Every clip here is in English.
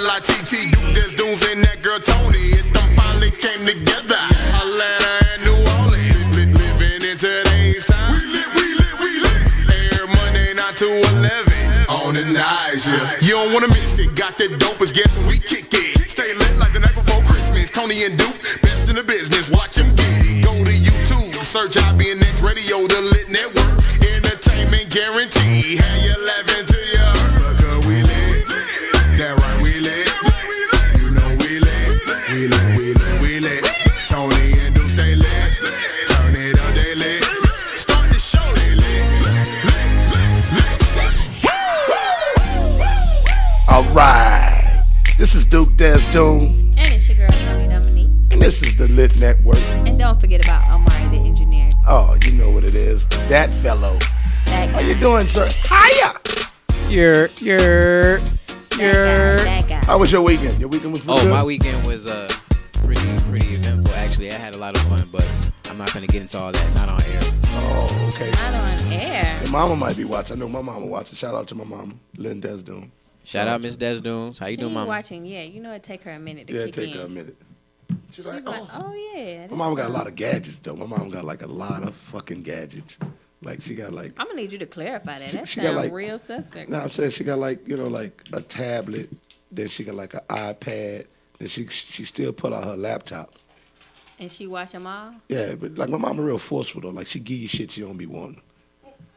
L.I.T.T. There's dudes and that girl Tony. It them finally came together. Atlanta and New Orleans. Living in today's time. We lit. Air Monday 9 to 11. On the night, yeah. You don't wanna miss it. Got the dopest guess when we kick it. Stay lit like the night before Christmas. Tony and Duke, best in the business. Watch them get it. Go to YouTube, search IBNX Radio, the Lit Network. Entertainment guarantee. Have you laughing to your hurt? Because we lit. That right, we lit. You know we lit. Tony and Duke stay lit. Turn it up, they lit. Start the show, they lit. All right. This is Duke Desdoon. And it's your girl, Tony Dominique. And this is the Lit Network. And don't forget about Omari, the engineer. Oh, you know what it is. That fellow. That guy. How you doing, sir? Hiya. That guy. How was your weekend? Your weekend was pretty good? My weekend was pretty eventful. Actually, I had a lot of fun, but I'm not gonna get into all that. Not on air. Oh, okay. Not on air. Your mama might be watching. I know my mama watching. Shout out to my mama, Lynn Desdoon. Shout out Miss Desdoons. How you doing, mama? Watching, yeah. You know it take her a minute to Yeah, kick take in. her a minute. She's like, yeah. My mama got a lot of gadgets though. My mama got like a lot of fucking gadgets. Like she got like. I'm gonna need you to clarify that. That she got sounds like, real suspect. No, I'm saying she got like like a tablet. Then she got like an iPad. Then she still pull out her laptop. And she watch them all. Yeah, but like my mama real forceful though. Like she give you shit you don't be wanting.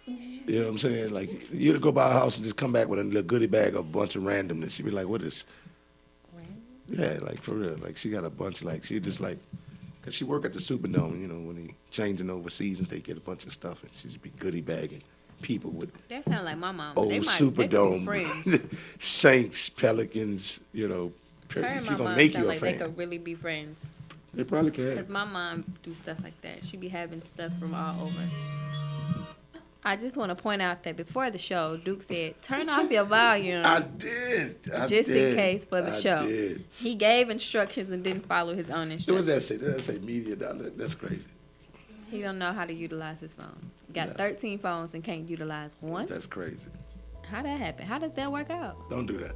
You know what I'm saying? Like you go by her house and just come back with a little goodie bag of a bunch of randomness. She be like, "What is?" Yeah, like for real. Like she got a bunch. Like she just like, cause she work at the Superdome. You know when they changing over seasons, they get a bunch of stuff and she just be goodie bagging people with. That sound like my mom. Old They Superdome, friends. Saints, Pelicans. You know, Her and she my gonna mom make sound you a like they fan. could really be friends. They probably can. Cause my mom do stuff like that. She be having stuff from all over. I just want to point out that before the show, Duke said, "Turn off your volume." I did. Just in case for the show. Did. He gave instructions and didn't follow his own What instructions. did that say? Did that say media dollar? That's crazy. He don't know how to utilize his phone. Got Yeah. 13 phones and can't utilize one. That's crazy. How that happen? How does that work out? Don't do that.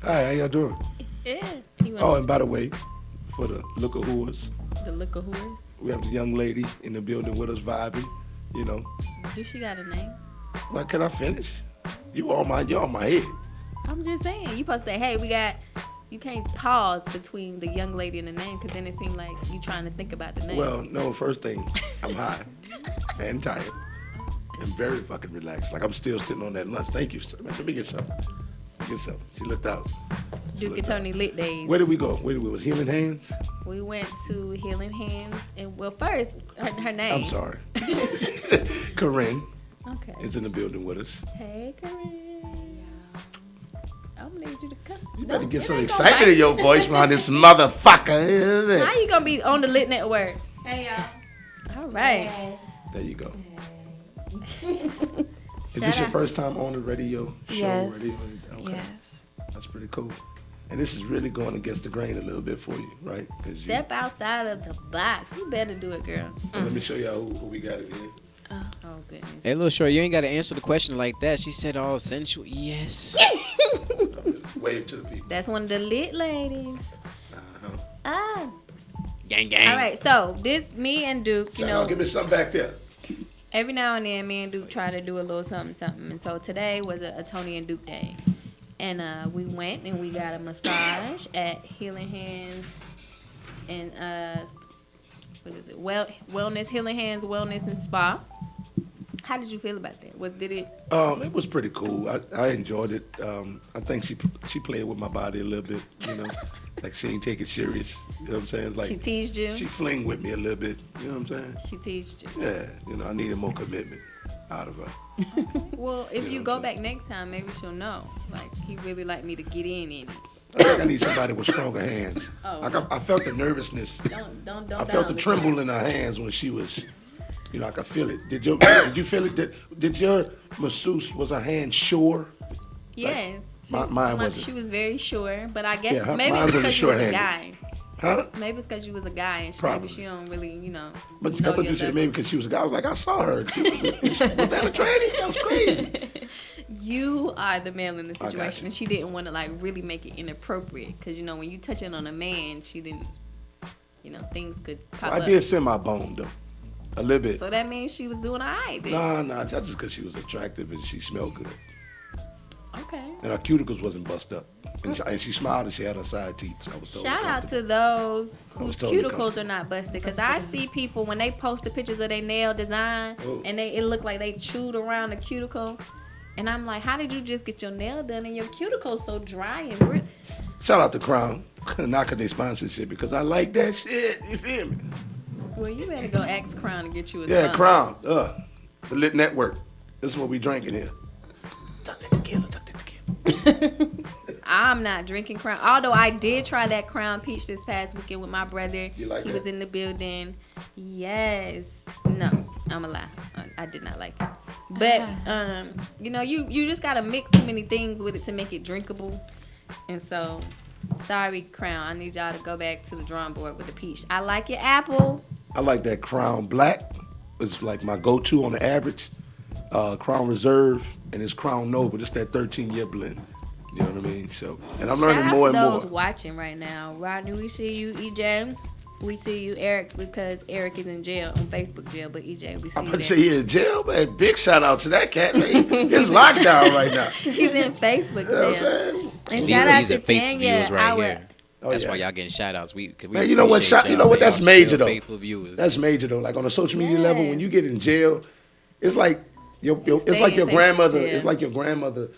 Hi, how y'all doing? Yeah. Oh, and by the way, for the looker who's, The looker who is? we have the young lady in the building with us vibing. You know, Do she got a name? well, can I finish? You on my head. I'm just saying. You supposed to say, hey, you can't pause between the young lady and the name because then it seems like you trying to think about the name. Well, no, first thing, I'm high and tired and very fucking relaxed. Like I'm still sitting on that lunch. Thank you, sir. Let me get some. She looked out. Duke and Tony lit days. Where did we go? Was Healing Hands? We went to Healing Hands, and well, first her name. I'm sorry. Corinne Okay. is in the building with us. Hey, Corinne. I'm gonna need you to come. You better get It some ain't excitement gonna in your voice around this motherfucker. How you gonna be on the Lit Network? Hey y'all. All right. There you go. Is Shout this your out. first time on the radio show? Yes. Okay. Yes. That's pretty cool. And this is really going against the grain a little bit for you, right? Because Step outside of the box. You better do it, girl. let me show y'all who we got in here. Oh goodness. Hey, little short, you ain't got to answer the question like that. She said all sensual. Yes. Wave to the people. That's one of the lit ladies. Uh-huh. Ah. Gang, gang. All right. So me and Duke, you Shout know, out, give me something back there. every now and then, me and Duke try to do a little something. And so today was a Tony and Duke day. And we went and we got a massage at Healing Hands and what is it? Wellness, Healing Hands Wellness and Spa. How did you feel about that? Did it? It was pretty cool. I enjoyed it. I think she played with my body a little bit, you know. Like she ain't take it serious. You know what I'm saying? Like She teased you. she fling with me a little bit. You know what I'm saying? She teased you. Yeah. You know, I needed more commitment out of her. Well, if You you know go what I'm back next time, maybe she'll know. Like he really like me to get in it. I think I need somebody with stronger hands. Oh. Like I felt the nervousness. Don't. I felt the tremble in her hands when she was, you know, I could feel it. Did you feel it? Did your masseuse, was her hand sure? Yes. Mine wasn't. She was very sure, but I guess Yeah, maybe mine it's was because you was a short-handed. guy. Huh? Maybe it's because you was a guy and Probably. maybe she don't really, you know. But I know thought your you said level. maybe because she was a guy. I was like, I saw her. Was that a tranny? That was crazy. You are the male in the I got situation, you. and she didn't want to like really make it inappropriate because when you touching on a man, she didn't. Things could pop I up. did send my bone though, a little bit. So that means she was doing all right then. Nah, that's just because she was attractive and she smelled good. Okay. And her cuticles wasn't bust up. And she smiled and she had her side teeth. So I was totally Shout out comfortable. to those I was whose totally cuticles comfortable. are not busted. Because I see people when they post the pictures of their nail design Oh. and it look like they chewed around the cuticle. And I'm like, how did you just get your nail done and your cuticle's so dry and weird? Shout out to Crown. Not because they sponsorship, because I like that shit. You feel me? Well, you better go ask Crown to get you a Yeah, sponsor. Crown. The Lit Network. This is what we drinking here. Tuck that together, tuck that together. I'm not drinking Crown. Although I did try that Crown Peach this past weekend with my brother. You like He that? was in the building. Yes. No, I'm a lie. I did not like it. But you just gotta mix too many things with it to make it drinkable. And so, sorry, Crown. I need y'all to go back to the drawing board with the peach. I like your apple. I like that Crown Black. It's like my go-to on the average. Crown Reserve and it's Crown Nova. Just that 13-year blend. You know what I mean? So, and I'm learning Shout out more to and those more. watching right now. Rodney, we see you. EJ, we see you. Eric, because Eric is in jail, on Facebook jail. But EJ, we see I'm you about to there. say he in jail, man. Big shout out to that cat, man. It's lockdown right now. He's in Facebook You know what I'm jail. saying? And These, shout out these to are faithful Tanya, viewers right our here. Oh, That's yeah. why y'all getting shout outs. We Man, you know what? appreciate You know what? y'all. That's Y'all major still though. Faithful viewers. That's major though. Like on a social media level, when Yes. you get in jail, it's like it's like your staying grandmother. safe, yeah. It's like your grandmother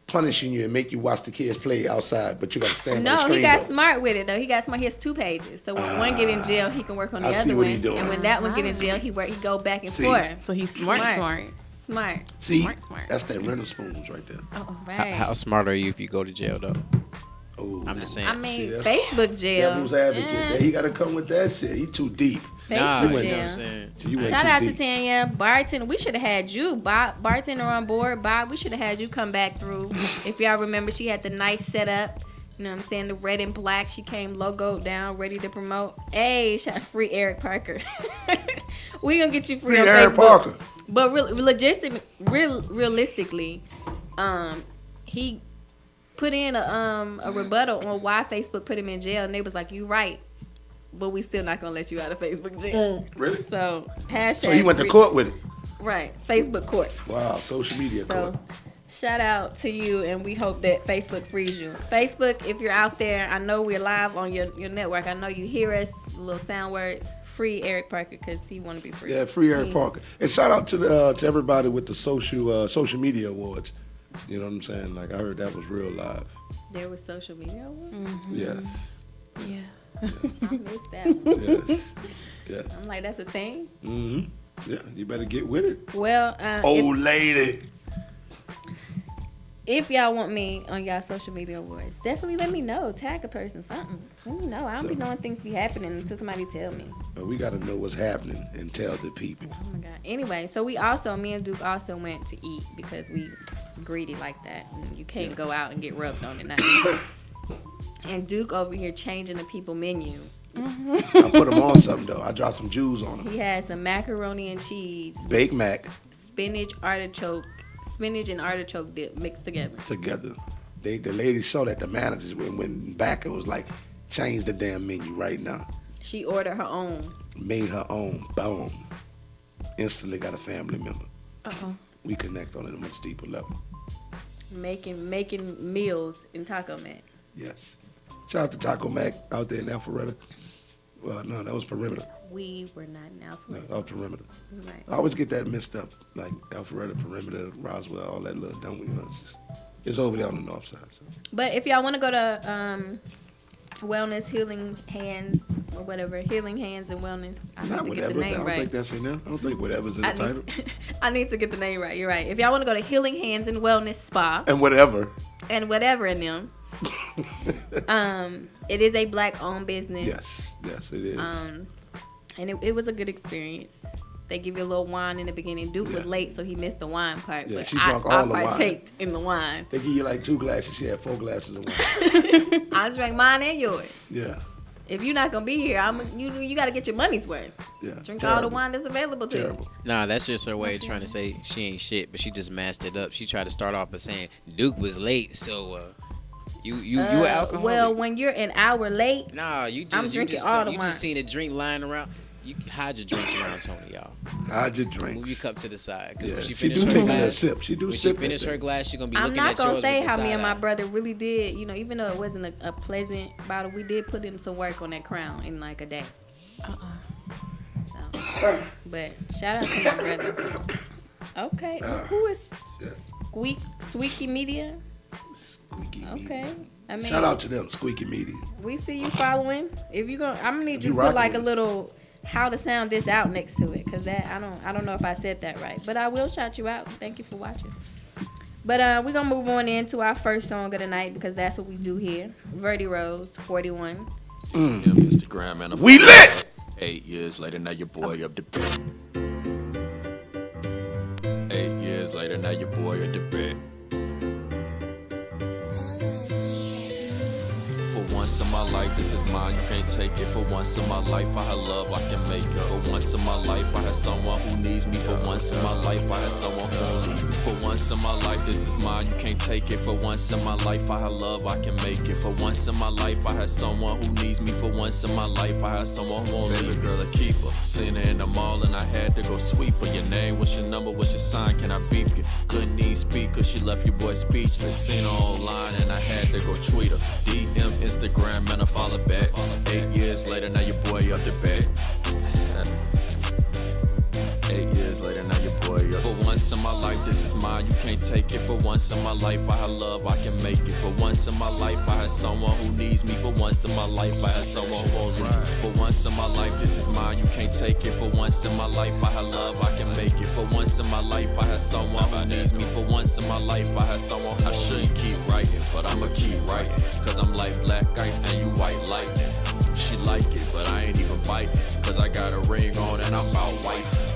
punishing you and make you watch the kids play outside, but you got to stand by the No, screen. he got though. smart with it though. He got smart. He has 2 pages. So when one get in jail, he can work on the I see other what one. he doing. And when that one get in jail, he go back and See. forth. So he's smart. Smart. See, Smart. that's that rental spoons right there. Oh, How, right. how smart are you if you go to jail though? Oh, I'm just saying. I mean, See, that's Facebook jail. devil's advocate. Yeah. He got to come with that shit. He too deep. nah, Facebook you know what jail. I'm saying. So you went Shout too out deep. to Tanya. Bartender, we should have had you. Bartender on board. Bob, we should have had you come back through. If y'all remember, she had the nice setup. You know what I'm saying? The red and black. She came logoed down, ready to promote. Hey, shout free Eric Parker. We gonna get you free on Aaron Facebook. Parker. But realistically, he put in a rebuttal on why Facebook put him in jail, and they was like, "You right, but we still not gonna let you out of Facebook jail." Really? So hashtag. So he went to free- court with it. Right, Facebook court. Wow, social media court. So shout out to you, and we hope that Facebook frees you. Facebook, if you're out there, I know we're live on your network. I know you hear us. Little sound words. Free Eric Parker because he want to be free. Yeah, free Eric Parker. And shout out to everybody with the social media awards. You know what I'm saying? Like I heard that was real live. There was social media. Yes. Yeah. I missed that one. Yes. Yeah. I'm like, that's a thing. Mm-hmm. Yeah. You better get with it. Well, Old lady. if y'all want me on y'all social media awards, definitely let me know. Tag a person, something. Let me know. I don't be knowing things be happening until somebody tell me. We got to know what's happening and tell the people. Oh my God. Anyway, so me and Duke also went to eat because we greedy like that. And you can't go out and get rubbed on at night. And Duke over here changing the people menu. I put them on something though. I dropped some Jews on them. He had some macaroni and cheese, Baked mac spinach and artichoke dip mixed together. together. The lady saw that the managers went back and was like, change the damn menu right now. She ordered her own. Made her own. Boom. Instantly got a family member. Uh-oh. We connect on a much deeper level. Making meals in Taco Mat. Yes. Shout out to Taco Mac out there in Alpharetta. Well, no, that was Perimeter. We were not in Alpha. No, that was Perimeter. Right. I always get that mixed up. Like Alpharetta, Perimeter, Roswell, all that little dumb, you know. It's over there on the north side. So. But if y'all want to go to Wellness Healing Hands or whatever, Healing Hands and Wellness, I Not need to get whatever. the I name don't right. think that's in there. I don't think whatever's in the title. I need to get the name right. You're right. If y'all want to go to Healing Hands and Wellness Spa And whatever. and whatever in them, it is a black-owned business. Yes, it is. And it was a good experience. They give you a little wine in the beginning. Duke was Yeah. late, so he missed the wine part. Yeah, but she I drank all the wine. partaked in the They give you like 2 glasses. She had 4 glasses of wine. I drank mine and yours. Yeah. If you're not gonna be here, you got to get your money's worth. Yeah. Drink all the wine that's available to Terrible. Nah, that's just her way of trying to say she ain't shit, but she just masked it up. She tried to start off by saying Duke was late, so you an alcoholic. Well, when you're an hour late, Nah, you I'm just drinking all the you wine. just seen a drink lying around. You hide your drinks around Tony, y'all. Hide your Move drinks. your cup to the side, cause Yeah, when she she finish do her take a glass, sip. She do when sip she finish that her thing. glass, she gonna be I'm looking not at gonna yours say with the how me side and my eye. brother really did. Even though it wasn't a pleasant bottle, we did put in some work on that crown in like a day. So, but shout out to my brother. Okay, who is Squeaky Media? Squeaky Okay, Media. I mean, Shout out to them, Squeaky Media. we see you following. If you gonna, I'm gonna need you You to put like rocking a it. little how to sound this out next to it, cause that I don't know if I said that right, but I will shout you out. Thank you for watching. But we're gonna move on into our first song of the night because that's what we do here. Verdi Rose, 41. Instagram and We lit! 8 years later, now your boy up the bed. 8 years later, now your boy up the bed. For once in my life, this is mine, you can't take it. For once in my life, I had love, I can make it. For once in my life, I had someone who needs me. For once in my life, I had someone who won't leave me. For once in my life, this is mine, you can't take it. For once in my life, I had love, I can make it. For once in my life, I had someone who needs me. For once in my life, I had someone who won't leave me. Baby girl, a keeper. Seen her in the mall and I had to go sweep her. Your name, what's your number, what's your sign, can I beep you? Couldn't even speak cause she left your boy speechless. Seen her online and I had to go tweet her. DM, Instagram, and I follow back. 8 years later, now your boy up the bed. 8 years later, now your boy up. For once in my life, this is mine, you can't take it. For once in my life, I had love, I can make it. For once in my life, I had someone who needs me. For once in my life, I had someone who won't leave me. For once in my life, this is mine, you can't take it. For once in my life, I had love, I can make it. For once in my life, I had someone who needs me. For once in my life, I had someone who I shouldn't keep writing, but I'ma keep writing. Cause I'm like black ice and you white lightning. She like it, but I ain't even biting. Cause I got a ring on and I'm about wife.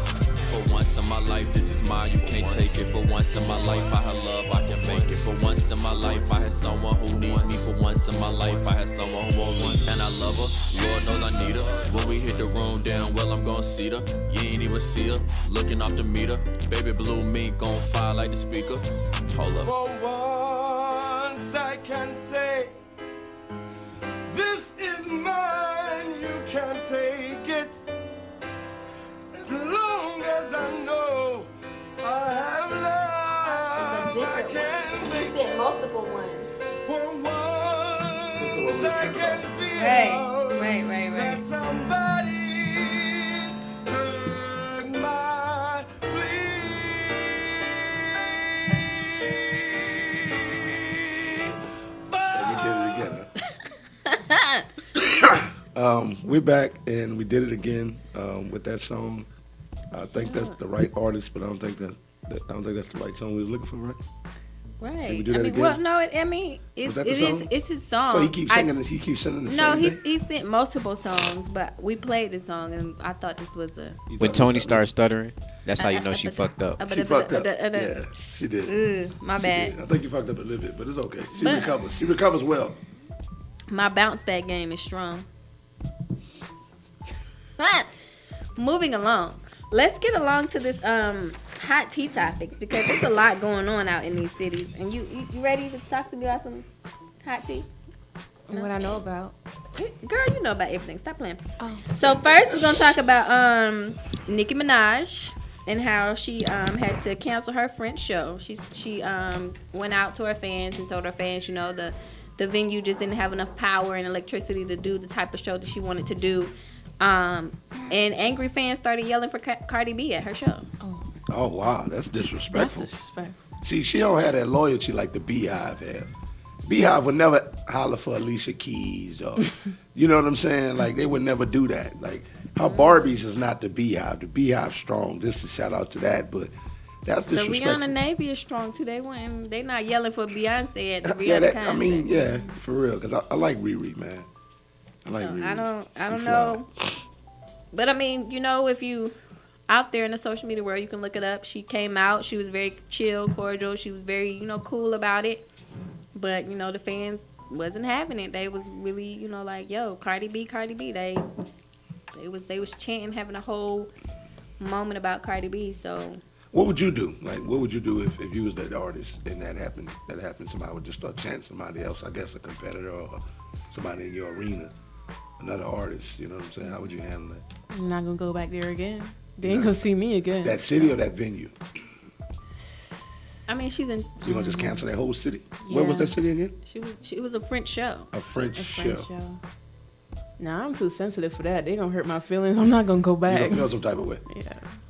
For once in my life, this is mine, you can't take it. For once in my life, I had love, I can make it. For once in my life, I had someone who needs me. For once in my life, I had someone who won't leave. And I love her, Lord knows I need her. When we hit the room down, well, I'm gon' see her. You ain't even see her, looking off the meter. Baby blue me gon' fire like the speaker. Hold up. For once I can say, this is mine, you can't take it. As long as I know I have love, I can make it. said multiple ones. For once I can feel Right. that somebody's heard my plea. We did it again. Huh? We're back and we did it again with that song. I think that's the right artist, but I don't think that's the right song we were looking for, right? Right. Did we do that again? Well, no, it's Was that the song? it's his song. So he keeps singing. He keeps singing the No, same thing. he sent multiple songs, but we played the song, and I thought this was a. You When thought Tony it was starts stuttering, that's how you know she fucked up. something- She fucked up. Yeah, she did. My She bad. did. I think you fucked up a little bit, but it's okay. She But- recovers. She recovers well. My bounce back game is strong. Moving along. Let's get along to this hot tea topics because there's a lot going on out in these cities. And you ready to talk to me about some hot tea? What I know about. Girl, you know about everything. Stop playing. Oh. So first we're gonna talk about Nicki Minaj and how she had to cancel her French show. She went out to her fans and told her fans, the venue just didn't have enough power and electricity to do the type of show that she wanted to do. And angry fans started yelling for Cardi B at her show. Oh wow, that's That's disrespectful. disrespectful. See, she don't have that loyalty like the Beehive have. Beehive would never holler for Alicia Keys or, you know what I'm saying? Like they would never do that. Like her Barbies is not the Beehive. The Beehive's strong. Just a shout out to that, but that's The disrespectful. Rihanna Navy is strong too. They not yelling for Beyonce at the Rihanna Yeah, that, concert. I mean, yeah, for real. Cause I like Riri, man. I like Riri. I don't She know. But I mean, if you out there in the social media world, you can look it up. She came out. She was very chill, cordial. She was very, cool about it. But, the fans wasn't having it. They was really, like, yo, Cardi B. They was chanting, having a whole moment about Cardi B. So What would you do? Like, what would you do if you was that artist and that happened? Somebody would just start chanting somebody else. I guess a competitor or somebody in your arena, another artist. You know what I'm saying? How would you handle that? I'm not gonna go back there again. They ain't gonna see me again. That city or that venue? I mean, she's in. You gonna just cancel that whole city? Where was Yeah. that city again? She was a French show. A French show. Nah, I'm too sensitive for that. They gonna hurt my feelings. I'm not gonna go You back. gonna feel some type of way. Yeah.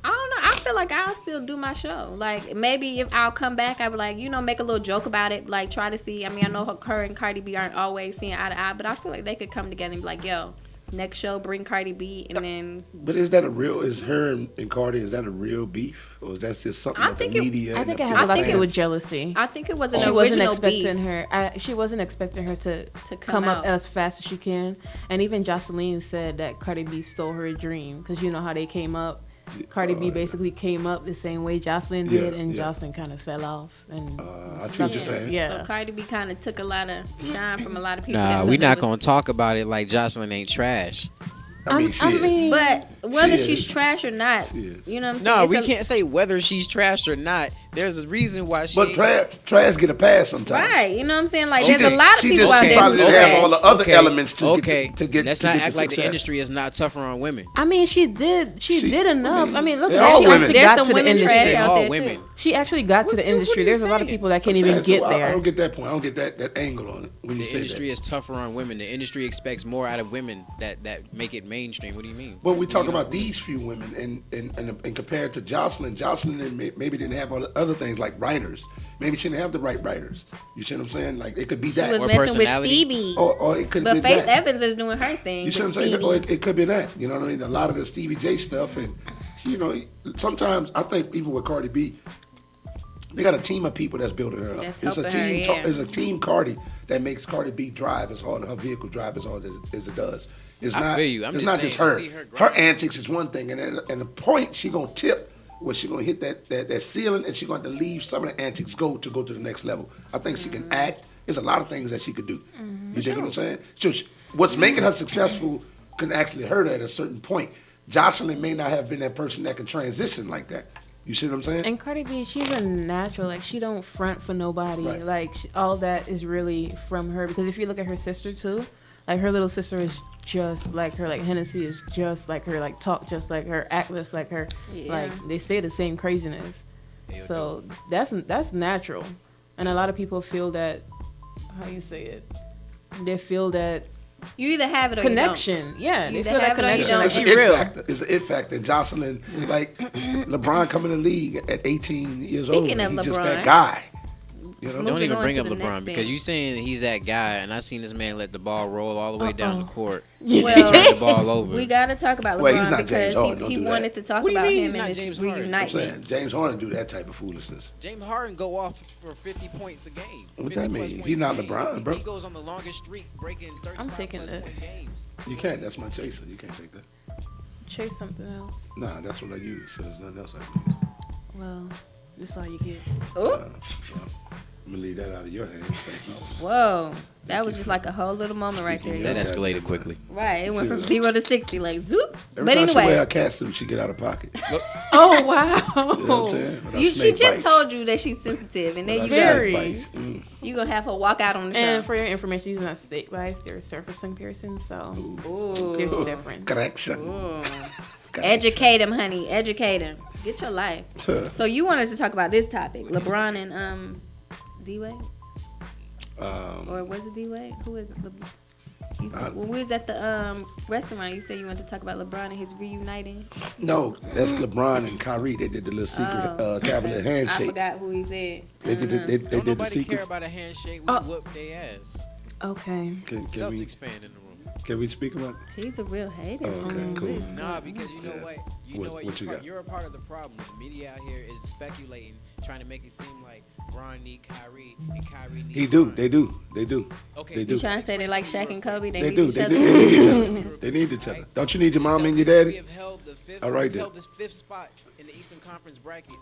I don't know. I feel like I'll still do my show. Like, maybe if I'll come back, I would, like, make a little joke about it. Like, try to see. I mean, I know her and Cardi B aren't always seeing eye to eye, but I feel like they could come together and be like, yo, next show, bring Cardi B, and then. But is her and Cardi, is that a real beef? Or is that just something I that the think it- media I and think the it has a lot to fans- do with jealousy. I think it was an She wasn't original expecting beef. her. She wasn't expecting her to come come up out. as fast as she can. And even Jocelyn said that Cardi B stole her dream because you know how they came up. Cardi B basically came up the same way Jocelyn did, and Jocelyn kind of fell off. And I see what you're saying. Yeah. So Cardi B kind of took a lot of shine from a lot of people. Nah, that we thought not it gonna talk about it like Jocelyn ain't trash. I mean, was- But whether She she's is. trash or not, She is. you know what I'm No, saying? we It's a- can't say whether she's trash or not. There's a reason why she. But trash get a pass sometimes. Right, you know what I'm saying? Like, She there's just- a lot of she people just- out she there probably who's didn't have trash. all the other elements to okay. get Let's to not get act the like the success. industry is not tougher on women. I mean, she did enough. I mean, look they're at all she women. actually There's got some to the women industry. trash They're out all there, women. too. She actually got to the what are industry. you There's a lot of saying? people that can't I'm even saying, get so I there. don't get that point. I don't get that angle on it when you The say industry that. is tougher on women. The industry expects more out of women that make it mainstream. What do you mean? But we talk about these few women and compared to Jocelyn. Jocelyn maybe didn't have all the other things like writers. Maybe she didn't have the right writers. You see what I'm saying? Like it could be She was that. Or messing with personality. Stevie. Or it could But be Faith that. Evans is doing her thing. You see what I'm with saying? Or Stevie. it could be that. You know what I mean? A lot of the Stevie J stuff, and sometimes I think even with Cardi B, they got a team of people that's building her up. That's It's a helping her, team. yeah. It's a team Cardi that makes Cardi B drive as hard. Her vehicle drive as hard as it does. It's I not. feel you. I'm it's just not just saying, her. to see her grow. Her antics is one thing, and the point she gonna tip. Where she gonna hit that ceiling, and she going to leave some of the antics go to the next level. I think she can act. There's a lot of things that she could do. You dig what I'm saying? So what's making her successful can actually hurt her at a certain point. Jocelyn may not have been that person that can transition like that. You see what I'm saying? And Cardi B, she's a natural. Like, she don't front for nobody. Right. Like, all that is really from her. Because if you look at her sister, too, like, her little sister is just like her. Like, Hennessy is just like her. Like, talk just like her. Act just like her. Yeah. Like, they say the same craziness. So, that's natural. And a lot of people feel that, how you say it? They feel that You either have it or connection. Yeah, You they either feel that have it or you connection. don't. Like, It's she an it real. factor. It's an it factor. And Jocelyn, like LeBron coming in the league at 18 years old. Speaking of He's just LeBron. that guy. You know? Moving Don't even on bring to up the LeBron next because thing. you saying he's that guy, and I seen this man let the ball roll all the way down the court. Well, Turn the ball over. we got to talk about Well, he's LeBron not James Harden, because don't he do that. wanted to talk What do you about mean he's him not and James his Harden? I'm reuniting. saying James Harden do that type of foolishness. James Harden go off for 50 points a game. What 50 that plus mean? points He's a not game. LeBron, bro. He goes on the longest streak, breaking 35 I'm taking plus this. point games. You can't. That's my chaser. You can't take that. Chase something else. Nah, that's what I use. So there's nothing else I can use. Well, this is all you get. Ooh, Well, I'm gonna leave that out of your hands. Thank you. whoa. That was just like a whole little moment right there. That escalated quickly. Right, it went from Yeah. 0 to 60, like zoop. Every But time she wear anyway, a cat suit, she get out of pocket. You Oh, wow. know what I'm saying? But her she snake just bites. told you that she's sensitive, and But then her you snake got Very. bites. you gonna have her walk out on the And show. for your information, these are not state bites; they're surface tongue piercings. So there's a difference. Correction. Ooh. Correction. Educate him, honey. Educate him. Get your life. So you wanted to talk about this topic, LeBron and D-Wade, or was it D-Wade? Who is it? You said, when we was at the restaurant, you said you wanted to talk about LeBron and his reuniting. No, that's LeBron and Kyrie. They did the little secret cavalier I handshake. forgot who he said. They did the, they Don't did the nobody care secret. about a handshake. We Oh. whoop their ass. Okay. Can we Celtics fan in the room. can we speak about? He's a real hater. Oh, okay, cool. Nah, because you know Yeah. what? What you got? You're a part of the problem. The media out here is speculating, trying to make it seem like Bron need Kyrie and Kyrie need He do. Bron. They do. They do. Okay, They You do. trying to say they like Shaq and Kobe? They They need do. each They other. do. They need each other. They need each other. Don't you need your mom and your We daddy? have held the fifth, All right, we've then. held this fifth spot in the Eastern Conference bracket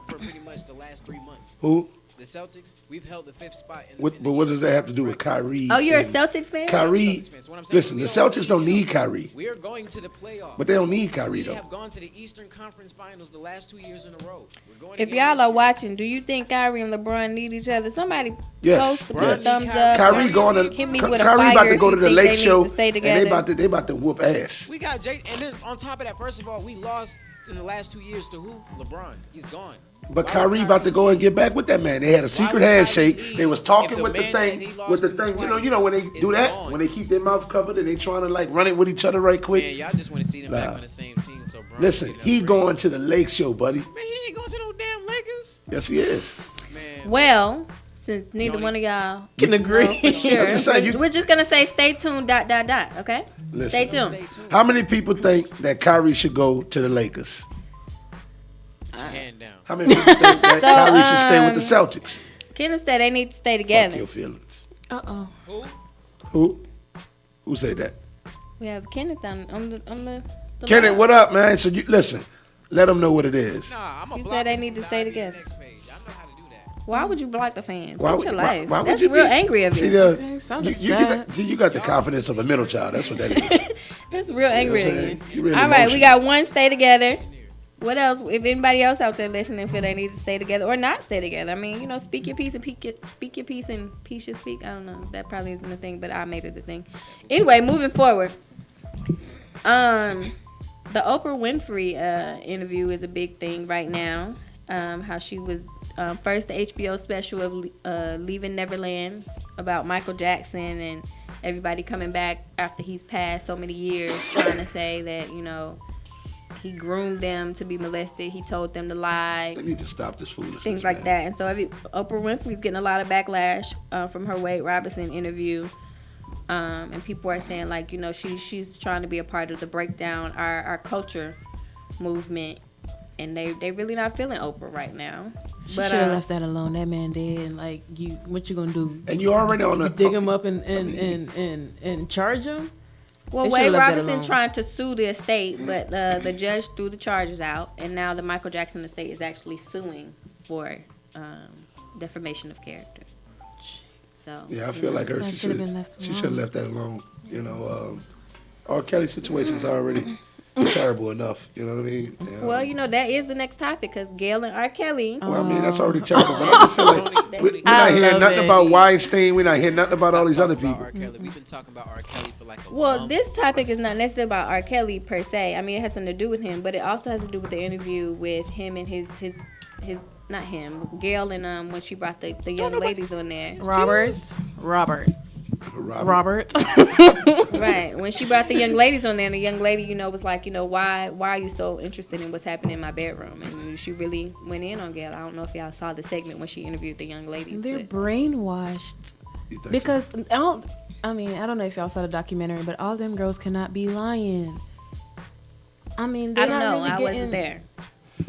for pretty much the last 3 months. Who? the Celtics, we've held the 5th spot. But what does that have to do with Kyrie? Oh, you're a and Celtics fan? Kyrie. So what I'm saying, Listen, we the don't Celtics don't need Kyrie, We are going to the playoffs. but they don't need Kyrie We though. have gone to the Eastern Conference Finals the last 2 years in a row. We're going If again y'all this are year. watching, do you think Kyrie and LeBron need each other? Somebody Yes, post the yes. thumbs up. Kyrie going to Hit me with a Kyrie about fire to go if to you the think Lake they need Show, to stay and together. they about to whoop ass. We got Jay, and then on top of that, first of all, we lost in the last 2 years to who? LeBron. He's gone. But Why Kyrie would about to go and get back with that man. They had a secret would Kyrie handshake. leave They was if talking the with the man that thing, he lost with the to thing. You twice know when they do is that, gone? when they keep their mouth covered and they trying to like run it with each other right quick. Man, y'all just want to see them back Nah. on the same team. So Bron Listen, get it he up going to the Lake Show, buddy. Man, he ain't going to no damn Lakers. Yes, he is. Man, Well, since neither Tony. one of y'all Can agree. know for sure, I'm just saying, you- we're just gonna say stay tuned. ... Okay, Listen. stay tuned. stay tuned. How many people think that Kyrie should go to the Lakers? Put your hand down. How many people think that Kyrie should stay with the Celtics? Kenneth said they need to stay Fuck together. your feelings. Uh-oh. Who? Who say that? We have Kenneth on the Kenneth, line. what up, man? So you listen. Let them know what it is. Nah, I'm You a said they need to stay together. Next page. I know how to do that. Why would you block the fans? Why What's would- your why- life? why would That's you real be- angry of See, you. Okay, sounds you upset. got, see, you got the confidence of a middle child. That's what that is. That's real angry what I'm of saying? you. You really All right, we emotional. got one stay together. What else? If anybody else out there listening feel they need to stay together or not stay together, I mean, speak your piece and speak your piece and peace should speak. I don't know. That probably isn't a thing, but I made it a thing. Anyway, moving forward. The Oprah Winfrey interview is a big thing right now. How she was first the HBO special of Leaving Neverland about Michael Jackson and everybody coming back after he's passed so many years, trying to say that he groomed them to be molested. He told them to lie. They need to stop this foolishness. Things like man. that. And so Oprah Winfrey's getting a lot of backlash from her Wade Robinson interview. And people are saying she's trying to be a part of the breakdown our culture movement, and they really not feeling Oprah right now. She But should have left that alone. That man dead, and what you gonna do? And you already on the Dig him up and charge him? well, They Wade should've left that Robinson alone. trying to sue the estate, but the judge threw the charges out, and now the Michael Jackson estate is actually suing for defamation of character. So Yeah, I feel like her. That She should've should been left She should have alone. left that alone. R. Kelly's situation is already terrible enough. You know what I mean? well, that is the next topic because Gail and R. Kelly. Well, I mean that's already terrible. But I just feel like we're I not hearing love nothing it. about Weinstein. We're not hearing nothing about all these Talking other about people. R. Kelly. We've been talking about R. Kelly for like a Well, month. this topic is not necessarily about R. Kelly per se. I mean, it has something to do with him, but it also has to do with the interview with him and his not him, Gail, and when she brought the young ladies on there. Robert. Right. When she brought the young ladies on there, and the young lady, was like, why are you so interested in what's happening in my bedroom? And she really went in on Gail. I don't know if y'all saw the segment when she interviewed the young ladies. They're but- brainwashed You think so? because I don't know if y'all saw the documentary, but all them girls cannot be lying. I mean, I they're don't not know. really I getting- wasn't there.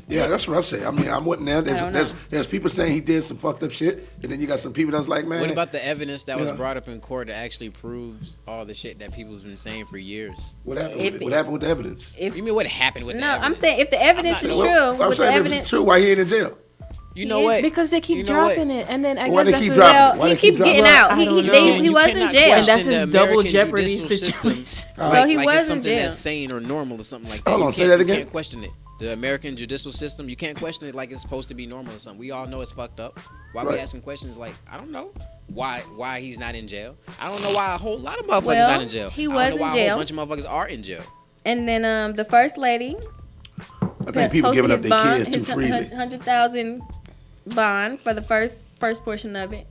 Yeah, that's what I say. I mean, I wasn't there. don't know. There's people saying he did some fucked up shit, and then you got some people that's like, man. What about the evidence that was Yeah. brought up in court that actually proves all the shit that people's been saying for years? What happened? If With it? What happened with the evidence? You mean what happened with the No, evidence? I'm saying if the evidence is Well, true, I'm with the saying if evidence. it's true, why he ain't in jail? You know what? Because they keep You know what? dropping it, and then I Why guess they that's keep the- dropping it? Well, Why he they keep keeps dropping getting it? out. I He don't know. he You was in cannot jail. And that's question his the double American jeopardy judicial system situation. So he like was it's in something jail. that's sane or normal or something like that. Hold You on, say can't- that You again. can't question it. The American judicial system, you can't question it like it's supposed to be normal or something. We all know it's fucked up. Why we Right. asking questions like, I don't know why he's not in jail. I don't know why a whole lot of motherfuckers Well, not in jail. he I was don't know in why a jail. whole bunch of motherfuckers are in jail. And then the first lady I think people posted giving up his their bond, kids too his freely. 100,000 bond for the first portion of it,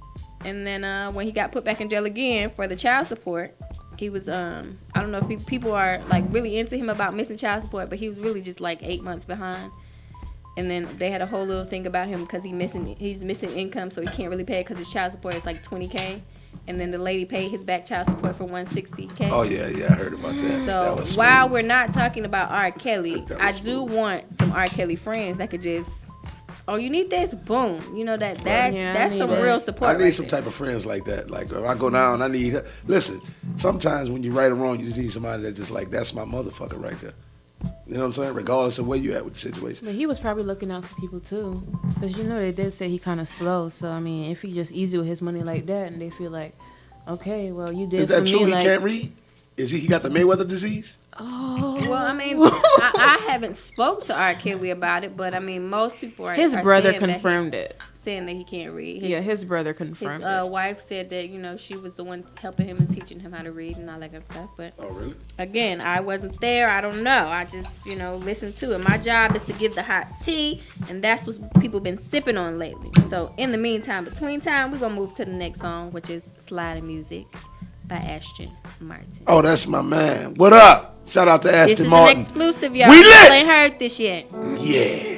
and then when he got put back in jail again for the child support, he was I don't know if people are like really into him about missing child support, but he was really just like 8 months behind. And then they had a whole little thing about him because he's missing income, so he can't really pay it because his child support is like $20K. And then the lady paid his back child support for $160K. Oh yeah, I heard about that. That So was while smooth. we're not talking about R. Kelly, That I was do smooth. want some R. Kelly friends that could just, oh, you need this, boom. Yeah, I That's some need that. real support. I need right some there. type of friends like that. Like if I go down, I need. Listen, sometimes when you right or wrong, you just need somebody that just like that's my motherfucker right there. You know what I'm saying? Regardless of where you at with the situation. But he was probably looking out for people too, because they did say he kind of slow. So I mean, if he just easy with his money like that, and they feel like, okay, well you did Is that for true? me. He Like, can't read? Is he got the Mayweather disease? oh, Well, I mean, I haven't spoke to R. Kelly about it, but I mean, most people are. his are brother saying that confirmed it. saying that he can't read. His brother His confirmed it. wife said that she was the one helping him and teaching him how to read and all that good stuff. But Oh, really? again, I wasn't there. I don't know. I just listened to it. My job is to give the hot tea, and that's what people been sipping on lately. So in the meantime, between time, we're gonna move to the next song, which is "Sliding Music" by Ashton Martin. Oh, that's my man. What up? Shout out to This Ashton is Martin. an exclusive, y'all. We lit! Y'all ain't heard this yet. Yeah.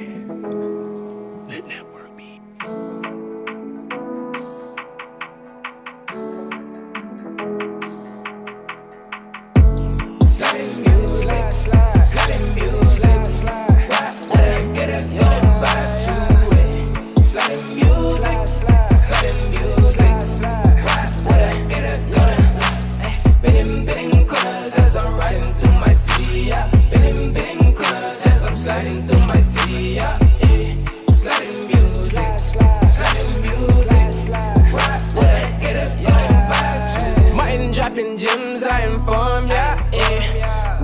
Let network be. Sliding music, sliding music, get a good vibe to it. Sliding music, sliding music, get a good. Bending corners as I'm riding through my city, yeah. Bending corners as I'm sliding through my city, yeah. Sliding music, sliding music, get a good vibe to it. Martin dropping gems, I inform ya,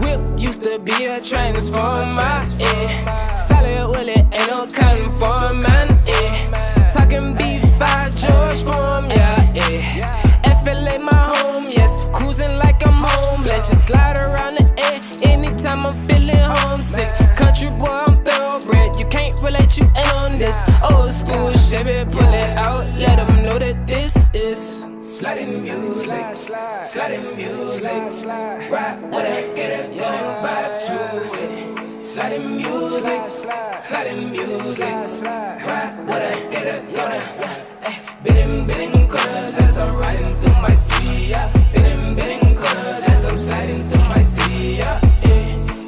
Whip used to be a transformer, Solid Willie ain't no conforming, Talking B5 George form, FLA my home, yes. Cruising like I'm home. Let you slide around the air anytime I'm feeling homesick. Country boy, I'm thoroughbred. You can't relate, you ain't on this. Old school Chevy, pull it out. Let them know that this is sliding music. Sliding music. Right with it, get a good vibe to it. Sliding music. Sliding music. Right with it, get a good. Bending corners as I'm riding through my city, yeah. Bending corners as I'm sliding through my city, yeah.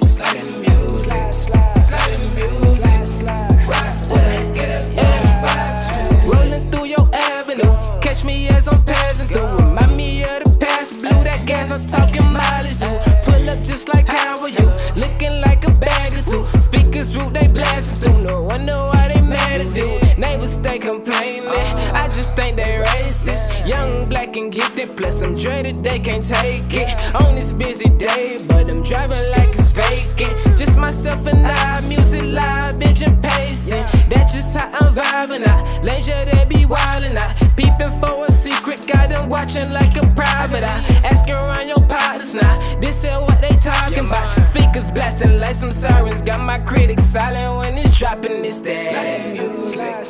Sliding music, sliding music. Right with it, get a good vibe to it. Rolling through your avenue, catch me as I'm passing through. Remind me of the past, blew that gas, I'm talking mileage, dude. Pull up just like how are you, looking like a bag or two. Speakers root, they blasting through, no one know why they mad at dude. Neighbors stay complaining, I just think they racist. Young, black, and gifted, plus I'm dreaded, they can't take it. On this busy day, but I'm driving like it's vacant. Just myself and I, music live, bitch and pacing. That's just how I'm vibing out. Langer, they be wildin' out. Peeping for a secret, got them watching like a private eye. Asking around your partners now, this is what they talking about. Speakers blasting like some sirens, got my critics silent when it's dropping this day. Sliding music,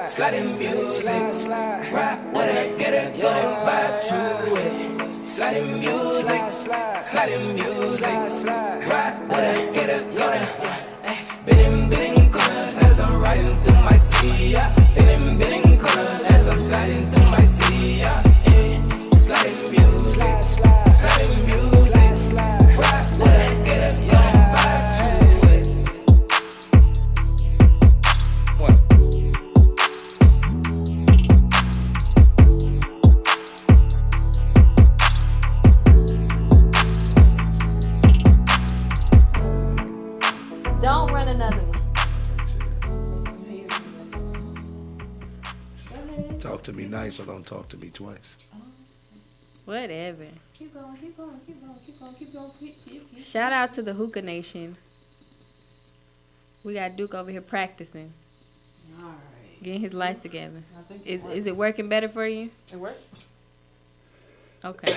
sliding music. Right with it, get a good vibe to it. Sliding music, sliding music. Right with it, get a good. Bending corners as I'm riding through my city, yeah. Bending corners as I'm sliding through my city, yeah. Sliding music, sliding music. Right with it, get a good vibe to it. What? Don't run another one. Talk to me nice or don't talk to me twice. Whatever. Keep going. Shout out to the Hookah Nation. We got Duke over here practicing, All right. getting his life together. I think Is it working better for you? it works? Okay.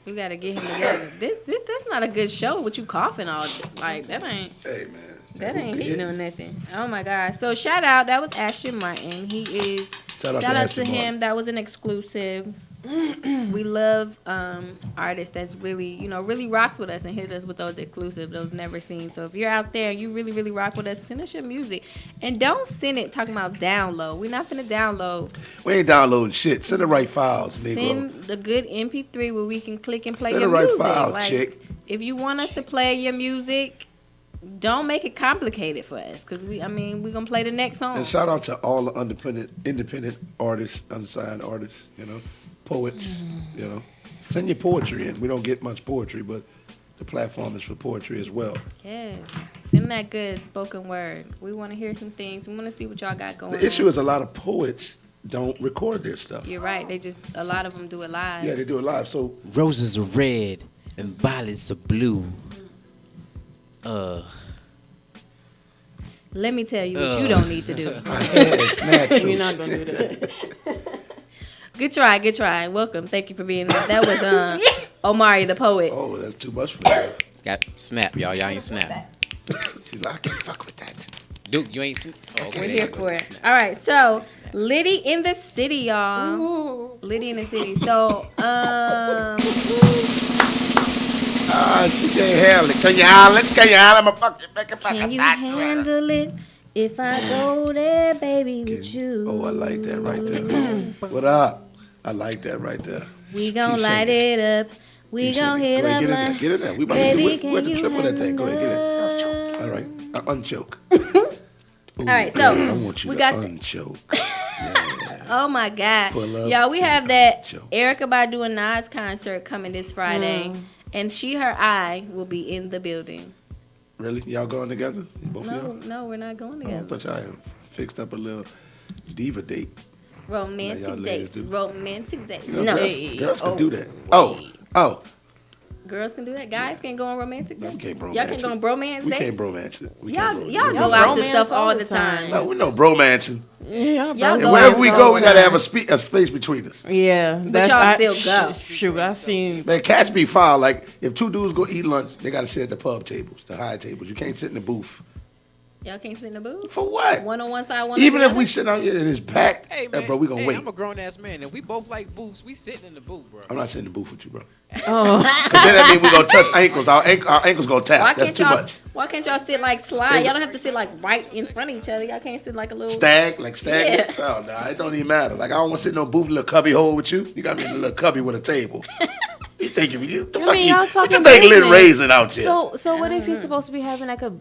We gotta get him together. That's not a good show with you coughing all like that ain't. Hey, man. That ain't hitting on nothing. Oh my God. So shout out. That was Ashton Martin. He is. Shout out Shout to out Ashton to Martin. him. That was an exclusive. We love artists that's really rocks with us and hit us with those exclusive, those never seen. So if you're out there and you really rock with us, send us your music. And don't send it talking about download. We're not gonna download. We ain't downloading shit. Send the right files, Negro. Send the good MP3 where we can click and play Send your the right music. file, chick. If you want us to play your music, don't make it complicated for us, because we're gonna play the next song. And shout out to all the independent artists, unsigned artists, poets, Send your poetry in. We don't get much poetry, but the platform is for poetry as well. Yes. Send that good spoken word. We want to hear some things. We want to see what y'all got going on. The issue is a lot of poets don't record their stuff. You're right. A lot of them do it live. Yeah, they do it live. So Roses are red and violets are blue. Let me tell you what you don't need to do. it's natural. We're not gonna do that. Good try. Welcome. Thank you for being there. That was Omari the poet. Oh, that's too much for that. Got snap, y'all. Y'all ain't snap. She's like, I can't fuck with that. Duke, you ain't snap. Oh, okay. We're here for it. All right, so Liddy in the city, y'all. Ooh. Liddy in the city. So, She can't handle it. Can you handle it? Can you handle it? can you handle it if I go there, baby, with you? Oh, I like that right there. What up? I like that right there. We gon' Keep light singing. it up. We Keep gon' singing. hit Go ahead, up get in there. line. Get in there. We about Baby, to can we have to you triple that thing. Go ahead, get it. handle All right, unchoke. All right, so I want you we to got unchoke. Oh my God, Pull up. y'all! We have that Show. Erica Badu and Nas concert coming this Friday, and She Her I will be in the building. Really? Y'all going together? Both of y'all? No, we're not going Oh, I together. thought y'all had fixed up a little diva date. Like y'all Romantic ladies dates. do. Romantic dates. You know, No, girls can do that. Oh, girls can do that. Guys can go on romantic no, dates. we can't bromance Y'all can go on bromance we dates. can't bromance it. We Y'all, can't bromance y'all it. go out to bromance stuff all all the the time. No, we know bromancing. Yeah, Y'all And go wherever out we all go, the we gotta have a time. space between us. Yeah, y'all still go. Sure, but I seen. Man, cats be foul. Like, if two dudes go eat lunch, they gotta sit at the pub tables, the high tables. You can't sit in the booth. Y'all can't sit in the booth. For what? One on one side, one Even on the if other? we sit out here and it's packed, Hey, man. bro, we gonna hey, wait. I'm a grown ass man. If we both like booths, we sitting in the booth, bro. I'm not sitting in the booth with you, bro. Oh, Cause then that means we gonna touch ankles. Our ankles gonna Why tap. That's can't too y'all? much. Why can't y'all sit like slide? Y'all don't have to sit like right in front of each other. Y'all can't sit like a little. Stag. Yeah. Oh, nah, it don't even matter. Like, I don't want to sit in no booth, little cubby hole with you. You got me in a little cubby with a table. You think you? The I fuck mean, you? y'all What talking you think Lynn business. raising out here? so what if you're supposed to be having like a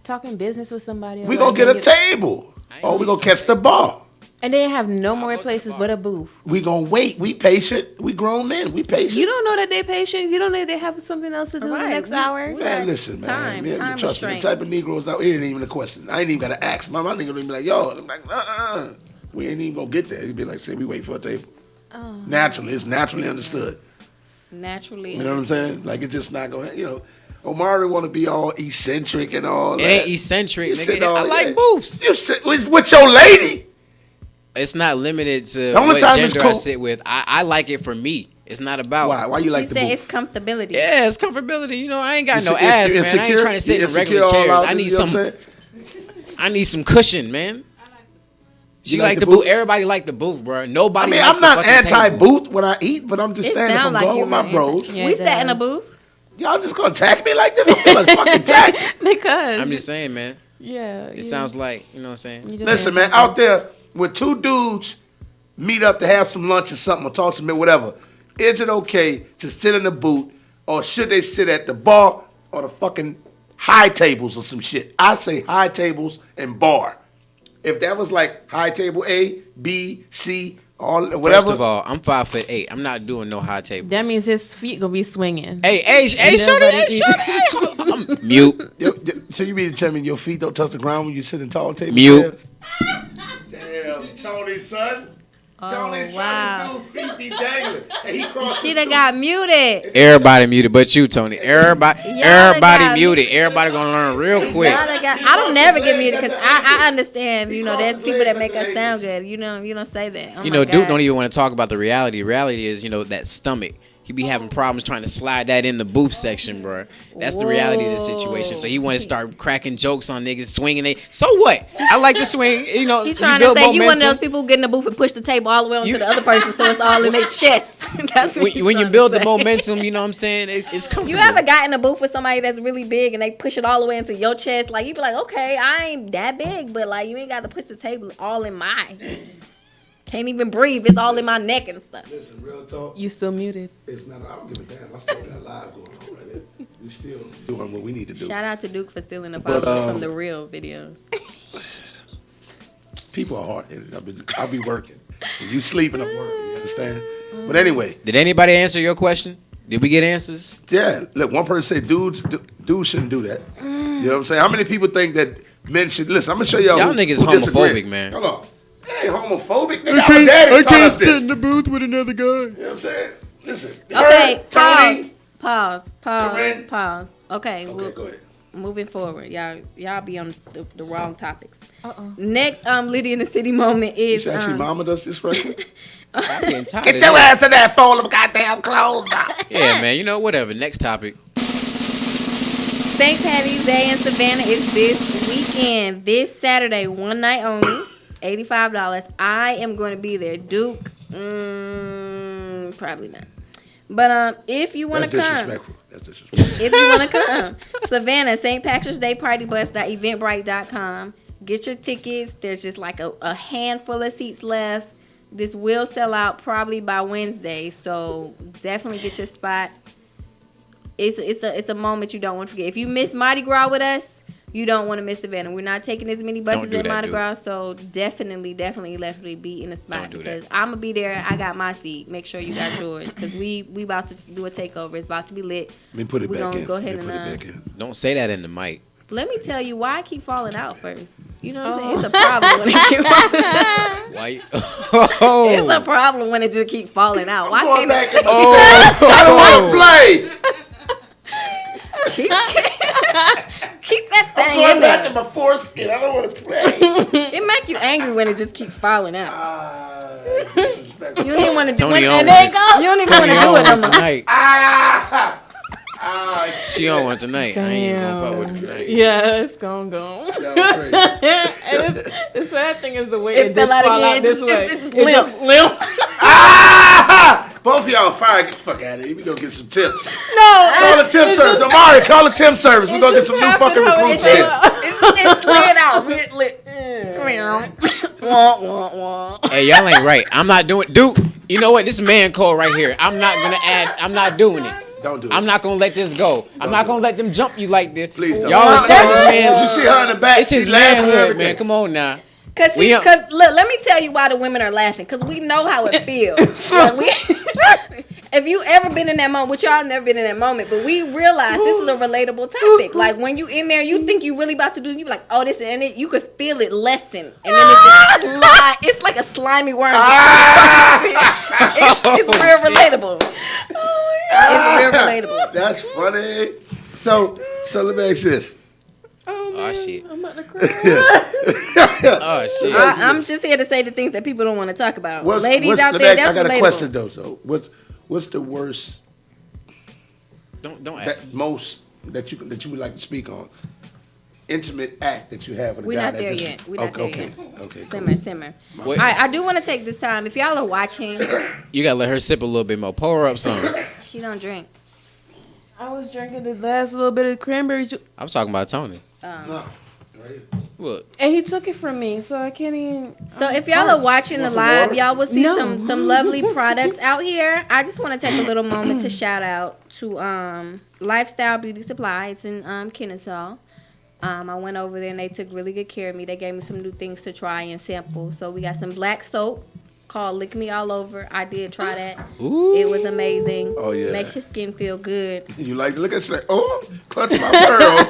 talking business with somebody? or We gonna whatever, get a table, or we gonna catch the ball. and they have no more go to the places bar. but a booth. We gonna wait. We patient. We grown men. We patient. You don't know that they patient. You don't know they have something else to do Right. the next We- hour. we- Man, got listen, man. time trust me. The restraint. type of Negroes out, it ain't even a question. I ain't even gotta ask. My nigga gonna be like, yo, I'm like, we ain't even gonna get there. He'd be like, say, we wait for a table. Naturally, it's naturally understood. Naturally. You know what I'm saying? Like, it's just not gonna, Omari want to be all eccentric and all It that. ain't eccentric, You nigga. sit all- I like yeah. booths. You sit with your lady. It's not limited to The only what time it's gender I cool- sit with. I like it for me. It's not about. Why? Why you like He the said booth? it's comfortability. Yeah, it's comfortability. You know, I ain't got You no sit- ass, you man. I ain't insecure? trying to sit You in regular insecure all chairs. out, I need you know what some. I'm saying? I need some cushion, man. She You like like the the booth. booth? Everybody like the booth, bro. Nobody. I mean, likes I'm the not fucking table. anti-booth when I eat, but I'm just It saying if I'm sound like going you with my were bros, Yeah, we it sat in a does. booth. y'all just gonna attack me like this? I feel like fucking attack. Because I'm just saying, man. yeah, It sounds like, you know what I'm saying? Listen, man, out there with two dudes meet up to have some lunch or something or talk some whatever, is it okay to sit in the booth or should they sit at the bar or the fucking high tables or some shit? I say high tables and bar. If that was like high table A, B, C, all whatever. First of all, I'm 5'8". I'm not doing no high tables. that means his feet gonna be swinging. Hey, shorty, I'm mute. So you mean to tell me your feet don't touch the ground when you sit in tall tables? Mute. Damn, Tony, son. Oh, Tony, wow. son, his dude feet be dangling. And he crossed She his done two- got muted. Everybody muted, but you, Tony. Everybody Y'all got me. muted. Everybody gonna learn real quick. Y'all done got- I don't never get muted because I understand. You know, there's people that make us sound good. You don't say that. Oh You my know, Duke God. don't even want to talk about the reality. Reality is, that stomach. He be having problems trying to slide that in the booth section, bro. That's the reality of the situation. So he want to start cracking jokes on niggas swinging. So what? I like to swing. He's you trying to build say you one of momentum. those people who get in the booth and push the table all the way onto You- the other person, so it's all in their chest. That's what he's When you trying build to the say. momentum, you know what I'm saying? It's comfortable. You ever got in a booth with somebody that's really big and they push it all the way into your chest? Like you be like, okay, I ain't that big, but like you ain't got to push the table all in mine. Can't even breathe. It's all in my neck and stuff. Listen, real talk. You still muted. It's not. I don't give a damn. I still got live going on right there. We still doing what we need to do. Shout out to Duke for stealing the But, followers from the real videos. People are hard. I'll be working. When you sleeping, I'm working. You understand? But anyway, Did anybody answer your question? Did we get answers? Yeah, look, one person said dudes shouldn't do that. You know what I'm saying? How many people think that men should listen? I'm gonna show y'all. Y'all who niggas disagree. homophobic, man. Hold on, it ain't homophobic. Nigga, our daddy taught us this. the booth with another guy. You know what I'm saying? Listen. Okay, Her, Tony. pause. Corinne. Okay, Okay, go ahead. moving forward, y'all be on the wrong topics. Next, Liddy in the City moment You is should actually mama does this right quick. I'm getting tired Get of your this. ass in there, fold them goddamn clothes out. Yeah, man. You know, whatever. Next topic. St. Patty's Day in Savannah is this weekend, this Saturday, one night only, $85. I am going to be there. Duke, probably not. But if you want That's to come, disrespectful. That's disrespectful. if you want to come, Savannah, St. Patrick's Day Party Bus.eventbrite.com. Get your tickets. There's just like a handful of seats left. This will sell out probably by Wednesday, so definitely get your spot. It's a moment you don't want to forget. If you miss Mardi Gras with us, you don't want to miss Savannah. We're not taking as many buses in Mardi Gras, so definitely be in a spot because I'm gonna be there. I got my seat. Make sure you got yours because we about to do a takeover. It's about to be lit. Let me put it We're back gonna in. go ahead Let me and put it back in. Don't say that in the mic. let me tell you why I keep falling out first. You know what I'm saying? It's a problem when it keep falling out. Why? It's a problem when it just keep falling out. Why Going can't back in I don't want to play. keep that I'm thing going in back to there? my foreskin. I don't want to play. It make you angry when it just keeps falling out. Disrespectful. You don't even want to do Tony it. on And there you go. You don't even want Tony to do on it no one more. tonight. Shit. She on one tonight. I ain't even gonna fuck with her tonight. Yeah, it's gone. That was crazy. And the sad thing is the way It it, fell just out fall again. out this way. It just limp. Both of y'all fire. Get the fuck out of here. We gonna get some tips. No, Call the tip service. Amari, call the tip service. We gonna get some new fucking recruits in. It slid out. Wah, wah, wah. Hey, y'all ain't right. I'm not doing. Dude, you know what? This man code right here. I'm not doing it. Don't do it. I'm not gonna let this go. I'm not gonna let them jump you like this. Please don't. Y'all insult this You man's. see her in the back. It's his she laughing and manhood, everything. man. Come on now. Cause look, let me tell you why the women are laughing. Cause we know how it feels. If you ever been in that moment, which y'all never been in that moment, but we realize this is a relatable topic. Like when you in there, you think you really about to do, you be like, oh, this and it. You could feel it lessen, and then it just slide. It's like a slimy worm. It's real relatable. It's real relatable. That's funny. So let me ask you this. Oh shit. I'm about to cry. Oh shit. I'm just here to say the things that people don't want to talk about. Ladies what's out the there, next- that's I got relatable. a question though. So what's the worst Don't that ask. most that you would like to speak on? Intimate act that you have with a We're guy not that there just yet. We're not there okay, yet. okay, Simmer. Wait. All right, I do want to take this time. If y'all are watching, You gotta let her sip a little bit more. Pour her up some. she don't drink. I was drinking the last little bit of cranberry juice, I'm talking about Tony. No. Look. and he took it from me, so I can't even. So if y'all are watching the Want some live, water? y'all will see No. some lovely products out here. I just want to take a little moment to shout out to Lifestyle Beauty Supply. It's in Kennesaw. I went over there and they took really good care of me. They gave me some new things to try and sample. So we got some black soap called Lick Me All Over. I did try that. Ooh. It was amazing. Oh, yeah. Makes your skin feel good. You like to look at like, oh, clutch my pearls.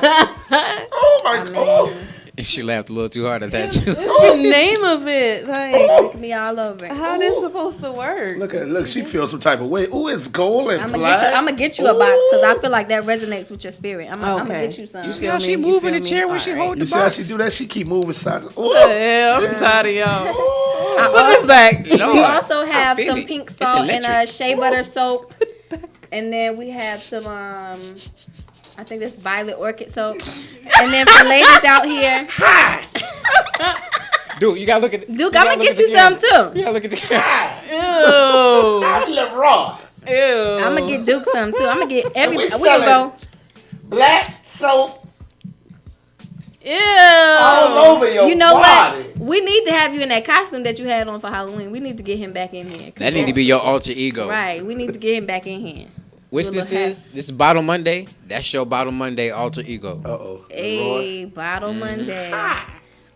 Oh my god. She laughed a little too hard at that too. What's the name of it? Like, Lick Me All Over. how this supposed to work? Look, she feels some type of way. Ooh, it's gold and I'm black. gonna get you a box because I feel like that resonates with your spirit. I'm gonna Okay. get you some. You see how she move in the chair when she hold You the see how box? she do that? She keep moving side. Oh, Yeah, I'm tired of y'all. Put this back. We Lord, also have I feel some it. pink It's salt and electric. shea butter soap, and then we have some I think that's violet orchid soap, and then for ladies out here, Dude, you gotta look at. Duke, I'm gonna get you some too. You gotta look at the camera. Ew. I live raw. Ew. I'm gonna get Duke some too. I'm gonna get everybody. we We gonna selling- go. Black soap Ew. all over your You know body. what? We need to have you in that costume that you had on for Halloween. We need to get him back in here. 'Cause That need to be your alter ego. right. We need to get him back in here. Which Do a this little is? This is Bottle Monday. That's your Bottle Monday alter ego. Uh-oh. Hey, Bottle Monday.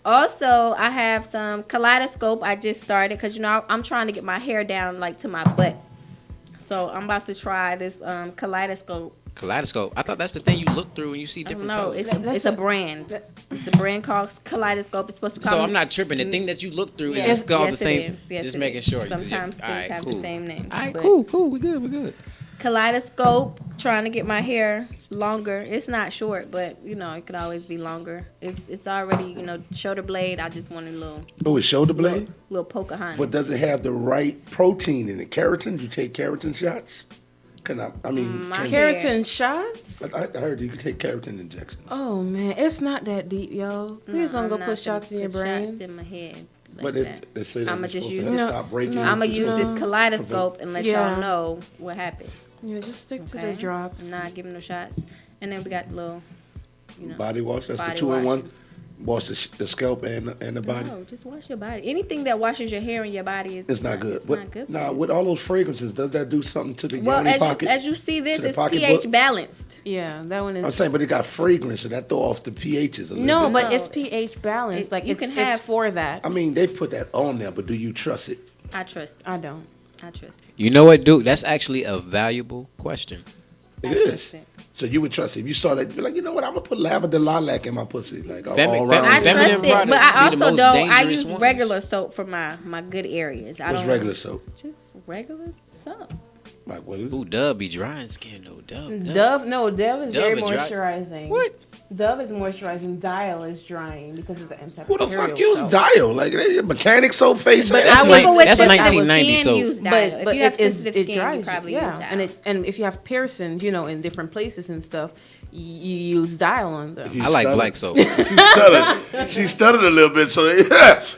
Also, I have some kaleidoscope I just started because, you know, I'm trying to get my hair down, like, to my butt. So I'm about to try this kaleidoscope. Kaleidoscope. I thought that's the thing you look through and you see different No, colors. it's a brand. It's a brand called Kaleidoscope. It's supposed to come. So I'm not tripping. The thing that you look through is Yes, just called yes, the same. it is. Yes, Just it making is. sure. Sometimes All things right, have cool. the same name. All right, but cool. We good. Kaleidoscope. Trying to get my hair longer. It's not short, but it could always be longer. It's already shoulder blade. I just want a little Oh, it's shoulder blade? little Pocahontas. But does it have the right protein in it? Keratin? You take keratin shots? I mean, My Keratin shots? I heard you can take keratin injections. Oh man, it's not that deep, yo. Please don't go put shots in your brain. Shots in my head. Like But that. they say that I'ma it's just supposed use to this- stop breaking. I'm gonna it's use supposed this to kaleidoscope and let Yeah. y'all know what happens. Yeah, just stick to Okay? the drops. I'm not giving no shots. And then we got the little, body wash. That's the body 2-in-1. wash. Wash the scalp and the body. No, just wash your body. Anything that washes your hair and your body is It's not good. It's But not good. now, with all those fragrances, does that do something to the Well, yoni as pocket? you, as you see this, to the it's pocketbook? pH balanced. Yeah, that one I'm is. saying, but it got fragrance, so that throw off the pHs a little No, bit. but No. it's pH balanced. Like You it's, can it's have- for that. I mean, they put that on there, but do you trust it? I trust. I don't. I trust. You know what, dude? That's actually a valuable question. It I is. trust it. So you would trust it. If you saw that, you'd be like, you know what? I'm gonna put lavender lilac in my pussy, like all Femi- around. I Feminine trust it, products but I be the also most don't. I dangerous use ones. regular soap for my good areas. I What's don't regular soap? Just regular soap. Like what is it? Ooh, Dove be drying skin though. Dove. Dove, no, Dove is Dove very is dry. moisturizing. What? Dove is moisturizing. Dial is drying because it's an Who the antibacterial. fuck use soap. Dial? Like they mechanic soap face But ass? I That's would- ni- that's People with 1990 skin soap. use Dial. But If you have it sensitive skin, you dries probably yeah. use Dial. And if you have piercings, in different places and stuff, you use Dial on them. You I like stuttered. black soap. She stuttered. She stuttered a little bit. So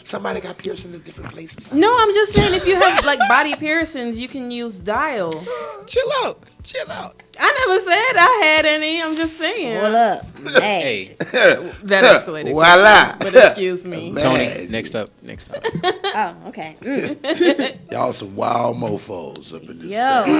somebody got piercings in different places. No, I'm just saying if you have like body piercings, you can use Dial. Chill out. I never said I had any. I'm just saying. Pull up. Hey, That escalated. Voila. But excuse me. Man. Tony. Next up. Oh, okay. Mm. Y'all some wild mofos up in this Yo, thing.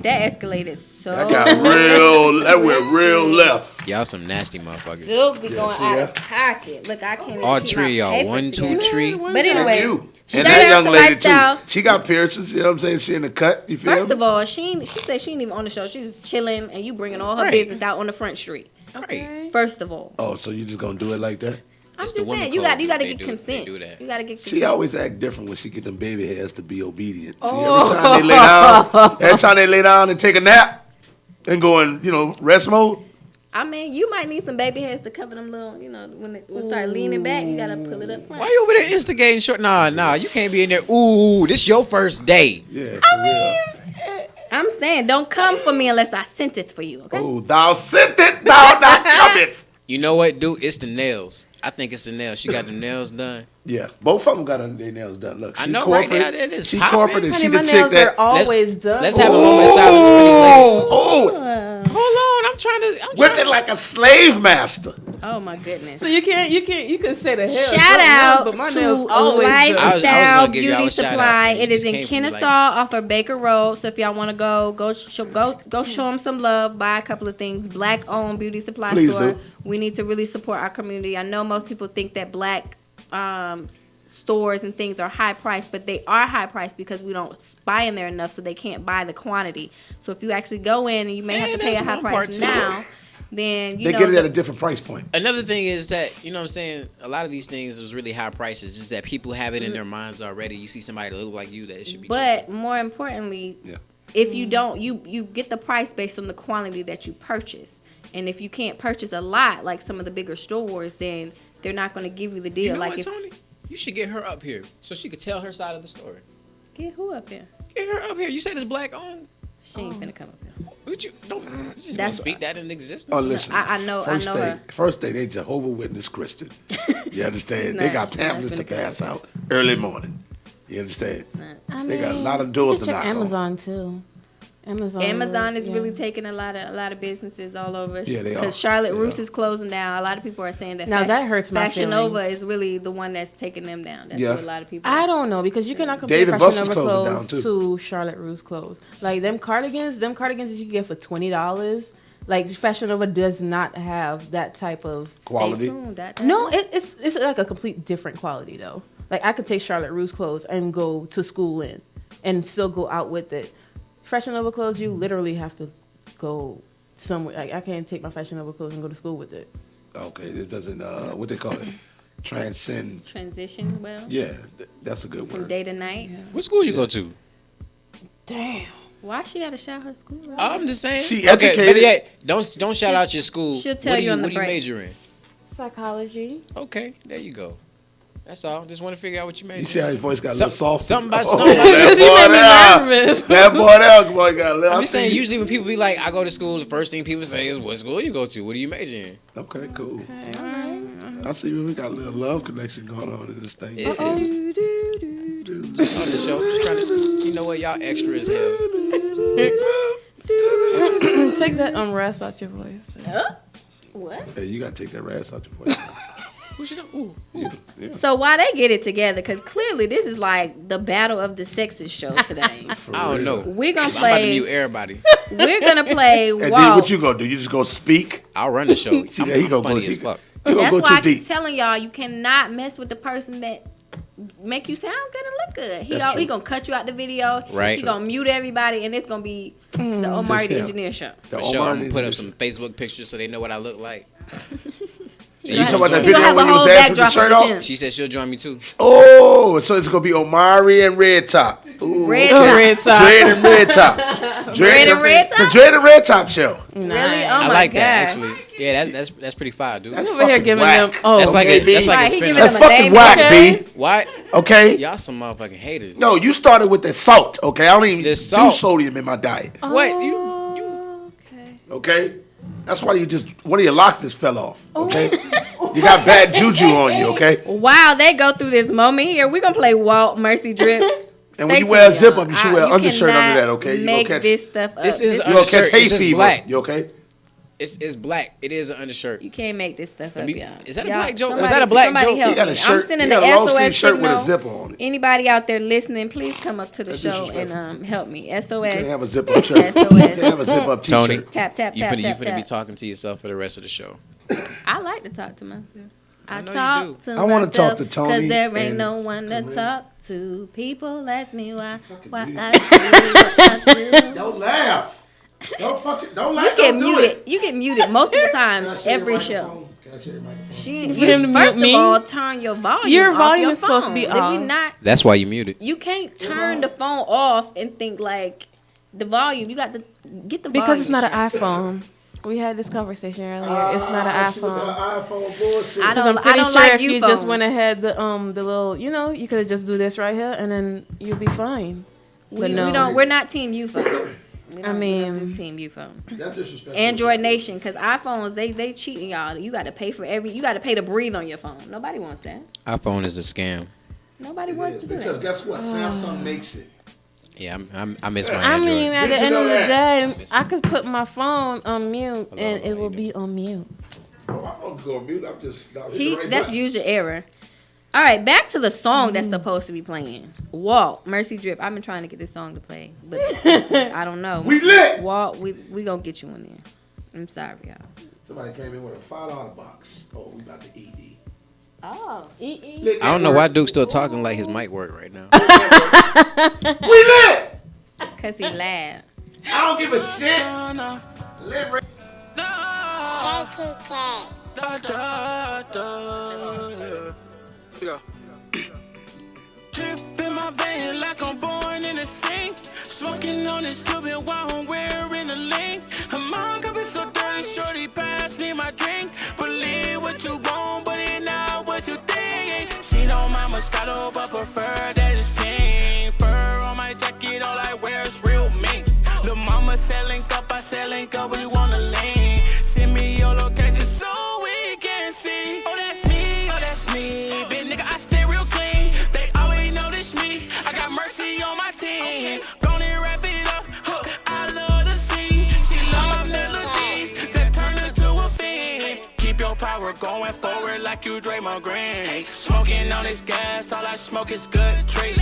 that escalated so. That went real left. Y'all some nasty motherfuckers. Still be Yeah, going see out that? of pocket. Look, I can't. even All keep three my of y'all. papers 1, 2, together. 3. But anyway, And you. shout And that out young to lady Lifestyle. too. She got piercings. You know what I'm saying? She in the cut. You feel First me? of all, she said she ain't even on the show. She's just chilling, and you bringing all her Right. business out on the front street. Right. First of all, Oh, so you just gonna do it like that? I'm It's just the women saying you got code. to They get do- consent. they do that. You got to get consent. She always act different when she get them baby hairs to be obedient. See, every time they lay down and take a nap and go in, rest mode. I mean, you might need some baby hairs to cover them little, when it start leaning back, you got to pull it up front. Why you over there instigating short? Nah. You can't be in there. Ooh, this your first day. Yeah, for real. I'm saying, don't come for me unless I sent it for you, okay? Oh, thou sent it, thou not cometh. You know what, dude? It's the nails. I think it's the nails. She got the nails done. Yeah, both of them got their nails done. Look, I she know, right corporate. there, it is She popping. corporate and Honey, she my the chick nails that. are always done. Let's have a moment of silence for these ladies. Oh, Hold on, I'm trying to. whipping like a slave master. Oh, my goodness. So you can say the hell. Shout out but my to nails always done. I was Lifestyle gonna give y'all Beauty a shout out, Supply. and you It is just in came for me like Kennesaw off of Baker Road. So if y'all want to go show them some love. Buy a couple of things. Black owned beauty supply Please store. do. We need to really support our community. I know most people think that black stores and things are high priced, but they are high priced because we don't buy in there enough, so they can't buy the quantity. So if you actually go in and you may have to pay a that's high one part price too. now, then They get it at a different price point. Another thing is that, you know what I'm saying, a lot of these things is really high prices, just that people have it in their minds already. You see somebody that look like you, that it should be But more importantly, Yeah. if you don't, you get the price based on the quantity that you purchase. And if you can't purchase a lot, like some of the bigger stores, then they're not going to give you the deal. You know like what, if Tony? You should get her up here so she could tell her side of the story. get who up here? Get her up here. You said it's black owned. She ain't finna come up here. Would you don't you just gonna That's- speak that in existence? Oh, listen. I know her. First day, they Jehovah Witness Christian. You understand? They Nah, got she's not pamphlets to finna come. pass out early morning. You understand? I They got a mean, lot of doors you to can knock check on. Amazon too. Amazon is yeah. really taking a lot of businesses all over. Yeah, they are. Because Charlotte They Russe are. is closing down. A lot of people are saying that. Now that hurts my Fashion Nova feelings. is really the one that's taking them down. That's Yeah. what a lot of people. I don't know because you cannot compare David Fashion Buster's Nova closing down, clothes too. to Charlotte Russe clothes. Like them cardigans that you can get for $20. Like Fashion Nova does not have that type of Quality. Stay tuned. No, it's like a complete different quality though. Like I could take Charlotte Russe clothes and go to school in, and still go out with it. Fashion Nova clothes, you literally have to go somewhere. Like, I can't take my Fashion Nova clothes and go to school with it. Okay, it doesn't. What they call it? Transcend. Transition well. Yeah, that's a good From word. day to night. What school you go to? Damn. Why she gotta shout her school out? I'm just saying. She okay, educated. but yeah, don't shout out your school. she'll tell what do you on the what do you break. major in? Psychology. Okay, there you go. That's all. Just want to figure out what you major You see how in. his voice got a Some- little soft? something about Oh, something. that You made me boy there. nervous. That boy there, boy got a little. I'm just saying, usually when people be like, I go to school, the first thing people say is, what school you go to? What do you major in? Okay, cool. I see we got a little love connection going on in this thing. It's on the show. Just trying to, you know what, y'all extra as hell. Take that rasp out your voice. What? Hey, you gotta take that rass out your voice. Who should ooh. Yeah, yeah. So why they get it together? Because clearly this is like the battle of the sexes show today. For I don't real. know. We're gonna I'm about to mute play. everybody. We're gonna play. And then Walt. what you gonna do? You just gonna speak? I'll run the show. See I'm that he gonna funny go. as fuck. You gonna That's go why I too keep deep. telling y'all you cannot mess with the person that make you sound good and look good. He That's true. gonna cut you out the video. Right. He gonna mute everybody, and it's gonna be the Omari Just the him. Engineer show. The For sure, Omar I'm gonna put up Engineer. some Facebook pictures so they know what I look like. You talking about that He gonna video have when a you was whole dancing with the backdrop shirt of off? him. She said she'll join me too. Oh, so it's gonna be Omari and Red Top. Ooh, Red okay. Top. Red Top. Dread and Red Top. Red and Red Top? The Dread and Red Top show. Really? Oh I my like God. that actually. Yeah, that's pretty fire, dude. That's Over here fucking giving whack. them. Oh, That's like okay, a that's B. like Right, a he spin giving That's them a fucking name, whack, okay? B. Why? Okay? Y'all some motherfucking haters. No, you started with the salt, okay? I don't even The do salt. sodium in my diet, What? You Okay. okay? That's why you just, one of your locks just fell off, okay? You got bad juju on you, okay? While they go through this moment here, we're gonna play Walt Mercy Drip. And when Stay you wear a tuned, zip y'all. up, you should wear an undershirt cannot under that, okay? You gonna make catch, this stuff up. This is you gonna catch undershirt. hay It's just fever. black. You okay? it's black. It is an undershirt. You can't make this stuff up, me- y'all. is that a Y'all, black joke? somebody- Was that a black somebody joke? help He got a me. shirt. I'm sending He the got a long sleeve SOS shirt with a signal. zipper on it. Anybody out there listening, please come up to the That's show and disrespectful. help me. You can't SOS. have a zip up shirt. SOS. You can't have a zip up Tony. t-shirt. Tap tap You tap finna tap be tap. talking to yourself for the rest of the show. I like to talk to myself. I know you talk do. to I wanna myself talk to Tony because there ain't and no one to Corinne. talk to. People ask me why mute. I do what I do. Don't laugh. Don't laugh. You get Don't do muted. it. You get muted multiple Can I times share your every microphone? show. Can I share your microphone? She, For him to you, first mute me? of all, turn your volume. Your off volume your is supposed to be phone. If you off. not, That's why you muted. you can't turn the phone off and think like the volume. You got to get the volume. Because it's not an iPhone. We had this conversation earlier. It's not an See what iPhone. the iPhone bullshit. I Because don't. I'm pretty I don't sure like if you you phones. just went ahead the little, you could have just do this right here and then you'll be fine. we, But no. we don't. We're not Team U phones. We don't mean- do Team U phones. That's disrespectful. Android Nation, because iPhones they cheating y'all. You got to pay for you got to pay to breathe on your phone. Nobody wants that. iPhone is a scam. Nobody It wants is, to do because that. guess what? Samsung makes it. Yeah, I miss my I Android. mean, at Did the you end know of the that? day, I could put my phone on mute and it will lady. be on mute. Oh, my phone go on mute. I'm just not hitting He the right that's button. user error. All right, back to the song that's supposed to be playing. Walt, Mercy Drip. I've been trying to get this song to play, but I don't know. We lit. Walt, we gonna get you in there. I'm sorry, y'all. Somebody came in with a $5 box. Oh, we about to eat. Oh, I don't know why Duke's still talking like his mic work right now. We lit. cause he laughed. I don't give a shit. Lit. Drip in my vein like I'm born in a sink. Smoking on this Cuban while I'm wearing a link. My cup is so dirty, shorty pass me my drink. Believe what you want, but it not what you think. She know my Moscato, but prefer that it's pink. Fur on my jacket, all I wear is real mink. Lil' mama selling up, I selling up, we wanna lean. Send me your location so we can see. Oh, that's me, big nigga, I stay real clean. They always notice me, I got mercy on my team. Gonna wrap it up, I love to see. She love my melodies, that turn her to a fiend. Keep your power going forward like you Draymond Green. Smoking on this gas, all I smoke is good treat.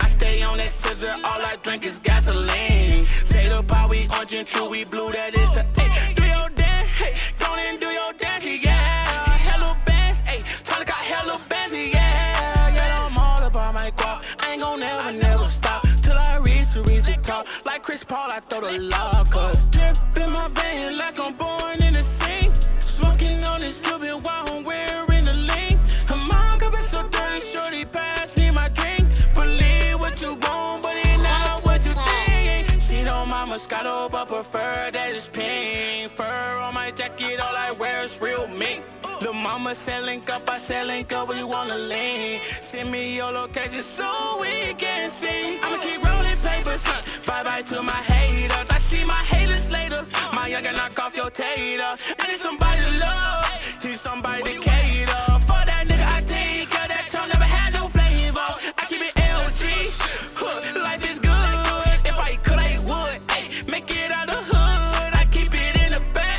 I stay on that scissor, all I drink is gasoline. Say the power, we orange and true, we blue, that is a ay. Do your dance, hey, go and do your dance, yeah. Hello bands, hey, Tony got hello bands, yeah. Yeah, I'm all about my guap. I ain't gon' never stop till I reach the top. Like Chris Chris Paul, I throw the law, cause drip in my vein like I'm born in the scene. Smoking on this Cuban while I'm wearing the link. My cup is so dirty, shorty, pass me my drink. Believe what you want, but it's not what you think. She don't mind Moscato, but prefer that it's pink. Fur on my jacket, all I wear is real mink. Lil' mama selling up, I selling up where you wanna lean. Send me your location so we can see. I'ma keep rolling papers, bye-bye to my haters. I see my haters later. My youngin' knock off your tater. I need somebody to love, teach somebody to cater. For that nigga, I take care. That tongue never had no flavor. I keep it LG, life is good. If I could, I would. Ay, make it out the hood. I keep it in the back.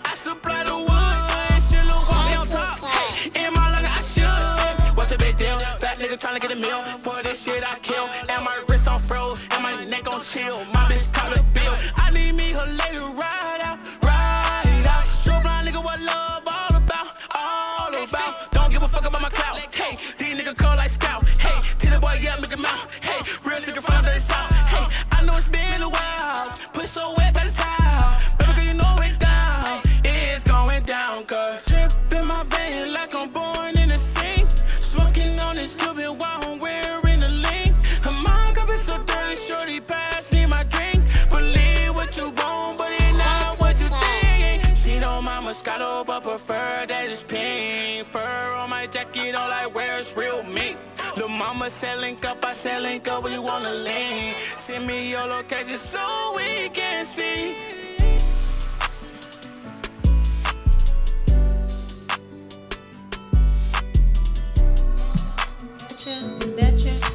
I supply the wood. Shit, little walk on top. Ay, in my life, I should. What's a big deal? Fat nigga tryna get a meal. For this shit, I kill. And my wrist on froze. And my neck on chill. My bitch call a bill. I need me her later ride out. Ride out. Show blind nigga what love all about. All about. Don't give a fuck about my clout. Hey, these niggas call like scout. Hey, tell the boy, yeah, make him out. Hey, real nigga from the south. Hey, I know it's been a while. Push so wet by the towel. Baby girl, you know it down. It's going down, cause drip in my vein like I'm born in the scene. Smoking on this Cuban while I'm wearing the link. My cup is so dirty, shorty, pass me my drink. Believe what you want, but it's not what you think. She don't mind Moscato, but prefer that it's pink. Fur on my jacket, all I wear is real mink. Lil' mama selling up, I selling up where you wanna lean. Send me your location so we can see.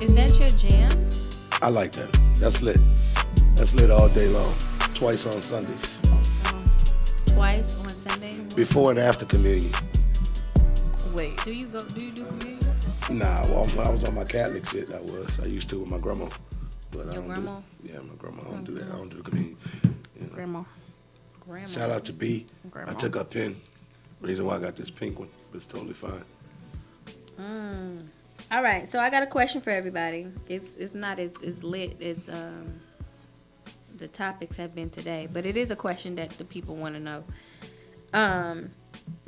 Is that your jam? I like that. That's lit. That's lit all day long. Twice on Sundays. Twice on Sunday? Before and after communion. Wait. Do you do communion? Nah, well, when I was on my Catholic shit, I used to with my grandma. But I Your don't grandma? Yeah, my grandma. I don't do that. I don't do communion. You know. Grandma. Shout out to B. Grandma. I took her pen. Reason why I got this pink one, but it's totally fine. All right, so I got a question for everybody. It's not as lit as the topics have been today, but it is a question that the people want to know.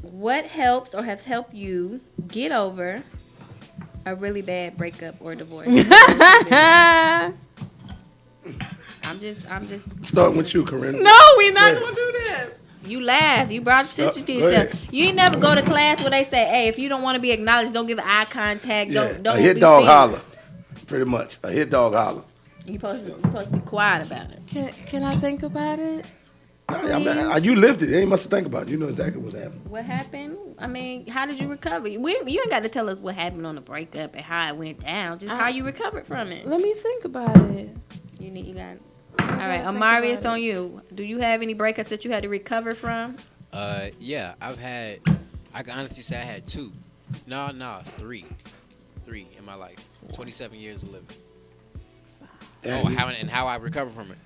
What helps or has helped you get over a really bad breakup or divorce? I'm just. Starting with you, Corinne. No, we not gonna do that. You laughed. You brought attention to Go yourself. ahead. You ain't never go to class where they say, "Hey, if you don't want to be acknowledged, don't give eye contact. Yeah, Don't a hit be dog seen." holler. Pretty much. A hit dog holler. You supposed to be quiet about it. Can I think about it? You lived it. You ain't much to think about. You know exactly what happened. What happened? I mean, how did you recover? You ain't got to tell us what happened on the breakup and how it went down. Just how you recovered from it. Let me think about it. You got. All right, Amari, it's on you. Do you have any breakups that you had to recover from? Yeah, I can honestly say I had two. No, three. Three in my life. 27 years of living. How I recover from it.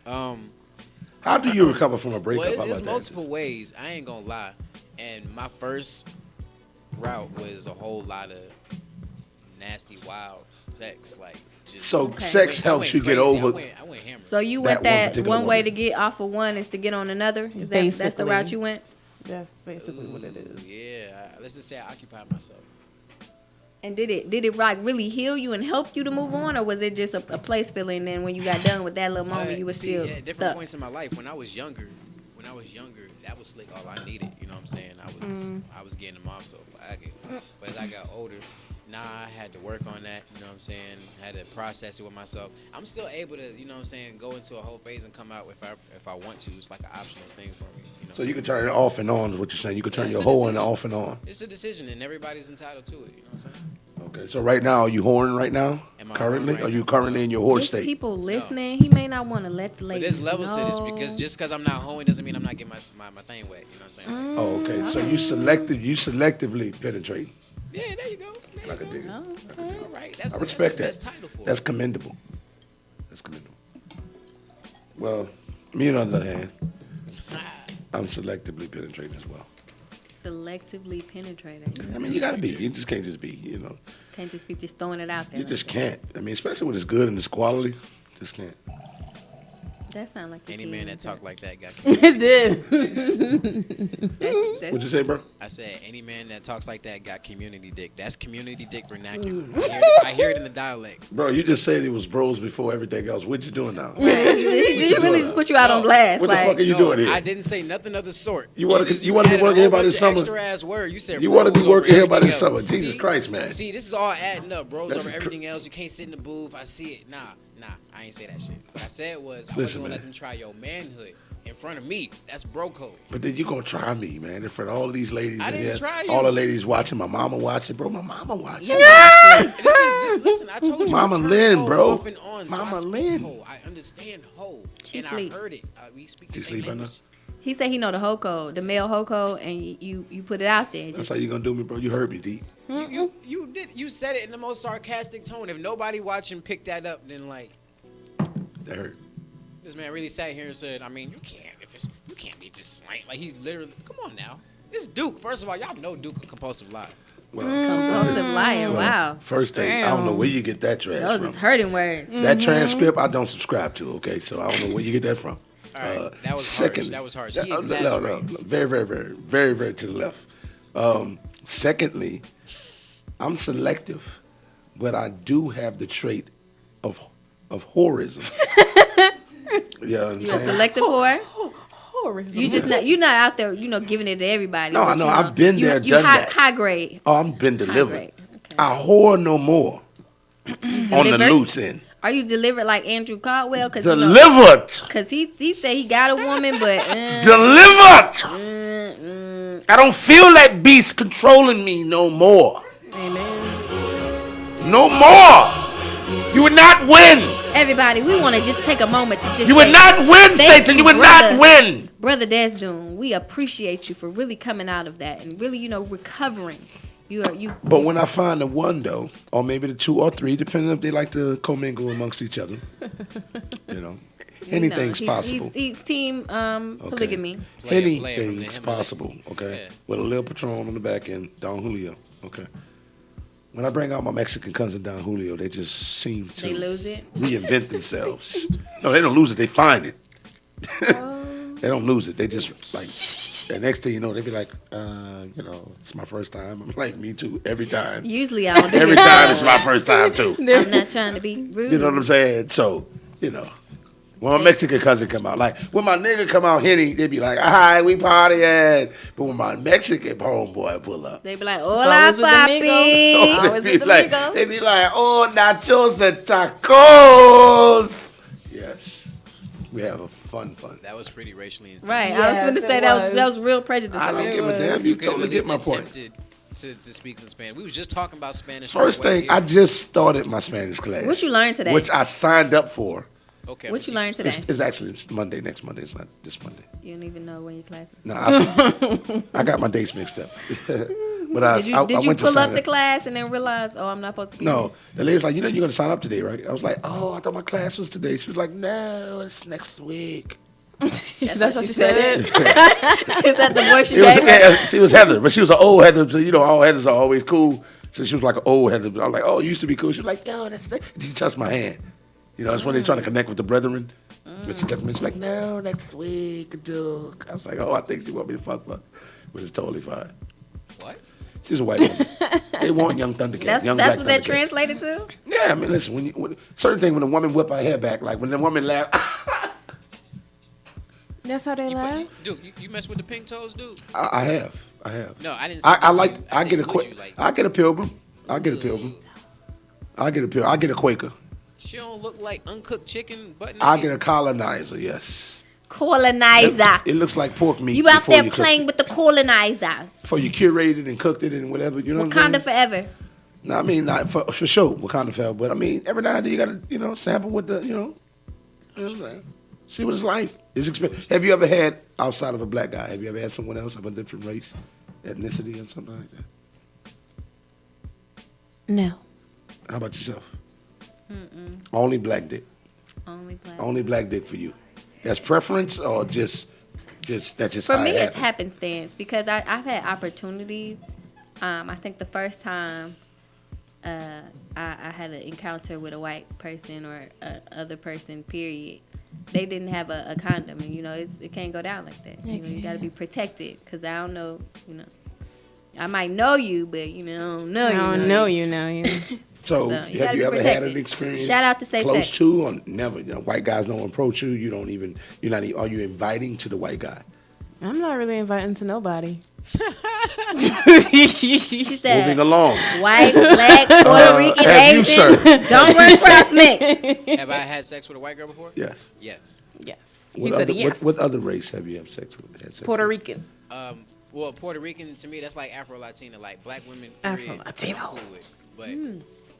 How do you recover from a breakup? Well, How there's about that? multiple ways. I ain't gonna lie. And my first route was a whole lot of nasty, wild sex. Like, just So sex helps you get over. I went hammer. So you That went one that particular one way woman. to get off of one is to get on another? That's the Basically. route you went? That's basically what it is. Yeah, let's just say I occupied myself. And did it like really heal you and help you to move on, or was it just a place feeling? And then when you got done with that little moment, you were still at different stuck? points in my life. When I was younger, that was like all I needed. You know what I'm saying? I was getting them off so I could. But as I got older, I had to work on that. You know what I'm saying? Had to process it with myself. I'm still able to, you know what I'm saying, go into a whole phase and come out if I want to. It's like an optional thing for me. You know? So you can turn it off and on is what you're saying. You can turn Yeah, your it's a whole and decision. off and on. It's a decision, and everybody's entitled to it. You know what I'm saying? Okay. So right now, are you whoring right now? Am I Currently? whoring right Are you now? currently in your whore There's state? people listening. He may not want to let the But ladies there's levels to this know. because just because I'm not hoeing doesn't mean I'm not getting my thing wet. You know what I'm saying? Oh, okay. So you selectively penetrate. Yeah, there you go. There Like a you go. digger. Okay. All right, that's I respect that's that. the best title for That's it. commendable. That's commendable. Well, me on the other hand, I'm selectively penetrating as well. Selectively penetrating. I mean, you gotta be. You just can't just be. You know, Can't just be just throwing it out there. you just can't. I mean, especially when it's good and it's quality, just can't. That sound like Any man that talk like that got. It did. What'd you say, bro? I said any man that talks like that got community dick. That's community dick vernacular. I hear it in the dialect. Bro, you just said it was bros before everything else. What you doing now? Did you really just put you out on blast? What the fuck are you doing here? I didn't say nothing of the sort. You wanna just be working here by this summer? Extra ass word. You said You want to be bros over working here by this everything summer? else. Jesus See? Christ, man. See, this is all adding up, bros This over is everything else. You can't sit in the booth. I see it. Nah. I ain't say that shit. What I said was I Listen, wasn't gonna let man. them try your manhood in front of me. That's bro code. But then you gonna try me, man, in front of all these ladies I in didn't here. try you. All the ladies watching, my mama watching, bro. My mama watching. Listen, I told you. Mama I turned Lynn, hoe bro. off and on, so Mama I speak Lynn. hoe. I understand hoe, She and sleep. I heard it. We speak the She same sleep, I know. language. He said he know the hoe code, the male hoe code, and you put it out there. That's how you gonna do me, bro. You heard me, D. You did. You said it in the most sarcastic tone. If nobody watching picked that up, then like That hurt. this man really sat here and said, I mean, you can't be just like he's literally. Come on now, this Duke. First of all, y'all know Duke a compulsive liar. Well, Compulsive liar. well, Wow. First thing, I don't know where you get that trash Those from. is hurting words. That transcript, I don't subscribe to. Okay, so I don't know where you get that from. All right, that was second, harsh. That was harsh. He No, exaggerates. very to the left. Secondly, I'm selective, but I do have the trait of whorism. You know what I'm You a saying? selective whore? Horrorism. You just not, you're not out there, giving it to everybody. No, but I know, you I've been there, you done high, that. high grade. Oh, I'm been High delivered. grade. Okay. I whore no more on the Delivered? loose end. Are you delivered like Andrew Caldwell? Cause Delivered. Cause he said he got a woman, but Delivered. I don't feel that beast controlling me no more. amen. No more. You would not win. Everybody, we want to just take a moment to just You would say, not win, thank Satan. you, You would brother. not win. Brother Desdoon, we appreciate you for really coming out of that and really, recovering. You. But when I find the one, though, or maybe the two or three, depending if they like to commingle amongst each other, anything's possible. He's team polygamy. Play it from Anything's the possible, okay? Yeah. With a little Patron on the back end, Don Julio, okay? When I bring out my Mexican cousin Don Julio, they just seem to They lose it. reinvent themselves. No, they don't lose it. They find it. They don't lose it. They just like the next thing you know, they be like, it's my first time. I'm like, me too. Every time. Usually I don't do Every this. time it's my first time too. I'm not trying to be rude. You know what I'm saying? So, when my Mexican cousin come out, like when my nigga come out Henny, they be like, "Hi, we partying." But when my Mexican homeboy pull up, They be like, always "Hola, with the papi." Migos. Always they with the be like, Migos. they be like, "Oh, nachos and tacos." Yes, we have a fun. That was pretty racially insensitive. Right. I was going to Yes, say it that was. was real prejudice. I don't It give a was. damn. You could have totally at get least my point. attempted to speak some Spanish. We was just talking about Spanish. First on the way thing, I here. just started my Spanish class. What you learned today? Which I signed up for. Okay. What you learned today? It's actually Monday, next Monday. It's not this Monday. You don't even know when your class is. No, I got my dates mixed up. But I Did you went to pull sign up to class and then realize, oh, I'm not supposed to be No, the lady was like, you're going to sign up today, right? I was like, oh, I thought my class was today. She was like, no, it's next week. That's what she said. Is that the voice you It was, gave her? yeah, she was Heather, but she was an old Heather. So, all Heathers are always cool. So she was like an old Heather. But I was like, oh, you used to be cool. She was like, no, that's the. She touched my hand. That's when they're trying to connect with the brethren. But she touched me. She's like, no, next week, Duke. I was like, oh, I think she want me to fuck. But it's totally fine. What? She's a white woman. They want young Thundercats. That's young what black that Thundercats. translated to? Yeah, I mean, listen, when certain things, when a woman whip her hair back, like when the woman laugh, That's how they laugh. Dude, you mess with the pink toes, dude? I have. No, I didn't. Say I would like. you. I said get a would quick. you, like, I get a pilgrim. I get a pilgrim. I get a Quaker. She don't look like uncooked chicken butt. I naked. get a colonizer. Yes. Colonizer. It looks like pork meat. You out before there you cooked playing it. with the colonizers. Before you curated and cooked it and whatever. You know what I'm Wakanda saying? forever. No, I mean not for sure. Wakanda forever. But I mean every now and then you gotta sample with the you know what I'm saying? See what it's like. It's experience. Have you ever had outside of a black guy? Have you ever had someone else of a different race, ethnicity, or something like that? No. How about yourself? Only black dick. Only black. Only black dick for you. That's preference or just that's just For how me, it it's happened? happenstance because I've had opportunities. I think the first time I had an encounter with a white person or a other person, period, they didn't have a condom, and it can't go down like that. You got to be protected, because I don't know, I might know you, but I don't know you. I don't know you now. You. So, So, you gotta have be you ever had protected. an experience Shout out to safe close sex. to, or never? White guys don't approach you. You're not even. Are you inviting to the white guy? I'm not really inviting to nobody. She said, Moving along. white, black, Puerto Rican, have you, Asian, sir? don't run across me. Have I had sex with a white girl before? Yes. Yes. Yes. What He said other, yes. what other race have you had sex with? Puerto Rican. Well, Puerto Rican, to me, that's like Afro-Latina, like black women. Period, Afro-Latino. I'm cool with. But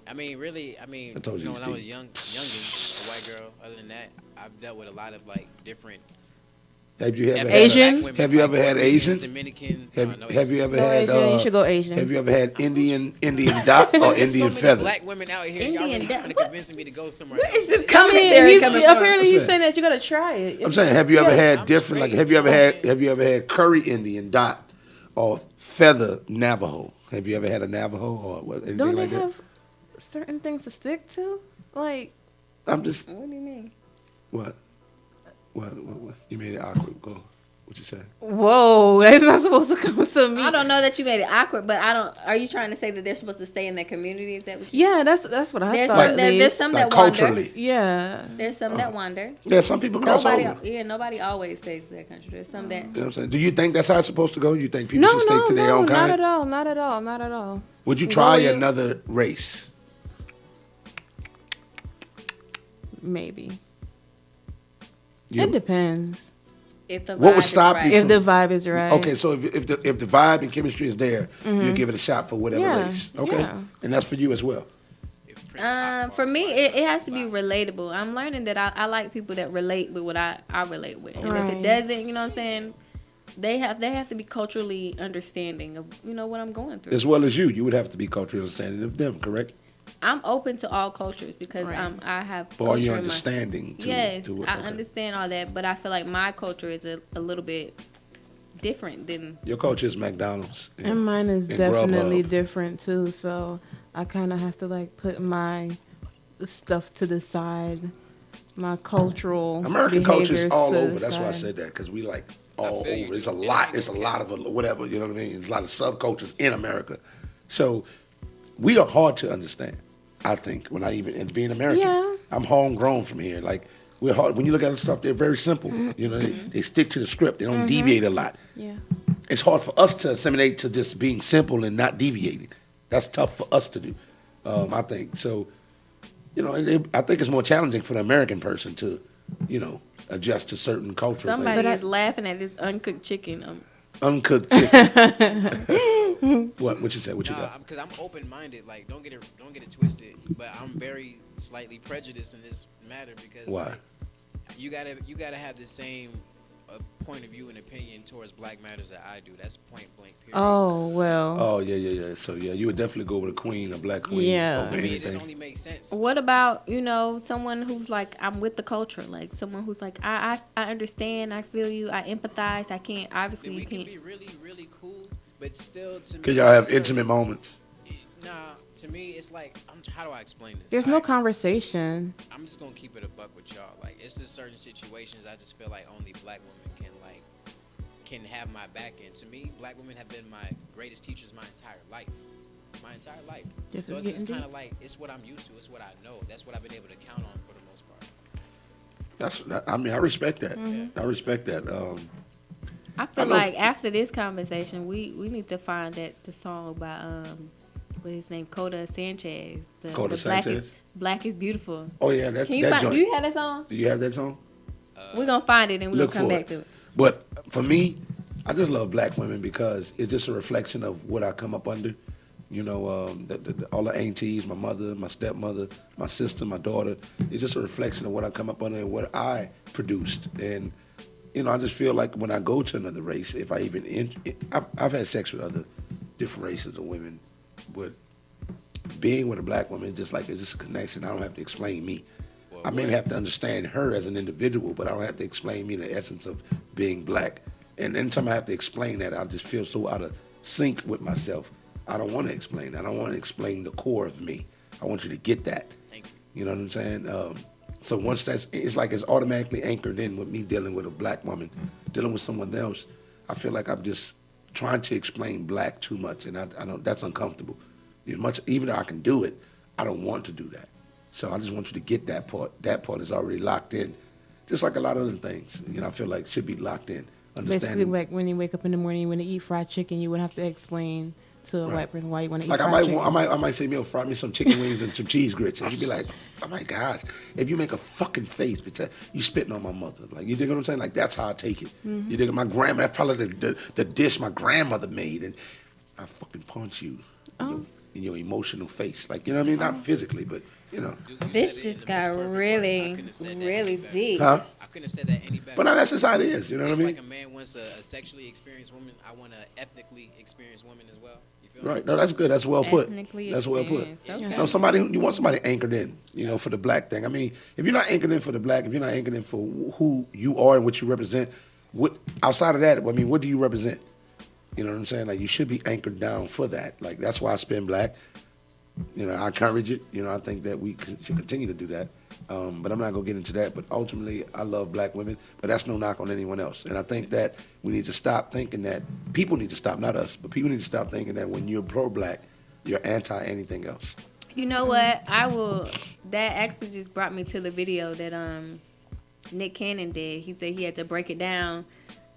I mean, really, I told you when he's I was deep. youngin', a white girl. Other than that, I've dealt with a lot of like different. Have you ever Asian? had? black women, Have you like ever had Puerto Ricans, Asian? Dominican. Have you ever Go had? Asian. You should go Asian. Have you ever had Indian dot or There's Indian so many feather? black women out here. Y'all Indian really dot- trying to convince me to go somewhere Where is else. this commentary He's, coming from? apparently he's I'm saying that you gotta try it. I'm saying, have you ever had I'm different? Like, straight. have you ever had curry Indian dot or feather Navajo? Have you ever had a Navajo or what? Anything Don't like they that? have certain things to stick to? Like, I'm just What do you mean? what? You made it awkward. Go. What you say? whoa, that's not supposed to come to me. I don't know that you made it awkward, but are you trying to say that they're supposed to stay in their community? Is that what you Yeah, that's what I There's thought. some, there's some Like that wander. culturally. Yeah. There's some that wander. Yeah, some people cross over. Nobody always stays in their country. There's some that. You know what I'm saying? Do you think that's how it's supposed to go? You think people No, should stick no, to their no, own not kind? at all, not at all, not at all. Would you try you- another race? Maybe. You- It depends. If the What vibe would is stop right. you? If the vibe is right. Okay, so if the vibe and chemistry is there, you give it a shot for whatever Yeah, race. Okay, yeah. and that's for you as well. If Prince Pop For Pop me, was it has to be black. relatable. I'm learning that I like people that relate with what I relate with. And if Right. it doesn't, you know what I'm saying, they have to be culturally understanding of what I'm going through. As well as you would have to be culturally understanding of them, correct? I'm open to all cultures because Right. I have For all culture your in my- understanding. Yes, to I okay. understand all that, but I feel like my culture is a little bit different than. Your culture is McDonald's. And mine is and definitely Grubhub. different too. So I kind of have to like put my stuff to the side, my cultural. American culture is behaviors all to the over. That's why I side. said that, because we like all feel you. over. It's a lot. It's a lot of whatever. You know what I mean? There's a lot of subcultures in America. So we are hard to understand. I think when I even and being American, Yeah. I'm homegrown from here. Like we're hard. When you look at the stuff, they're very simple. You know, they stick to the script. They don't deviate a lot. Yeah. It's hard for us to assimilate to just being simple and not deviating. That's tough for us to do. I think so. I think it's more challenging for the American person to, adjust to certain cultural Somebody things. is laughing at this uncooked chicken. Uncooked chicken. What you say? What you Nah, got? because I'm open-minded. Like, don't get it twisted. But I'm very slightly prejudiced in this matter because Why? like, you gotta have the same point of view and opinion towards black matters that I do. That's point blank. Period. Oh well. Oh yeah. So yeah, you would definitely go with a queen, a black queen. Yeah. Over For me, it just anything. only makes sense. What about someone who's like, I'm with the culture, like someone who's like, I understand, I feel you, I empathize, I can't, obviously Then we you can can't. be really, really cool, but still to me. Could y'all have certain- intimate moments? Nah, to me, it's like, how do I explain this? There's no Like, conversation. I'm just gonna keep it a buck with y'all. Like, it's just certain situations I just feel like only black women can have my back in. To me, black women have been my greatest teachers my entire life. My entire life. This So is it's just getting kind of like, it's what I'm used to. It's what I know. That's what I've been able to count on for the most part. I respect that. Mm-hmm. I respect that. I feel I know- like after this conversation, we need to find the song by what's his name, Coda Sanchez. Coda Sanchez? Black is Beautiful. Oh yeah, that Can you that find? Do joint. you have that song? Do you have that song? We're gonna find it and we're Look gonna come for back it. to it. But for me, I just love black women because it's just a reflection of what I come up under. All the aunties, my mother, my stepmother, my sister, my daughter. It's just a reflection of what I come up under and what I produced. And I just feel like when I go to another race, if I even I've had sex with other different races of women, but being with a black woman is just a connection. I don't have to explain me. I may have to understand her as an individual, but I don't have to explain me the essence of being black. And anytime I have to explain that, I just feel so out of sync with myself. I don't want to explain that. I don't want to explain the core of me. I want you to get that. Thank you. You know what I'm saying? So once it's like it's automatically anchored in with me dealing with a black woman, dealing with someone else. I feel like I'm just trying to explain black too much, and I don't. That's uncomfortable. Even though I can do it, I don't want to do that. So I just want you to get that part. That part is already locked in, just like a lot of other things. I feel like should be locked in. Basically, Understanding. like when you wake up in the morning, you want to eat fried chicken, you would have to explain to a white person why you want to eat Like fried chicken. I might say, fry me some chicken wings and some cheese grits, and you'd be like, oh my gosh, if you make a fucking face, bitch, you spitting on my mother. Like, you dig what I'm saying? Like, that's how I take it. You dig? My grandma, that's probably the dish my grandmother made, and I fucking punch you in your emotional face. Like, you know what I mean? Not physically, but This just got really, really deep. Huh? I couldn't have said that any better. But no, that's just how it is. You know what I Just mean? like a man wants a sexually experienced woman, I want an ethnically experienced woman as well. You feel me? Right. No, that's good. That's well put. Ethnically That's well put. experienced, okay. You want somebody anchored in, for the black thing. I mean, if you're not anchored in for the black, if you're not anchored in for who you are and what you represent, outside of that, I mean, what do you represent? You know what I'm saying? Like, you should be anchored down for that. Like, that's why I spin black. I encourage it. I think that we should continue to do that. But I'm not going to get into that. But ultimately, I love black women. But that's no knock on anyone else. And I think that we need to stop thinking that, people need to stop, not us, but people need to stop thinking that when you're pro-black, you're anti-anything else. You know what? That actually just brought me to the video that Nick Cannon did. He said he had to break it down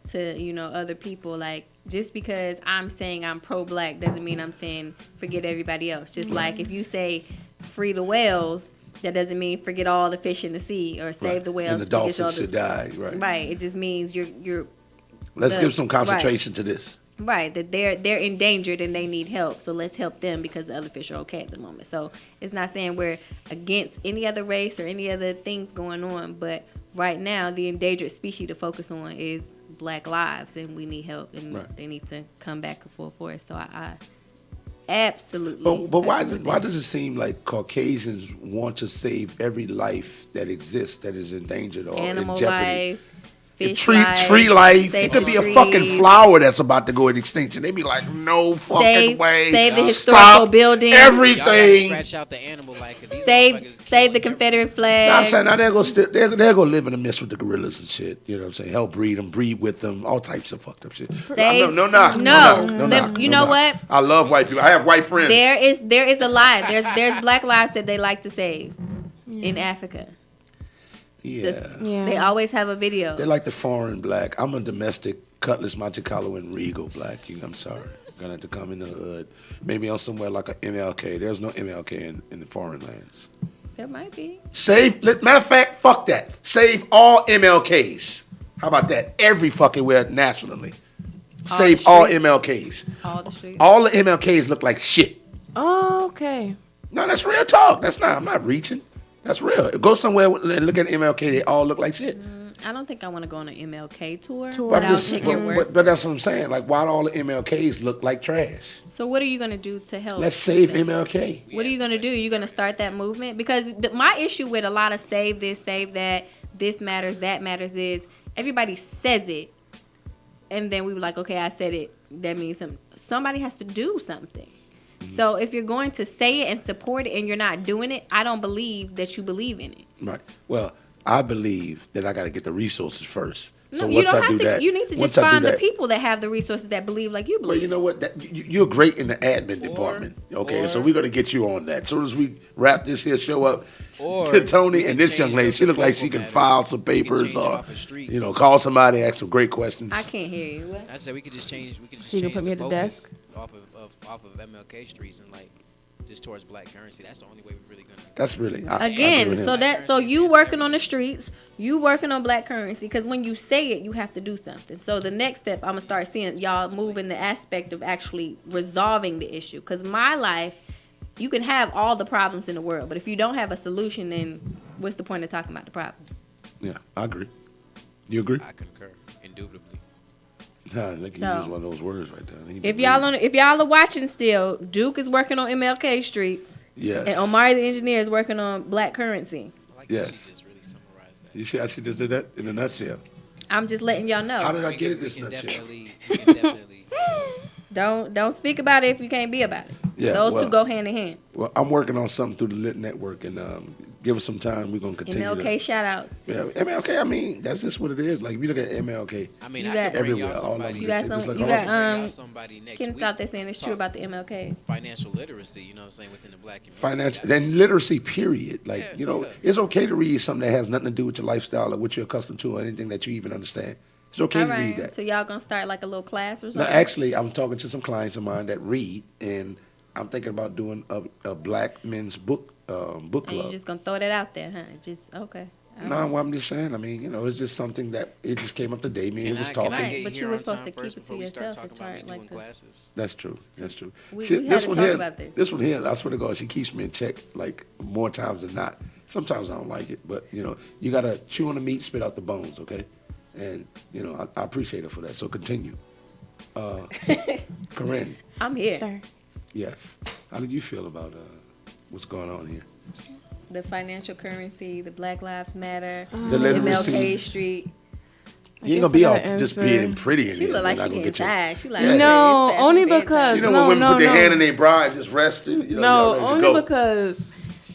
to, other people. Like, just because I'm saying I'm pro-black doesn't mean I'm saying forget everybody else. Just like if you say free the whales, that doesn't mean forget all the fish in the sea or save the whales. And the dolphins should die, right? Right. It just means you're. Let's give some concentration to this. Right, that they're endangered and they need help. So let's help them because the other fish are okay at the moment. So it's not saying we're against any other race or any other things going on, but right now the endangered species to focus on is black lives, and we need help, and they need to come back to full force. So I absolutely. But why does it seem like Caucasians want to save every life that exists that is endangered or animal in jeopardy? life, fish Tree life. It could be a fucking trees. flower that's about to go in extinction. They'd be like, no fucking way. Save the Stop historical building. Y'all gotta everything. scratch out the animal like these Save the Confederate flag. No, I'm saying now they're gonna live in the midst with the gorillas and shit. You know what I'm saying? Help breed them, breed with them, all types of fucked up shit. Save- No knock. You know what? I love white people. I have white friends. There is a lie. There's black lives that they like to save in Africa. Yeah. They always have a video. They like the foreign black. I'm a domestic Cutlass, Monte Carlo, and Regal black. I'm sorry. Gonna have to come in the hood. Maybe on somewhere like a MLK. There's no MLK in the foreign lands. There might be. Matter of fact, fuck that. Save all MLKs. How about that? Every fucking where nationally. Save all MLKs. All the streets. All the MLKs look like shit. Oh, okay. No, that's real talk. I'm not reaching. That's real. Go somewhere and look at MLK. They all look like shit. I don't think I want to go on an MLK tour. But, But I'll take your word. but that's what I'm saying. Like, why do all the MLKs look like trash? So what are you going to do to help? Let's save MLK. What are you going to do? You're going to start that movement? Because my issue with a lot of save this, save that, this matters, that matters is everybody says it. And then we were like, okay, I said it. That means somebody has to do something. So if you're going to say it and support it and you're not doing it, I don't believe that you believe in it. Right. Well, I believe that I got to get the resources first. No, So you once don't I have do to. that, You need to once just I do find the that- people that have the resources that believe like you Well, believe. you know what? You're great in the admin department. Okay, so we're gonna get you on that. As soon as we wrap this here show up, Tony and this young lady, she look like she can file some papers or, call somebody, ask some great questions. I can't hear you. What? I said we could just change. You can put me at the focus desk? off of MLK streets and like just towards black currency. That's the only way we're really gonna. That's really I agree Again, with so him. so you working on the streets, you working on black currency, because when you say it, you have to do something. So the next step, I'm gonna start seeing y'all move in the aspect of actually resolving the issue. Because my life, you can have all the problems in the world, but if you don't have a solution, then what's the point of talking about the problem? Yeah, I agree. You agree? I concur, indubitably. Nah, look, you So, use one of those words right there. If y'all are watching still, Duke is working on MLK Street, yes. and Omari the engineer is working on black currency. I like Yes. that she just really summarized that. You see how she just did that in a nutshell? I'm just letting y'all know. How did I get it this We can nutshell? definitely Don't speak about it if you can't be about it. Yeah, Those well- two go hand in hand. Well, I'm working on something through the Lit Network, and give us some time. We're gonna continue. MLK shout outs. Yeah, MLK. I mean, that's just what it is. Like if you look at MLK, I mean, You I got- could bring everywhere, y'all all over. somebody. You got It's just some- like you all got, over. Bring y'all somebody next Ken week. thought they're saying it's true Talk about the MLK. financial literacy. You know what I'm saying, within the black community. Financial and literacy. Period. Like Yeah, yeah. it's okay to read something that has nothing to do with your lifestyle or what you're accustomed to or anything that you even understand. It's okay All to read right. that. So y'all gonna start like a little class or No, something? actually, I'm talking to some clients of mine that read, and I'm thinking about doing a black men's book and club. you just gonna throw that out there, huh? Just okay. All No, right. well, I'm just saying. I mean, it's just something that it just came up today. Me and he was talking. Right, get but here you were on supposed time to keep first it to before we start yourself talking and about me try it doing like the- classes? That's true. That's true. We She- had this to one talk here, about this. this one here, I swear to God, she keeps me in check like more times than not. Sometimes I don't like it, but you gotta chew on the meat, spit out the bones, okay? And I appreciate her for that. So continue. Corinne, I'm here. Sir. yes. How do you feel about what's going on here? The financial currency, the Black Lives Matter, The literacy. MLK Street. You ain't gonna be guess I all gotta just answer. being pretty in She here. look like We're she not gonna getting get you. tired. She like Yeah. No, it's past only bedtime. because You know when women no, put their no. hand in their bra and just resting? No, y'all ready to only go. because She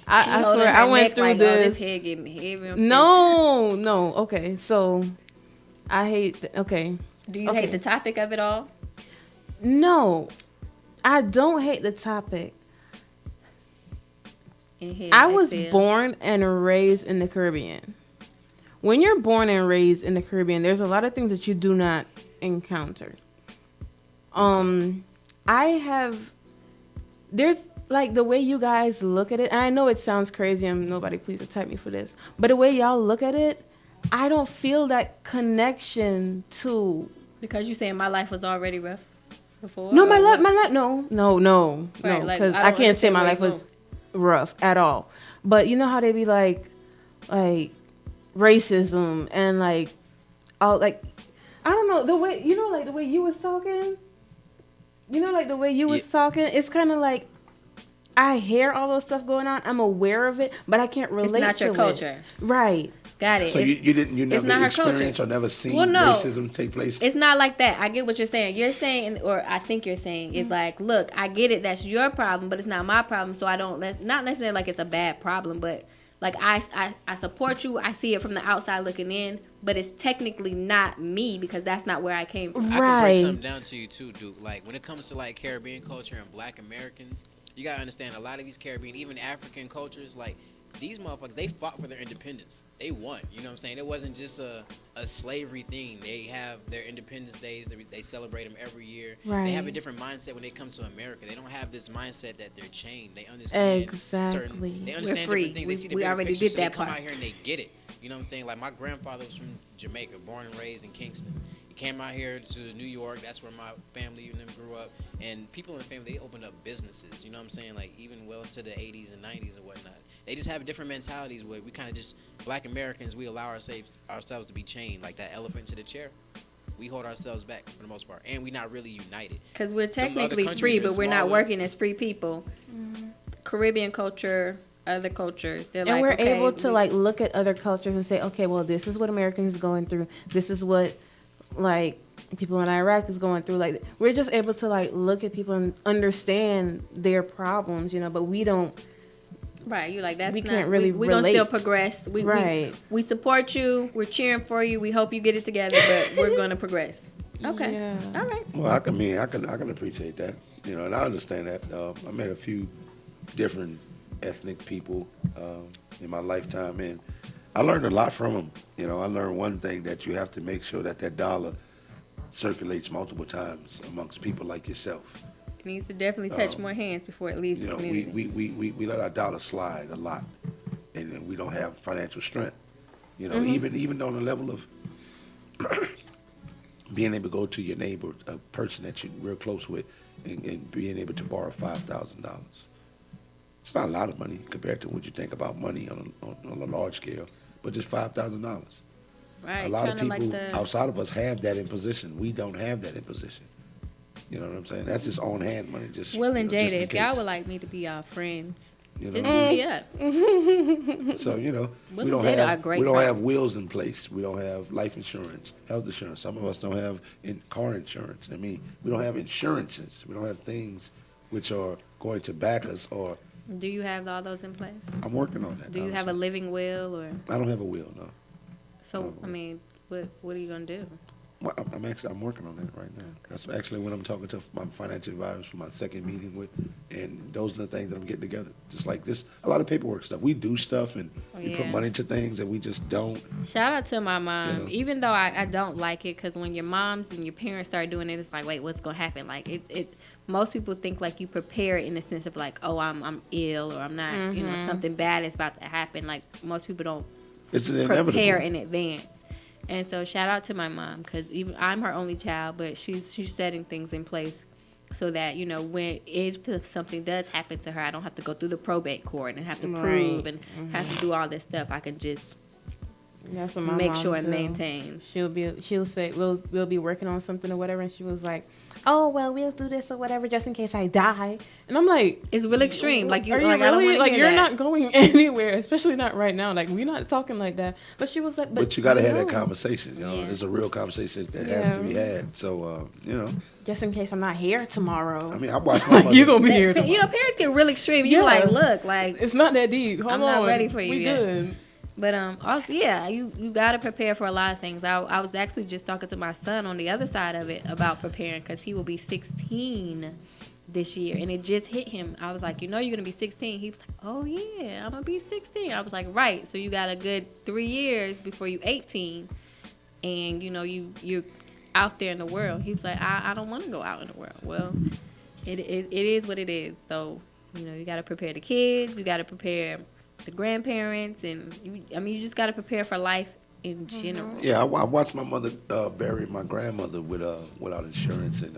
I holding swear her I went neck through like, this. Oh, this head getting heavy. and No. Okay, so I hate. Okay, Do you Okay. hate the topic of it all? no, I don't hate the topic. Inhale, I was exhale. born and raised in the Caribbean. When you're born and raised in the Caribbean, there's a lot of things that you do not encounter. There's like the way you guys look at it. And I know it sounds crazy, and nobody please attack me for this, but the way y'all look at it, I don't feel that connection to. Because you saying my life was already rough before? No, or my what? life, no, Right, like, because I I don't can't say understand my where life you was rough at all. But you know how they be like racism and like all like I don't know the way like the way you was talking. Talking. It's kind of like I hear all those stuff going on. I'm aware of it, but I can't relate. It's not your to culture. it. Right? Got it. So It's- you not never her culture. experienced or never seen Well, no. racism take place? It's not like that. I get what you're saying. You're saying, or I think you're saying, is like, look, I get it. That's your problem, but it's not my problem. So I don't. Not necessarily like it's a bad problem, but like I support you. I see it from the outside looking in, but it's technically not me because that's not where I came from. I can Right. break something down to you too, Duke. Like when it comes to like Caribbean culture and Black Americans, you gotta understand a lot of these Caribbean, even African cultures, like these motherfuckers, they fought for their independence. They won. You know what I'm saying? It wasn't just a slavery thing. They have their independence days. They celebrate them every year. Right. They have a different mindset when it comes to America. They don't have this mindset that they're chained. They understand Exactly. They We're understand free. different things. They see the We bigger already picture, did so that they come part. out here and they get it. You know what I'm saying? Like my grandfather was from Jamaica, born and raised in Kingston. He came out here to New York. That's where my family and them grew up. And people in the family, they opened up businesses. You know what I'm saying? Like even well into the 80s and 90s and whatnot. They just have different mentalities where we kind of just, Black Americans, we allow ourselves to be chained like that elephant to the chair. We hold ourselves back for the most part, and we're not really united. Because we're other technically countries free, are but we're not smaller. working as free people. Caribbean culture, other cultures, they're And like, we're okay, able to we- like look at other cultures and say, okay, well, this is what Americans is going through. This is what like people in Iraq is going through. Like we're just able to like look at people and understand their problems, but we don't. Right, you're like that's We not, can't really we're gonna still relate. progress. Right. We support you. We're cheering for you. We hope you get it together, but we're gonna progress. Okay. Yeah. All right. Well, I can appreciate that, and I understand that. I met a few different ethnic people in my lifetime, and I learned a lot from them. I learned one thing, that you have to make sure that dollar circulates multiple times amongst people like yourself. It needs to definitely touch more hands before it leaves the community. We let our dollar slide a lot, and we don't have financial strength. Mm-hmm. Even on the level of being able to go to your neighbor, a person that you're real close with, and being able to borrow $5,000. It's not a lot of money compared to what you think about money on a large scale, but just $5,000. Right. A lot of kinda people like the, outside of us have that in position. We don't have that in position. You know what I'm saying? That's just on hand money. Just Will and just in Jada, if y'all case. would like me to be y'all friends, You Just know, hit me up. so you know, Will we don't and Jada are have great we don't have friends. wills in place. We don't have life insurance, health insurance. Some of us don't have car insurance. I mean, we don't have insurances. We don't have things which are going to back us. Or Do you have all those in place? I'm working on that. Do you have a honestly. living will or I don't have a will, no. so? I mean, what are you gonna do? Well, I'm working on that right now. That's actually what I'm talking to my financial advisors for my second meeting with, and those are the things that I'm getting together. Just like this, a lot of paperwork stuff. We do stuff and we put Yeah. money into things that we just don't. Shout out to my mom. Yeah. Even though I don't like it, because when your moms and your parents start doing it, it's like, wait, what's gonna happen? Like it. Most people think like you prepare in the sense of like, oh, I'm ill or I'm not, you know, something bad is about to happen. Like most people don't It's inevitable. prepare in advance. And so shout out to my mom, because even I'm her only child, but she's setting things in place so that, you know, when if something does happen to her, I don't have to go through the probate court and have to prove and have to do all this stuff. I can just That's what my make mom sure and too. maintain. She'll say we'll be working on something or whatever, and she was like, oh well, we'll do this or whatever just in case I die. And I'm like, It's real extreme. Like you, are you like, I don't really wanna like hear you're that. not going anywhere, especially not right now. Like we're not talking like that. But she was like, But you got to have that no, conversation. You know, Yeah. it's a real conversation that has to be Yeah. had. So you know, just in case I'm not here tomorrow. I mean, I watched my mother. you gonna be here. You know, Tomorrow. parents get real extreme. You Yeah. like, look, like, It's not that deep. Hold I'm on. not ready for you We yet. good. but also, yeah, you got to prepare for a lot of things. I was actually just talking to my son on the other side of it about preparing, because he will be 16 this year, and it just hit him. I was like, you know, you're gonna be 16. He was like, oh yeah, I'm gonna be 16. I was like, right. So you got a good 3 years before you 18, and you know you're out there in the world. He was like, I don't want to go out in the world. Well, it is what it is. So you know, you got to prepare the kids. You got to prepare the grandparents, and you just got to prepare for life in general. Yeah, I watched my mother bury my grandmother without insurance, and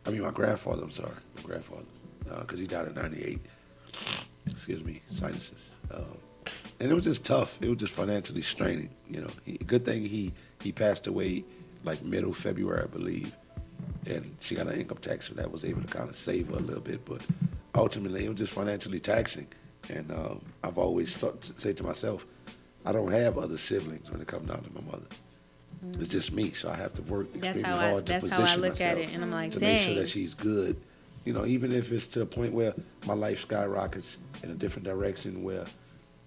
I mean my grandfather. I'm sorry, my grandfather, because he died at 98. Excuse me, sinuses. And it was just tough. It was just financially straining. You know, good thing he passed away like middle February, I believe, and she got an income tax, so that was able to kind of save her a little bit. But ultimately, it was just financially taxing. And I've always say to myself, I don't have other siblings when it comes down to my mother. It's just me, so I have to work That's extremely how hard to that's position how I look myself at it, and I'm like, to dang. make sure that she's good. You know, even if it's to the point where my life skyrockets in a different direction, where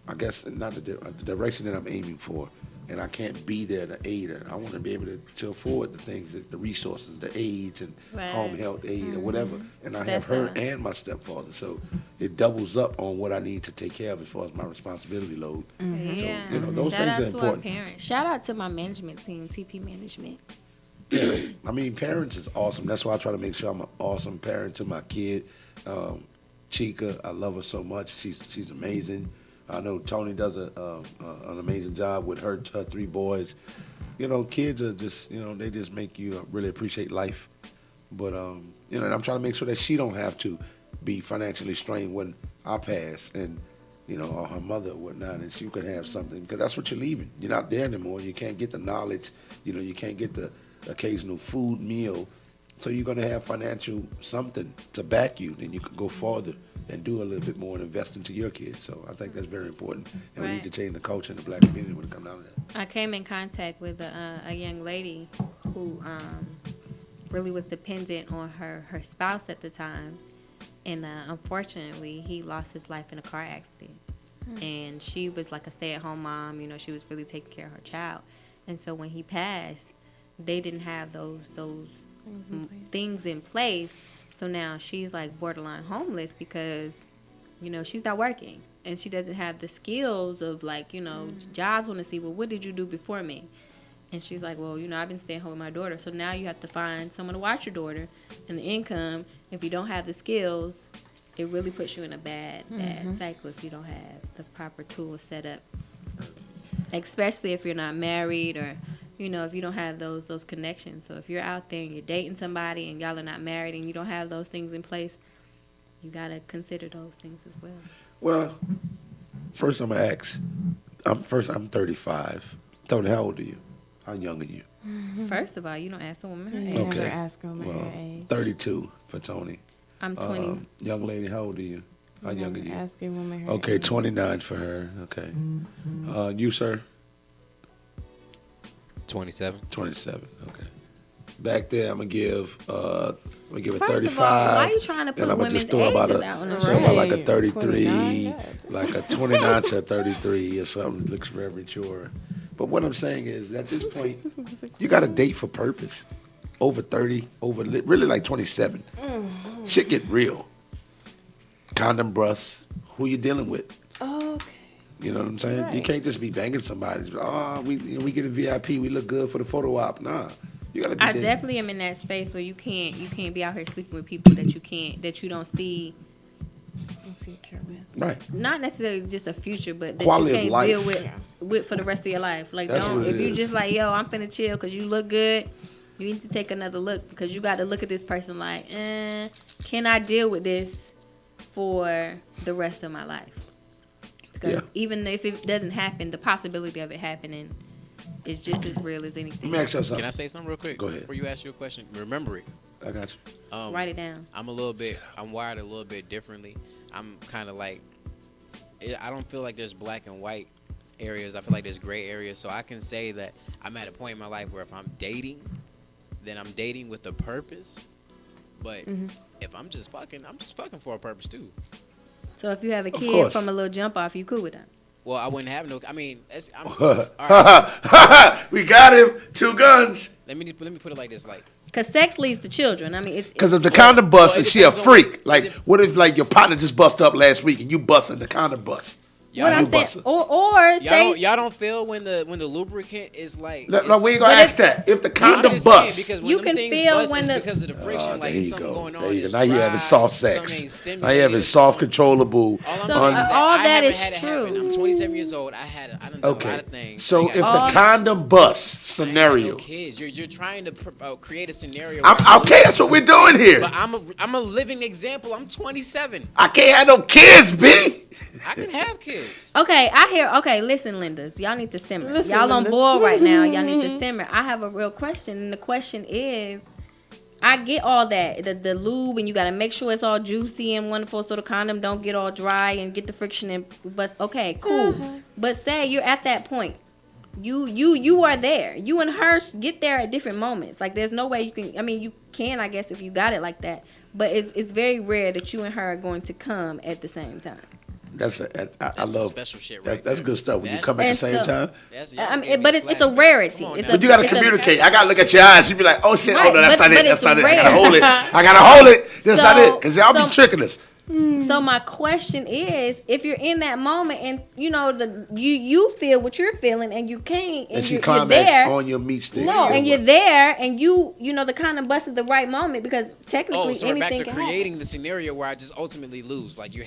I guess not the direction that I'm aiming for, and I can't be there to aid her. I want to be able to afford the things, the resources, the aids and Right. home health aid or whatever. And I have That's her right. and my stepfather, so it doubles up on what I need to take care of as far as my responsibility load. Yeah. So, you know, those Shout things out are to important. our parents. Shout out to my management team, TP Management. Yeah, I mean, parents is awesome. That's why I try to make sure I'm an awesome parent to my kid. Chica, I love her so much. She's amazing. I know Tony does an amazing job with her 3 boys. You know, kids are just, you know, they just make you really appreciate life. But, you know, and I'm trying to make sure that she don't have to be financially strained when I pass, and, you know, or her mother or whatnot, and she can have something, because that's what you're leaving. You're not there anymore. You can't get the knowledge. You know, you can't get the occasional food meal. So you're going to have financial something to back you, then you can go farther and do a little bit more and invest into your kids. So I think that's very important. And we need Right. to change the culture in the black community when it comes down to that. I came in contact with a young lady who really was dependent on her spouse at the time. And unfortunately, he lost his life in a car accident. And she was like a stay-at-home mom. You know, she was really taking care of her child. And so when he passed, they didn't have those things in place. So now she's like borderline homeless because, you know, she's not working. And she doesn't have the skills of, like, you know, jobs want to see, well, what did you do before me? And she's like, well, you know, I've been staying home with my daughter. So now you have to find someone to watch your daughter. And the income, if you don't have the skills, it really puts you in a bad cycle if you don't have the proper tools set up. Especially if you're not married, or, you know, if you don't have those connections. So if you're out there and you're dating somebody and y'all are not married and you don't have those things in place, you got to consider those things as well. Well, first I'm going to ask. I'm 35. Tony, how old are you? How young are you? First of all, you don't ask a woman her age. You Okay. never ask them Well, her age. 32 for Tony. I'm 20. Young lady, how old are you? How young are you? Asking women her Okay, age. 29 for her. Okay. You, sir? 27. 27. Okay. Back there, I'm gonna give a First of 35. all, why you trying to put and I'm gonna women's just throw about ages a out on the throw about like a Right. 33, 29, like a 29 to a 33 or something. Looks very mature. But what I'm saying is, at this point, you got to date for purpose. Over 30, really like 27. Shit get real. Condom brusts. Who you dealing with? Okay. You know what I'm saying? You Right. can't just be banging somebody. Oh, we get a VIP. We look good for the photo op. Nah, you gotta be. I dating. definitely am in that space where you can't be out here sleeping with people that you don't see, Future with. Right. not necessarily just a future, but that Quality you of can't life. deal with for the rest of your life. Like, That's don't what it if you is. just like, yo, I'm finna chill because you look good. You need to take another look because you got to look at this person like, can I deal with this for the rest of my life? Because Yeah. even if it doesn't happen, the possibility of it happening is just as real as Let anything. me ask you something. Can I say something real quick? Go ahead. Before you ask your question, remember it. I got you. Write it down. I'm wired a little bit differently. I'm kind of like, I don't feel like there's black and white areas. I feel like there's gray areas. So I can say that I'm at a point in my life where if I'm dating, then I'm dating with a purpose. But if I'm just fucking for a purpose too. So if you have a Of kid course. from a little jump off, you cool with that? Well, I wouldn't have no. I mean, all right, We got him. 2 guns. let me put it like this. Like, Because sex leads to children. I mean, it's Because if the condom bust, well, it is she a depends on freak? what- Like, what if like your partner just bust up last week and you busting the condom bust? what you I'm saying. busting. Or say y'all don't feel when the lubricant is like. No, it's- we ain't gonna But ask that. If the I'm condom just saying, bust, because when You them can things feel bust, when it's the- because of the friction. there like you something go. going on. There you go. it's Now you having dry, soft something sex. ain't Now you stimulated. having soft, controllable. All I'm So, saying is that all I that haven't is had it true. happen. I'm 27 years old. I done a lot Okay. of things. So I if ain't the got condom bust I ain't got scenario, no kids. You're trying to create a scenario. I'm where okay. That's what we're doing here. But I'm a living example. I'm 27. I can't have no kids, B. I can have kids. okay, I hear. Okay, listen, Lindas, y'all need to simmer. Listen, Y'all on Linda. board right now. Y'all need to simmer. I have a real question, and the question is, I get all that, the lube, and you gotta make sure it's all juicy and wonderful, so the condom don't get all dry and get the friction in. But okay, cool. But say you're at that point. You are there. You and her get there at different moments. Like there's no way you can. I mean, you can, I guess, if you got it like that. But it's very rare that you and her are going to come at the same time. I Some love special shit that's, right that's there. good stuff when you That's- come at the And same so- time. I mean, but it's a rarity. Come on It's now. a- But you gotta it's a- communicate. I gotta look at your eyes. You be like, oh shit, Right, oh no, that's but- not but it. That's it's not it. I rare. gotta hold it. I gotta hold it. That's not it. Cause y'all be So- tricking us. So my question is, if you're in that moment and you know you feel what you're feeling and you can't And she you're climax there, on your meat stick. no, Yeah, and you're what? there and you know the kind of bust at the right moment because technically Oh, so we're back anything to can creating happen. the scenario where I just ultimately lose. Like I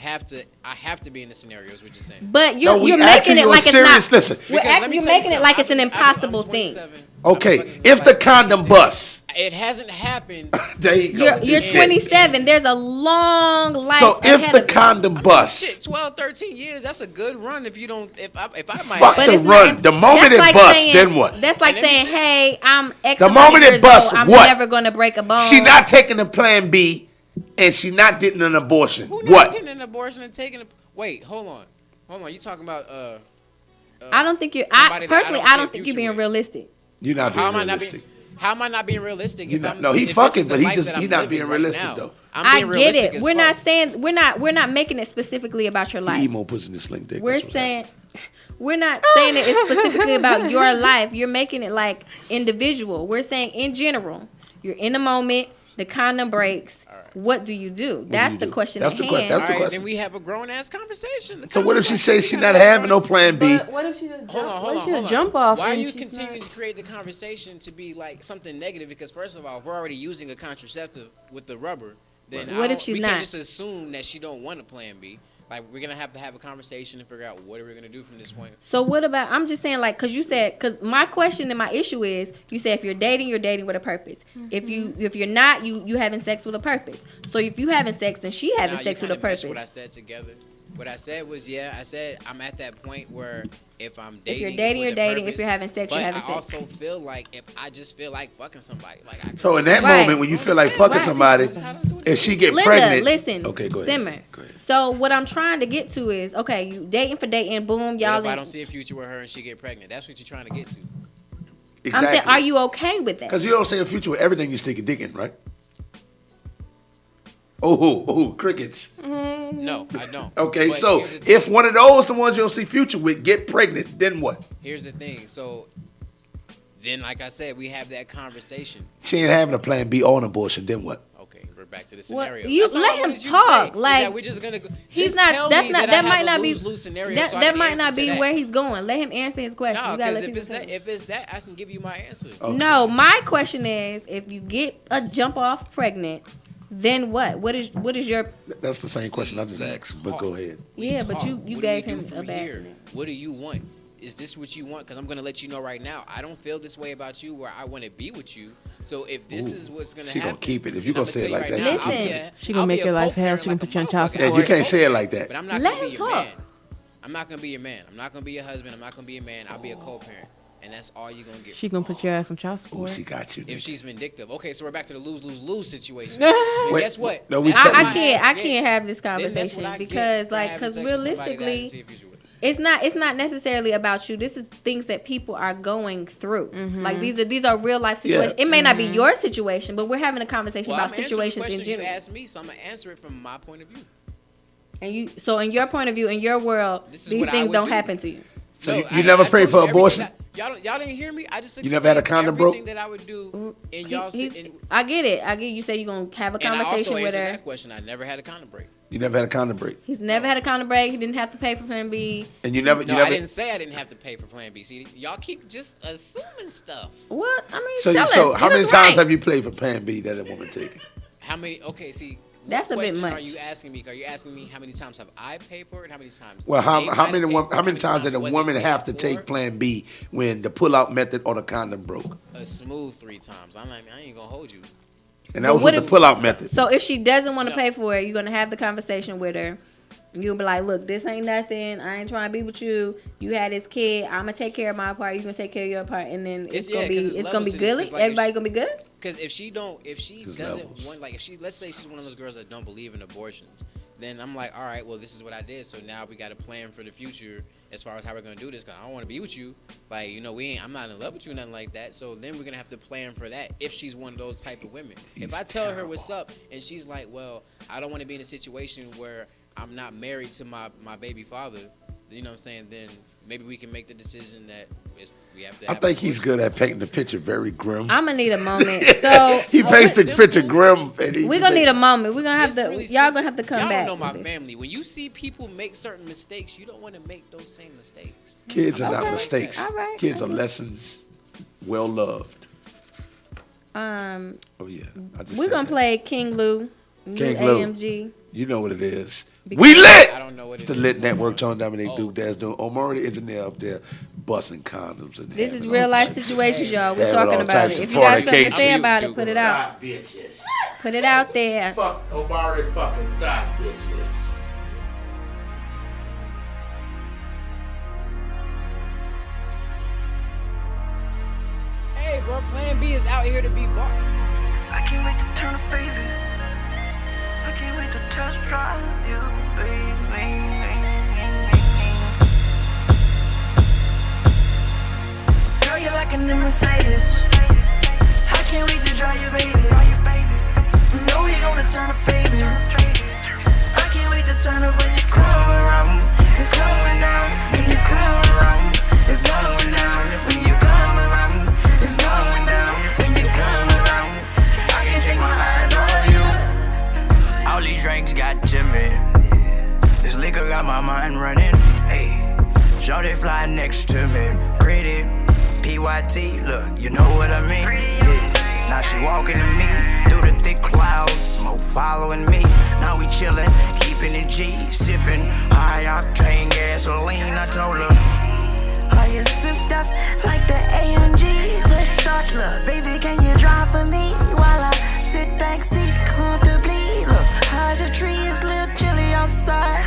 have to be in the scenario. Is what you're saying. But you're, No, we you're asking making it you a like it's serious. not. Listen. We're Because let actually me you're tell you making it something. like it's an I'm impossible thing. 27. Okay, I'm fucking if the like condom 26. busts, It hasn't happened. there you go. You're with this shit. 27. There's a long life So if ahead the of you. condom busts, Shit, 12, 13 years. That's a good run. If you don't, if I might. Fuck But the it's run. not- The moment that's it like busts, saying- then what? That's like And let me saying, "Hey, I'm X The amount of moment it years busts, old. I'm what? never gonna break a bone." She not taking the plan B, and she not getting an abortion. Who not What? getting an abortion and taking a? Wait, hold on. You talking about I don't think you're. somebody that I Personally, don't I see a don't think you're future being with. realistic. You're not How being am I not realistic. being? How am I not being realistic? You if not- I'm- no, he if this fucking, is the but he life just- that I'm he not living being right realistic, now. though. I'm I being get realistic it. as We're fuck. not saying we're not making it specifically about your The life. emo pussy in the sling dick. We're That's what's saying we're not saying that it's specifically about your life. You're making it like individual. We're saying in general. You're in the moment. The condom breaks. What do you do? That's you the do? question That's at the hand. question. That's All the right, question. then we have a grown ass conversation. So what if she says she not having no plan B? But what if she just Hold on, jump, hold on, what if she hold just on. jump off? Why are and you she's continuing not- to create the conversation to be like something negative? Because first of all, if we're already using a contraceptive with the rubber, then What if she's we not? can't just assume that she don't want a plan B. Like we're gonna have to have a conversation and figure out what are we gonna do from this point. So what about? I'm just saying, like, cause you said, cause my question and my issue is, you said if you're dating with a purpose. If you're not, you having sex with a purpose. So if you having sex, then she having Now, sex you with a kinda meshed purpose. what I said together. What I said was, I said I'm at that point where if I'm If dating, you're dating, it's you're with a dating. purpose, If you're having sex, but you're having I sex. also feel like if I just feel like fucking somebody, like I So in that Right. moment when you feel like fucking Right. somebody, if she get Linda, pregnant, listen. okay, go ahead. Simmer. Go ahead. So what I'm trying to get to is, okay, you dating for dating, boom, What y'all. if I in- don't see a future with her and she get pregnant? That's what you're trying to get to. Exactly. I'm saying, are you okay with that? Because you don't see a future with everything you stick a dick in, right? Oh, crickets. No, I don't. Okay, But so here's the if one of those, the ones you don't see future with, get pregnant, then what? Here's the thing. So then, like I said, we have that conversation. She ain't having a plan B or an abortion, then what? Okay, we're back to the What- scenario. you That's all let I him wanted you to talk, say, is like, that we're just gonna. He's Just not. tell That's me not. that That I might have not a be. lose-lose scenario. That so I that can might answer not to be that. where he's going. Let him answer his question. No, You gotta because let if people it's talk. that, I can give you my answer. Okay. No, my question is, if you get a jump off pregnant, then what? What is your? That's the same question I just asked, but go ahead. We Yeah, but talk. you What do gave we him do a from bad here? scenario. What do you want? Is this what you want? Because I'm gonna let you know right now. I don't feel this way about you. Where I want to be with you. So if this is what's gonna She happen, gonna keep it. If you then gonna say it I'ma like tell you that, right she now, keep I'll it. be a- She gonna I'll make be your a life hell. co-parent She gonna like put a you on child motherfucker. Yeah, support. you can't say it like that. But I'm not Let gonna be him your talk. man. I'm not gonna be your man. I'm not gonna be your husband. I'm not gonna be your man. I'll be a co-parent, and that's all you're gonna get. She gonna put your ass on child Oh, support. she got you. If she's vindictive. Okay, so we're back to the lose situation. I, And Wait, guess what? no, we That's check- what I my can't. ass I get. can't have this Then that's what conversation I get because, for like, having because sex with somebody that I didn't realistically, see a future with. it's not necessarily about you. This is things that people are going through. Like these are real life situations. Yeah. It may not be your situation, but we're having a conversation Well, about I'm answering the situations in question general. you asked me, so I'm gonna answer it from my point of view. And so in your point of view, in your world, This is these what I things would don't do. happen to you. So No, you never prayed told for you everything abortion? Y'all didn't hear me. I just You never had a explained condom broke? everything that I would do, and He- y'all he's- sit and. I get it. You say you're gonna have a And I also conversation with answered her. that question. I never had a condom break. You never had a condom break, He's never had a condom break. He didn't have to pay for Plan B. and you never. No, you I never. didn't say I didn't have to pay for Plan B. See, y'all keep just assuming stuff. What? I mean, So, tell so us. how Get many us times right. have you played for Plan B that a woman taken? How many? Okay, see. That's a what bit question much. Are you asking me? Are you asking me how many times have I paid for it? And how many times? Well, they how might many have paid for it? how many times did a was it woman paid have to for? take Plan B when the pull-out method or the condom broke? A smooth 3 times. I ain't gonna hold you. And that was what with the if- pull-out method. So if she doesn't want to No. pay for it, you're gonna have the conversation with her. You'll be like, "Look, this ain't nothing. I ain't trying to be with you. You had this kid. I'm gonna take care of my part. You gonna take care of your part, and then it's Yeah, gonna be 'cause it's it's gonna be levels to this, good. 'cause, like, if Everybody she- gonna be good. Because if she There's doesn't levels. want, like, if she, let's say she's one of those girls that don't believe in abortions, then I'm like, all right, well, this is what I did. So now we got to plan for the future as far as how we're gonna do this. Cause I don't want to be with you, like, you know, I'm not in love with you, nothing like that. So then we're gonna have to plan for that if she's one of those type of women. If I tell her what's up and she's like, well, I don't want to be in a situation where I'm not married to my baby father, you know what I'm saying? Then maybe we can make the decision that we have to. I think he's good at painting the picture very grim. I'm gonna need a moment. So He paints the simple. picture grim. And we're gonna need a moment. We're gonna have It's to. really y'all simple. gonna have to come y'all back. don't know my with it. family. When you see people make certain mistakes, you don't want to make those same mistakes. Kids are not Okay. mistakes. All right. Kids are lessons, well loved. Um, Oh yeah, I just we're said gonna that. play King Lou, new King Lou. AMG. You know what it is. Because- We lit. I don't know what It's it the is. Lit Network. Tone Dominic Oh. Duke. That's doing. Omar, the engineer up there, busting condoms and. This is having real all life types- situations, y'all. We're having talking all about types it. of If you got something to fornication. say about it, Duke, put it bro. out. Bitches. Put it out there. Fuck Omar, fucking die, bitches. Hey, bro, Plan B is out here to be bought. I can't wait to turn a baby. I can't wait to test drive you, baby. Girl, you're like a new Mercedes. I can't wait to drive you, baby. Know you're gonna turn a baby. I can't wait to turn up when you come around. It's going down when you come around. It's going down when you come around. It's going down when you come around. I can't take my eyes off you. All these drinks got to me. Yeah. This liquor got my mind running. Hey, shorty fly next to me. Pretty PYT, look, you know what I mean? Yeah. Now she walking to me through the thick clouds, smoke following me. Now we chillin', keeping it G, sippin' high octane gasoline. I told her, are you souped up like the AMG? Let's start, look, baby, can you drive for me while I sit back, seat comfortably? Look, how's the tree? It's a little chilly outside.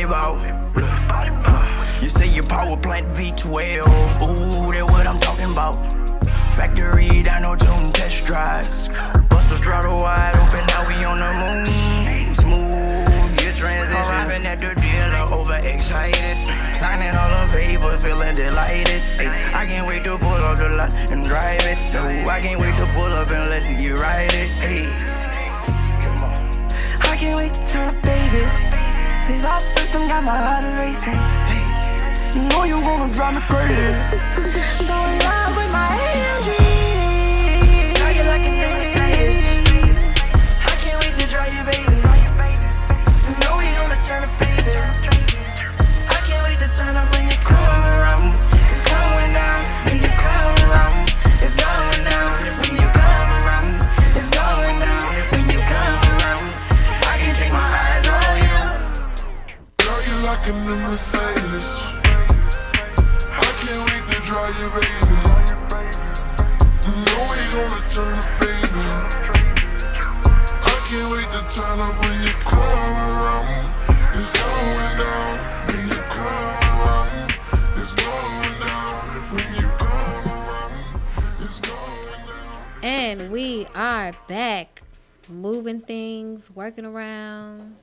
body ball. You say your power plant V12. Ooh, that's what I'm talking about. Factory down no June test drives. Bust the throttle wide open, now we on the moon. Smooth, get transition. Arriving at the dealer, overexcited. Signing all the papers, feeling delighted. Ay, I can't wait to pull up the lot and drive it. No, I can't wait to pull up and let you ride it. Ay. I can't wait to turn up, baby. This hot system got my heart racing. Ay. You know you gonna drive me crazy. So in love with my AMG. Now you like a new Mercedes. I can't wait to drive you, baby. You know we gonna turn up, baby. I can't wait to turn up when you come around. It's going down when you come around. It's going down when you come around. It's going down when you come around. I can't take my eyes off you. Girl, you like a new Mercedes. Can't wait to drive you, baby. You know we gonna turn up, baby. I can't wait to turn up when you come around. It's going down when you come around. It's going down when you come around. It's going down. And we are back, moving things, working around.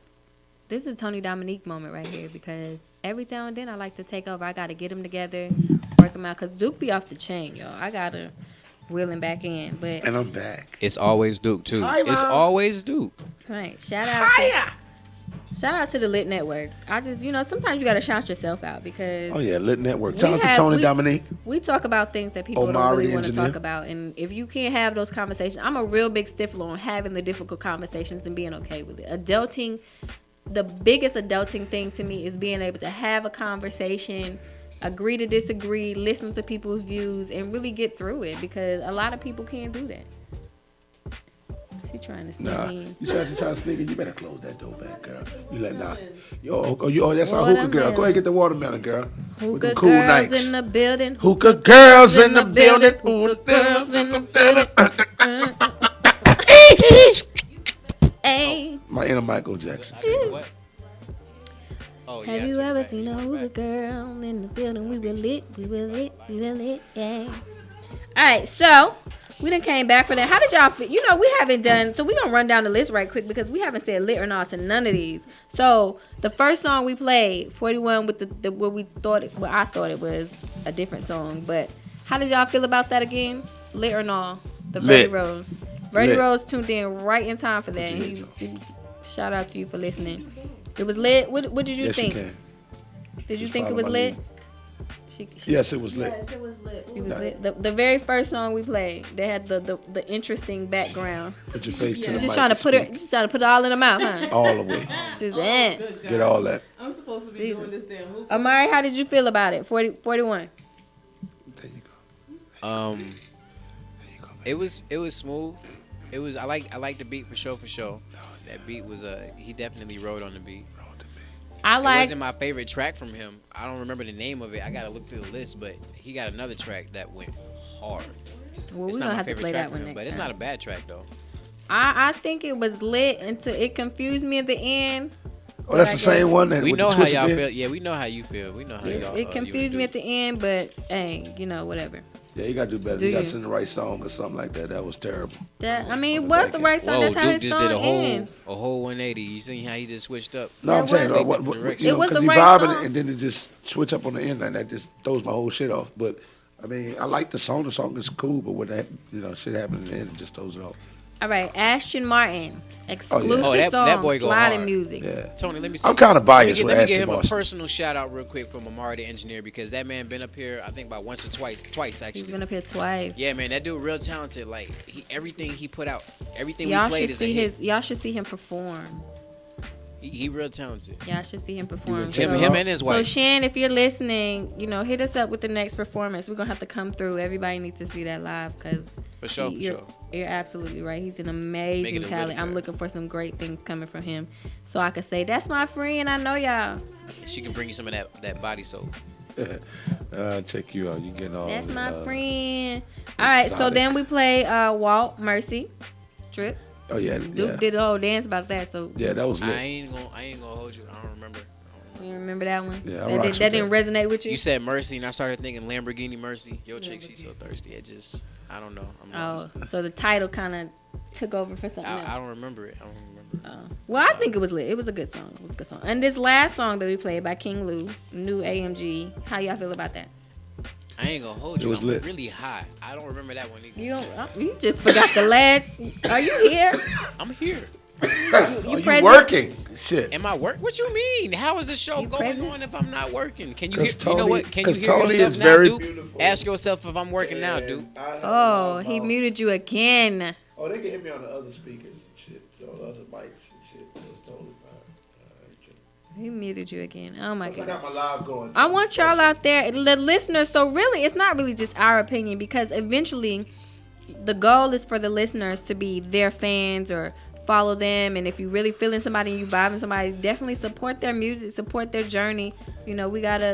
This is a Tony Dominique moment right here because every now and then I like to take over. I got to get them together, work them out. Because Duke be off the chain, y'all. I got to reel him back in. But And I'm back. It's always Duke, too. Hi, It's Mom. always Duke. right, shout out to the Lit Network. I just, sometimes you got to shout yourself out because Oh, yeah, Lit Network. We Shout out to have- Tony we- Dominique. we talk about things that people Omari, don't really want to engineer. talk about. And if you can't have those conversations, I'm a real big stickler on having the difficult conversations and being okay with it. Adulting, the biggest adulting thing to me is being able to have a conversation, agree to disagree, listen to people's views, and really get through it because a lot of people can't do that. She trying to sneak Nah, in. you try to sneak in. You better close that door back, girl. You let nah. That's our hookah girl. Watermelon. Go ahead and get the watermelon, girl. With Hookah them cool girls nights. in the building. Hookah girls in the building. Hookah girls in the building. Hey. My inner Michael Jackson. I tell you what. Oh, yeah, Have I you took it ever back. seen a I took it hookah back. girl in the building? We were lit, we were lit, we were lit, yeah. All right, so we done came back for that. How did y'all feel? We haven't done, so we gonna run down the list right quick because we haven't said lit or not to none of these. So the first song we played, 41 with the what I thought it was a different song, but how did y'all feel about that again? Lit or no? The Lit. Verdi Rose. Verdi Lit. Rose tuned in right in time for that. Put your He, hands he- shout out to you for listening. It was lit. What did you Yes, think? you can. Did you Just think it follow was my lit? lead. She Yes, it was lit. It was lit. it was lit. The very first song we played, they had the interesting background. Put your face to the You're mic. just trying to and put it, speak. just trying to put it all in the mouth, huh? All the way. Just, eh. Get all that. I'm supposed to be Jesus. doing this damn hookah. Amari, how did you feel about it? 41. There you go. It was smooth. It was I like the beat for sure. That beat was he definitely rode on the beat. I It like. wasn't my favorite track from him. I don't remember the name of it. I gotta look through the list, but he got another track that went hard. Well, It's we're not gonna my have to favorite play track that one from him, next but it's time. not a bad track though. I think it was lit until it confused me at the end. Oh, that's the same one that We with know the how twisted y'all bit? feel. Yeah, we know how you feel. We know how y'all. It confused me at the end, but hey, whatever. Yeah, you gotta do better. Do You gotta you? send the right song or something like that. That was terrible. That it the was back the end. right song. Whoa, That's how Duke his just song did a ends. whole 180. You see how he just switched up? No, I'm That saying, was- what, Direction. It know, was because the he right vibing song. and then it just switch up on the end, and that just throws my whole shit off. But I mean, I like the song. The song is cool, but when that shit happened in the end, it just throws it off. All right, Ashton Martin, exclusive Oh, that song, boy go sliding hard. music. Yeah. Tony, let me say. I'm kinda biased with Let me Ashton give him Martin. a personal shout out real quick from Amari the engineer because that man been up here I think about once or twice He's actually. been up here twice. Yeah, man, that dude real talented. Like everything he put out, everything Y'all we played should is a see hit. y'all should see him perform. He real talented. Y'all should see him perform. would check Him and his So wife. Shan, if you're listening, hit us up with the next performance. We're gonna have to come through. Everybody needs to see that live because For sure, you're absolutely right. He's an Make amazing it a talent. really I'm good. looking for some great things coming from him, so I can say that's my friend. I know y'all. She can bring you some of that body soap. Check you out. You getting all. That's my friend. All right, so exotic. then we play Walt Mercy, Drip. Oh yeah, Duke yeah. did a whole dance about that. So Yeah, that was I lit. ain't gonna hold you. I don't remember. You remember that one? Yeah, I that, rocks did, with that didn't resonate with you. You said Mercy, and I started thinking Lamborghini Mercy. Yo, chick, she's so thirsty. It just, I don't know. I'm lost. So the title kind of took over for something else. I don't remember it. Well, I think it was lit. It was a good song. It was a good song. And this last song that we played by King Lou, New AMG. How y'all feel about that? I ain't gonna hold It you. was I'm lit. really high. I don't remember that one either. You don't. You just forgot the last. Are you here? I'm here. You present? working? Shit. Am I work? What you mean? How is the show You going present? on if I'm not working? Can you 'Cause hear? You know Tony- what? Can you 'cause hear Tony yourself is now, very dude? beautiful. Ask yourself if I'm working now, dude. Oh, he muted you again. Oh, they can hit me on the other speakers and shit. So the other mics and shit. It's totally fine. He muted you again. Oh my Plus, I god. got my live going. I want y'all out there, the listeners. So really, it's not really just our opinion because eventually, the goal is for the listeners to be their fans or follow them. And if you really feeling somebody and you vibing somebody, definitely support their music, support their journey. You know,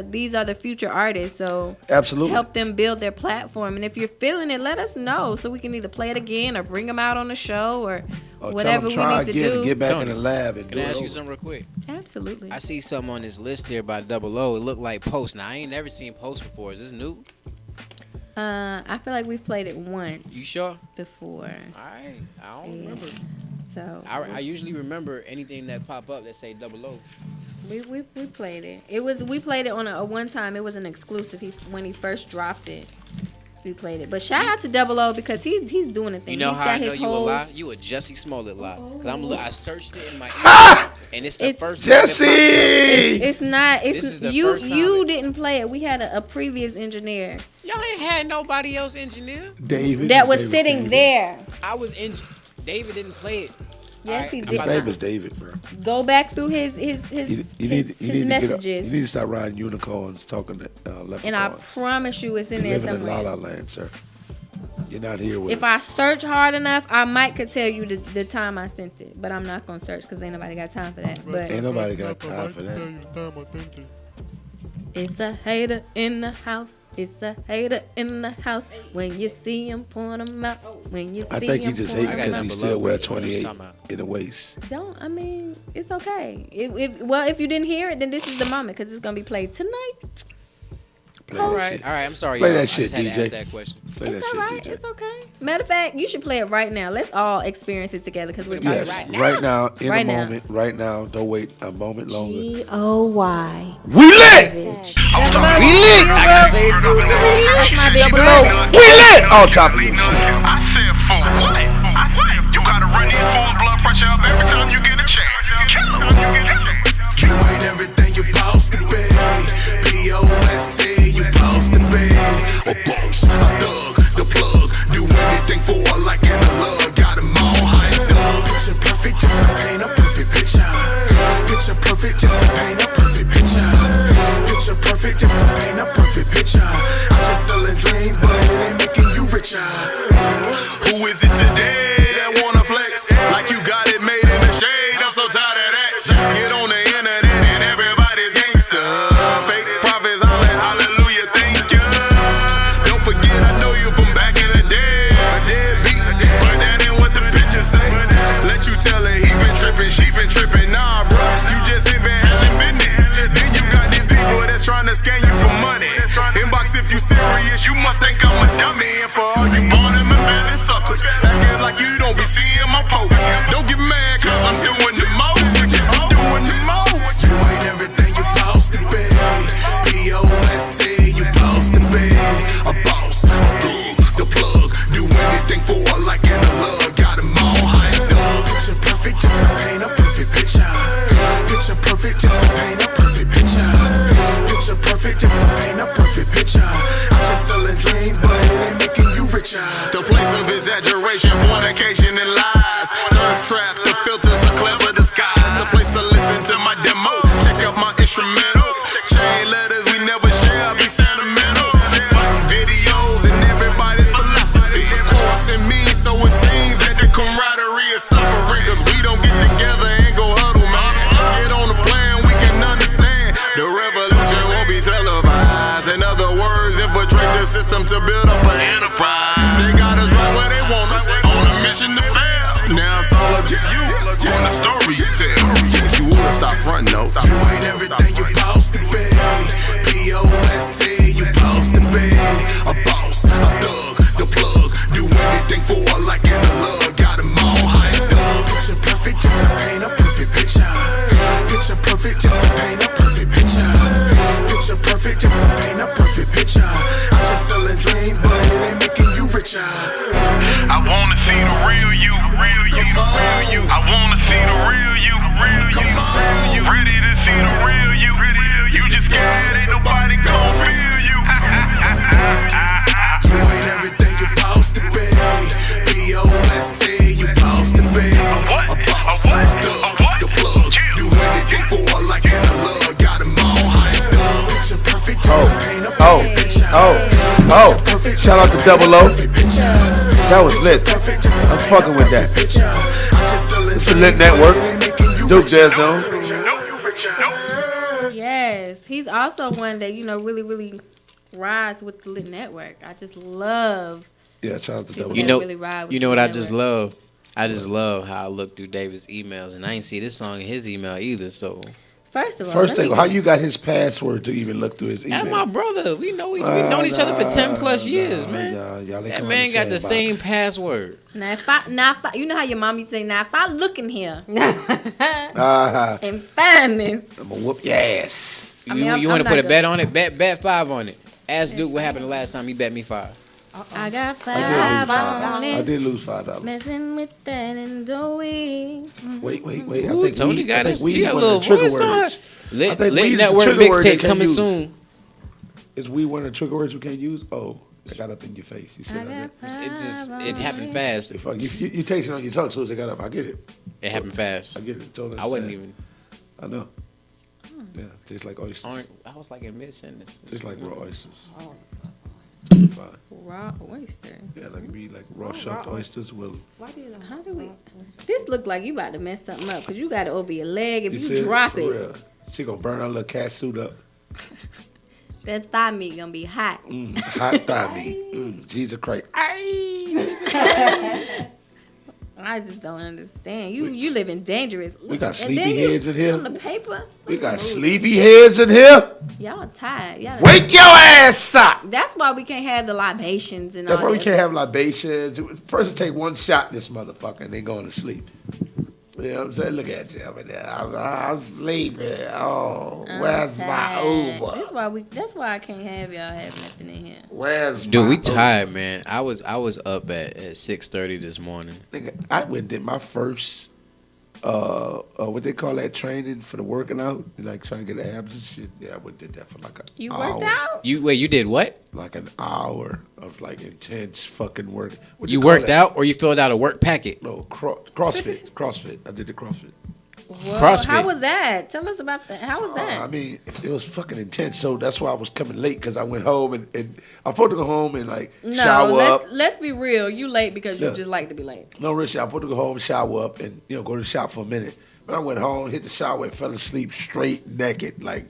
these are the future artists, so Absolutely. help them build their platform. And if you're feeling it, let us know so we can either play it again or bring them out on the show or whatever we try need to again do. and get back Tony, in the lab and Can do I it ask you over. something real quick? Absolutely. I see something on this list here by Double O. It looked like Post. Now I ain't never seen Post before. Is this new? I feel like we've played it once You sure? before. I don't Yeah. remember. So I usually remember anything that pop up that say Double O. we played it. We played it on a one time. It was an exclusive when he first dropped it. We played it. But shout out to Double O because he's doing a thing. You know He's how got I know his you a whole- lie? You a Jesse Smollett lie. Cause I searched it in my email, and it's the It's- first. thing that popped up. Jesse! It's not. This It's is the you. first time You it- didn't play it. We had a previous engineer Y'all ain't had nobody else engineer. David. that was David sitting David. there. I was in. David didn't play it. Yes, he Alright, did. His name is David, bro. Go back through his You need to get up, messages, you need to start riding unicorns, talking to leprechauns. and I promise you, it's in You're there living in La somewhere. La Land, sir. You're not here with If I us. search hard enough, I might could tell you the time I sent it, but I'm not gonna search because ain't nobody got time for that. But Ain't nobody got time for that. it's a hater in the house. It's a hater in the house. When you see him, point him out. When you see I think he him, just point hate I got him because out. he number still low. wear What you 28 talking about? in the waist. Don't. I mean, it's okay. If you didn't hear it, then this is the moment because it's gonna be played tonight. Play Oh, that All right, shit. all right. I'm sorry. Play y'all. that I shit, just had to DJ. ask that question. Play that It's shit, all right. DJ. It's okay. Matter of fact, you should play it right now. Let's all experience it together because we're talking Yes, right right now. now, in Right a now. moment, right now. Don't wait a moment longer. G-O-Y. We lit! We lit. I gotta say it too. That's my big Double brother. O. We lit! On top of you. I said for what? You gotta run these fools' blood pressure up every time you get a chance. Kill 'em. You ain't everything you supposed to be. P-O-S-T, you supposed to be. A boss, a thug, the plug. Do anything for a like and a love. Got 'em all hyped up. Picture perfect just to paint a perfect picture. Picture perfect just to paint a perfect picture. Picture perfect just to paint a perfect picture. I'm just selling dreams, but it ain't making you richer. Who is it today that wanna flex? Like you got it made in the shade. I'm so tired of that. Get on the internet and everybody's gangster. Fake prophets, hallelujah, thank you. Don't forget, I know you from back in the day. A deadbeat, but that ain't what the pictures say. Let you tell her he been tripping, she been tripping. Nah, bro, you just ain't been handling business. Then you got these people that's trying to scam you for money. Inbox if you serious, you must think I'm a dummy. And for all you born in my belly suckers, acting like you don't be seeing my posts. Don't get mad, cause I'm doing the most. I'm doing the most. You ain't everything you supposed to be. P-O-S-T, you supposed to be. A boss, a thug, the plug. Do anything for a like and a love. Got 'em all hyped up. Picture perfect just to paint a perfect picture. Picture perfect just to paint a perfect picture. Picture perfect just to paint a perfect picture. I'm just selling dreams, but it ain't making you richer. The place of exaggeration, fornication, and lies. Thirst trap, the filters are clever disguise. The place to listen to my demo. Check out my instrumental. Chain letters we never share, be sentimental. Fighting videos and everybody's philosophy. Quotes and me, so it seems that the camaraderie is suffering. Cause we don't get together and go huddle, man. Get on the plan, we can understand. The revolution won't be televised. In other words, infiltrate the system to build up an enterprise. They got us right where they want us, on a mission to fail. Now it's all up to you, on the story you tell. Wish you would stop frontin' though. You ain't everything you a perfect picture. Picture perfect just to paint a perfect picture. I just selling dreams, but it ain't making you richer. I wanna see the real you, real you, real you. I wanna see the real you, real you, real you. Ready to see the real you, you just scared ain't nobody gon' feel you. You ain't everything you supposed to be. B-O-S-T, you supposed to be. A boss, a thug, the plug. Do anything for a like and a love. Got 'em all hyped up. Picture perfect, just to paint a perfect picture. Shout out to Double O. That was lit. I'm fucking with that. It's a lit network. Duke Des though. Yes, he's also one that really rides with the Lit Network. I just love. Yeah, shout out to Double O. You know, really ride with you know the what I just network. love? I just love how I look through David's emails, and I ain't see this song in his email either. So First of all, First let me thing, how you got his password to even look through his email? that's my brother. We know we've known each other for 10+ years, man. Y'all ain't That come man got understand the about same password. Now if I, you know how your mom used to say, now if I look in here and find this, I'm gonna whoop your ass. I mean, You I'm want to not put a gonna- bet on it? Bet 5 on it. Ask Duke what happened the last time he bet me 5. I got I 5 on I it. did lose $5. Messing with that and doing. Wait. Ooh, I think Tony weed, got I think his weed she got a one of little the trigger voice on. words. I Lit think weed is the Network trigger word they mixtape can't coming use. soon. Is weed one of the trigger words we can't use? Oh, I got up in your face. You I said got that. It happened fast. Fuck, you taste it on your tongue as soon as it got up. I get it. It happened fast. I get it. Totally I wasn't understand. even. I know. Yeah, tastes like oysters. I was like in mid sentence. Tastes like raw oysters. Oh. Fine. Raw oyster. Yeah, like be like raw shucked oysters with. How do we? This look like you about to mess something up because you got it over your leg. If see you drop For it, real. She gonna burn her little cat suit up. that thigh meat gonna be hot. Hot thigh meat. Jesus Christ. I just don't understand. You living dangerous. We got And sleepy then you- heads in here. On the paper, We got sleepy heads in here. y'all tired. Y'all Wake your ass up. That's why we can't have the libations and That's all why we that. can't have libations. Person take one shot in this motherfucker and they going to sleep. You know what I'm saying? Look at you over there. I'm sleeping. Oh, where's my Tired. Uber? That's why I can't have y'all have nothing in here. Where's Dude, my we Uber? tired, man. I was up at 6:30 this morning. Nigga, I went and did my first, what they call that, training for the working out, like trying to get abs and shit. Yeah, I went and did that for like an You hour. worked out? You did what? Like an hour of like intense fucking work. What You call worked that? out or you filled out a work packet? No, CrossFit. I did the CrossFit. Whoa, CrossFit. How was that? Tell us about that. How was that? I mean, it was fucking intense. So that's why I was coming late because I went home and I was supposed to go home and like shower up. let's be real. You late because you Yeah. just like to be late. No, Richie, I was supposed to go home, shower up, and go to the shop for a minute. But I went home, hit the shower, and fell asleep straight naked, like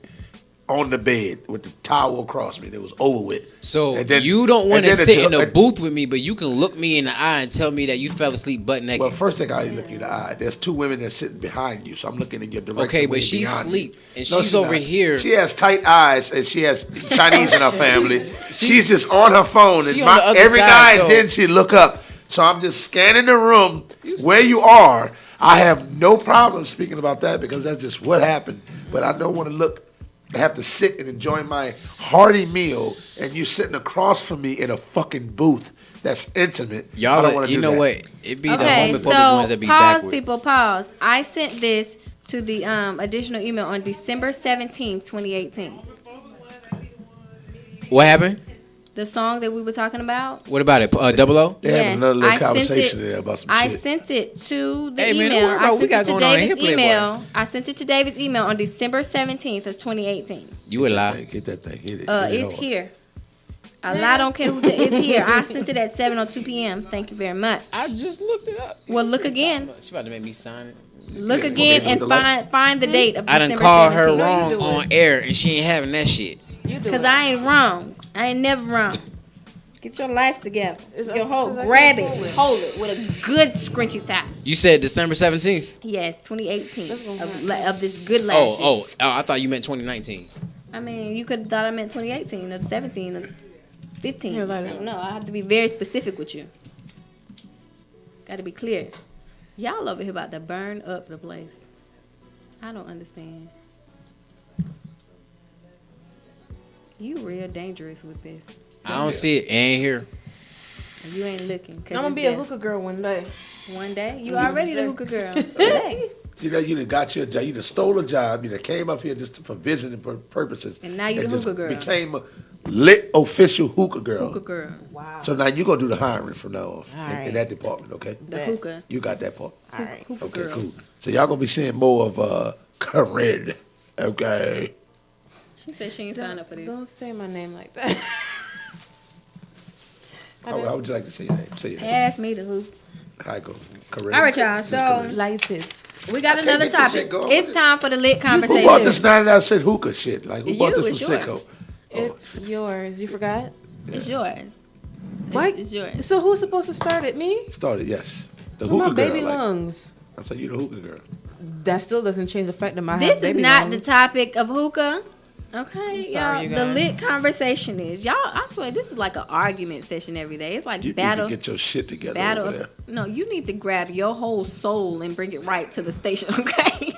on the bed with the towel across me. It was over with. So And then- you don't want and to then sit in a and- booth with me, but you can look me in the eye and tell me that you fell asleep butt naked. Well, first thing I look you in the eye. There's two women that's sitting behind you, so I'm looking in your direction. Okay, but way she's beyond asleep, you. and No, she's over not. here. She has tight eyes, and she has Chinese in her family. She's just on her phone, she and on the other every side, now and so- then she look up. So I'm just scanning the room where you are. I have no problem speaking about that because that's just what happened. But I don't want to look. I have to sit and enjoy my hearty meal, and you sitting across from me in a fucking booth that's intimate. I Y'all, don't want to you do know that. what? It be the Okay, homophobic ones so that be pause, backwards. people, pause. I sent this to the additional email on December 17th, 2018. What happened? The song that we were talking about. What about it? Double O? They having another little I sent conversation it- there about some I shit. sent it to the Hey, man, don't email. worry about I what we sent got it to going on in David's here, Playboy. email. I sent it to David's email on December 17th of 2018. You would lie. Get that thing. Hit it. It's hard. here. A lot don't care who it's here. I sent it at 7:02 p.m. Thank you very much. I just looked it up. Well, look again. She about to make me sign it. Look Yeah, again okay, and with the light. find the date of I done December called her 17th. wrong on air, and she ain't having that shit. Cause I ain't wrong. I ain't never wrong. Get your life together. Your whole Cause I grab can't it, pull it. hold it with a good scrunchy tie. You said December 17th? Yes, 2018 of this good last year. Oh, I thought you meant 2019. I mean, you could have thought I meant 2018 or 17 or 15. Yeah, like I that. don't know. I have to be very specific with you. Got to be clear. Y'all over here about to burn up the place. I don't understand. You real dangerous with this. I don't see it. It ain't here. You ain't looking. I'm gonna be a hookah girl one day. One day? You already the hookah girl. Today. See that you done got your job. You done stole a job. You done came up here just for visiting purposes. And now you the just hookah girl. became a lit official hookah girl. Hookah girl. Wow. So now you gonna do the hiring from now on All right. in that department, okay? The hookah. You got that part. All right. Hookah Okay, girl. cool. So y'all gonna be seeing more of Corinne, okay? She said she ain't signed up for this. Don't say my name like that. How would you like to say your name? Say your name. Pass me the hoop. Hi, go. Corinne. All right, y'all. Just So Corinne. L.I.T.T. we got can't another get this shit topic. going. It's time for the lit Who conversation. bought this 99-cent hookah shit? Like, who bought You, this it's from yours. Sicko? It's yours. You forgot? It's yours. What? It's yours. So who's supposed to start it? Me? Started, yes. The With my hookah girl. baby like, lungs. I'm saying you the hookah girl. That still doesn't change the fact that my This is baby not lungs. the topic of hookah. Okay, I'm sorry, y'all. you The guys. lit conversation is y'all. I swear, this is like an argument session every day. It's like You battle. need to get your shit together Battle over of, there. no, you need to grab your whole soul and bring it right to the station, okay?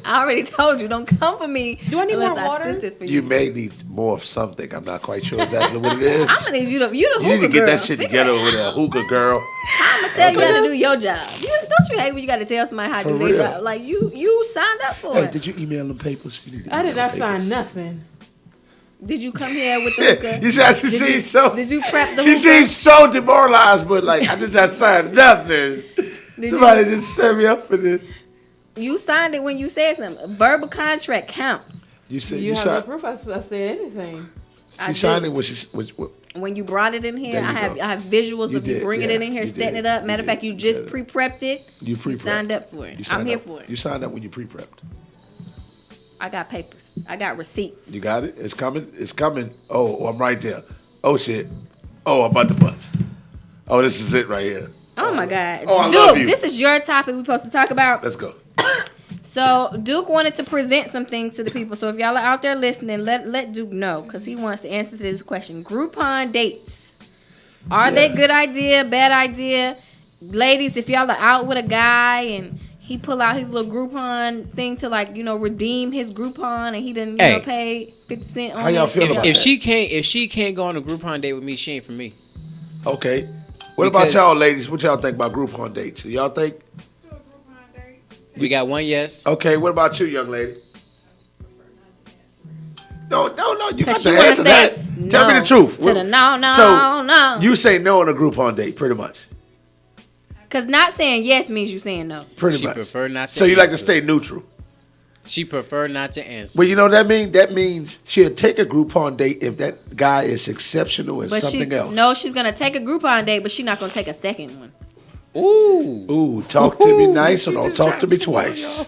I already told you, don't come for me. Do I need unless more water? sent it for You may need more of something. I'm not quite sure exactly what it is. I'm gonna need you to you the You need hookah to get girl. that shit together over there, hookah girl. I'm gonna tell you how to do your job. Don't you hate when you gotta tell somebody how to For do their real. job? Like you signed up for Hey, it. did you email them papers? You need to I did email not them sign papers. nothing. Did you come here with the hookah? You see, she Did seems you- so. Did you prep the She hookah? seems so demoralized, but like I just not signed nothing. Did Somebody just set me up for this. You signed it when you said something. A verbal contract counts. You said You you have no signed. proof I said anything. I She signed did. it when she was. When you brought it in here, There you I go. have visuals You of you did, bringing yeah, it in here, you setting did, it up. you Matter of did, fact, you you just said it. pre-prepped it. You pre-prepped. signed up for it. You signed I'm here up. for it. You signed up when you pre-prepped. I got papers. I got receipts. You got it. It's coming. It's coming. Oh, I'm right there. Oh shit. Oh, I'm about to bust. Oh, this is it right here. Oh my God. Oh, I Duke, love you. this is your topic we're supposed to talk about. Let's go. So Duke wanted to present some things to the people. So if y'all are out there listening, let Duke know because he wants to answer to this question. Groupon dates. Are they Yeah. good idea, bad idea? Ladies, if y'all are out with a guy and he pull out his little Groupon thing to redeem his Groupon and he didn't Hey. pay 50 cents on How y'all it. feel about If that? she can't go on a Groupon date with me, she ain't for me. Okay. What about Because- y'all, ladies? What y'all think about Groupon dates? Y'all think? We got one yes. Okay. What about you, young lady? No. You got Because to she wanna answer say that. Tell me no the truth. to the no. So you say no on a Groupon date, pretty much. Because not saying yes means you saying no. Pretty She much. prefer not to So you like to answer. stay neutral. She prefer not to answer. Well, you know what that means? That means she'll take a Groupon date if that guy is exceptional in But something else. No, she's going to take a Groupon date, but she's not going to take a second one. Ooh. Ooh, talk to me nice or don't talk to me twice.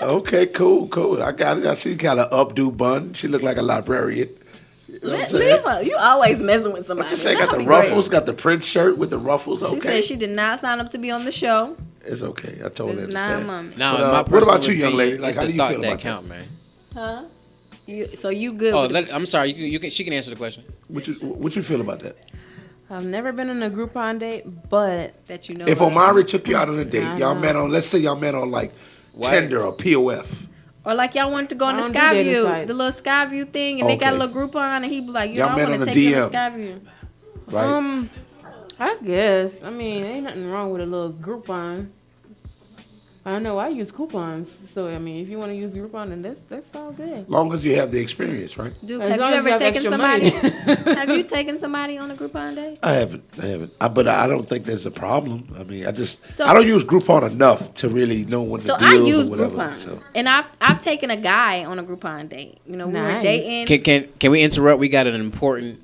Okay, cool. I got it. I see you got an updo bun. She look like a librarian. You know what I'm saying? Leave her. You always messing with somebody. I'm just saying, got That'll the be great. ruffles, got the print shirt with the ruffles. She Okay, said she did not sign up to be on the show. it's okay. I totally It's not understand. mom. Now, But, in my what personal about you, young opinion, lady? Like, it's how a do you thought feel that about count, man. Huh? So you good? Oh, with I'm sorry. You can. She can answer the question. What you feel about that? I've never been on a Groupon date, but that you know. If about. Omari took you out on a date, I y'all know. met on, let's say y'all met on like What? Tinder or POF. Or like y'all wanted to go on I the don't do dating Skyview, sites. the little Skyview thing, and they got a Okay. little Groupon, and he be like, Y'all I met want on to a take you to DM. Skyview. Right? I guess. I mean, ain't nothing wrong with a little Groupon. I know I use coupons, so I mean, if you want to use Groupon, then that's all good. Long as you have the experience, right? Dude, As have you long as ever you have taken extra somebody? money. Have you taken somebody on a Groupon date? I haven't. But I don't think there's a problem. I mean, So- I don't use Groupon enough to really know when So the I deals use or whatever. Groupon, So. and I've taken a guy on a Groupon date. You know, we were Nice. dating. Can we interrupt? We got an important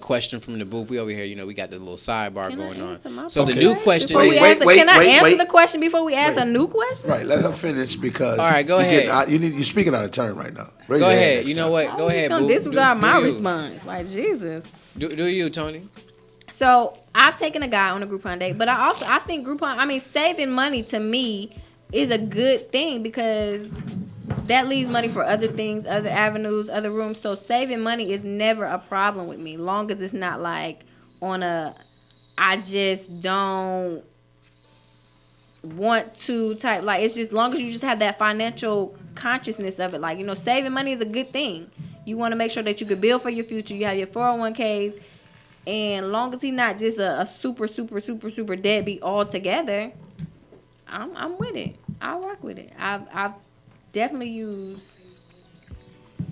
question from the booth. We over here. You know, we got this little sidebar Can I going on. answer my So the Okay. new question. Before we Wait, answer, wait, can I wait, answer wait. the question before we ask Wait. a new question? Right, let her finish because. All right, go you're getting ahead. you're speaking out of turn right now. Raise Go your hand ahead. next You know time. what? Go ahead. Gonna boo. disregard my you. response. Like Jesus. Do you, Tony? So I've taken a guy on a Groupon date, but I think Groupon. I mean, saving money to me is a good thing because that leaves money for other things, other avenues, other rooms. So saving money is never a problem with me, long as it's not like on a I just don't want to type. Like it's just long as you just have that financial consciousness of it. Like, you know, saving money is a good thing. You want to make sure that you can build for your future. You have your 401ks. And long as he not just a super deadbeat altogether, I'm with it. I'll rock with it. I've definitely used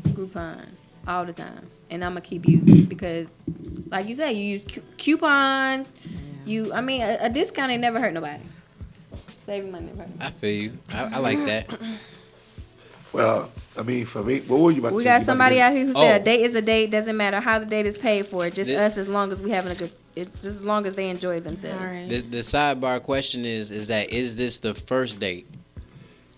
Groupon all the time, and I'm gonna keep using it because, like you said, you use coupons. I mean, a discount ain't never hurt nobody. Saving money never hurt. I feel you. I like that. Well, I mean, for me, what were you about to say? We got somebody out here who said Oh. a date is a date. Doesn't matter how the date is paid for. Just This- us, as long as we having a good. As long as they enjoy themselves. All right. The sidebar question is this the first date?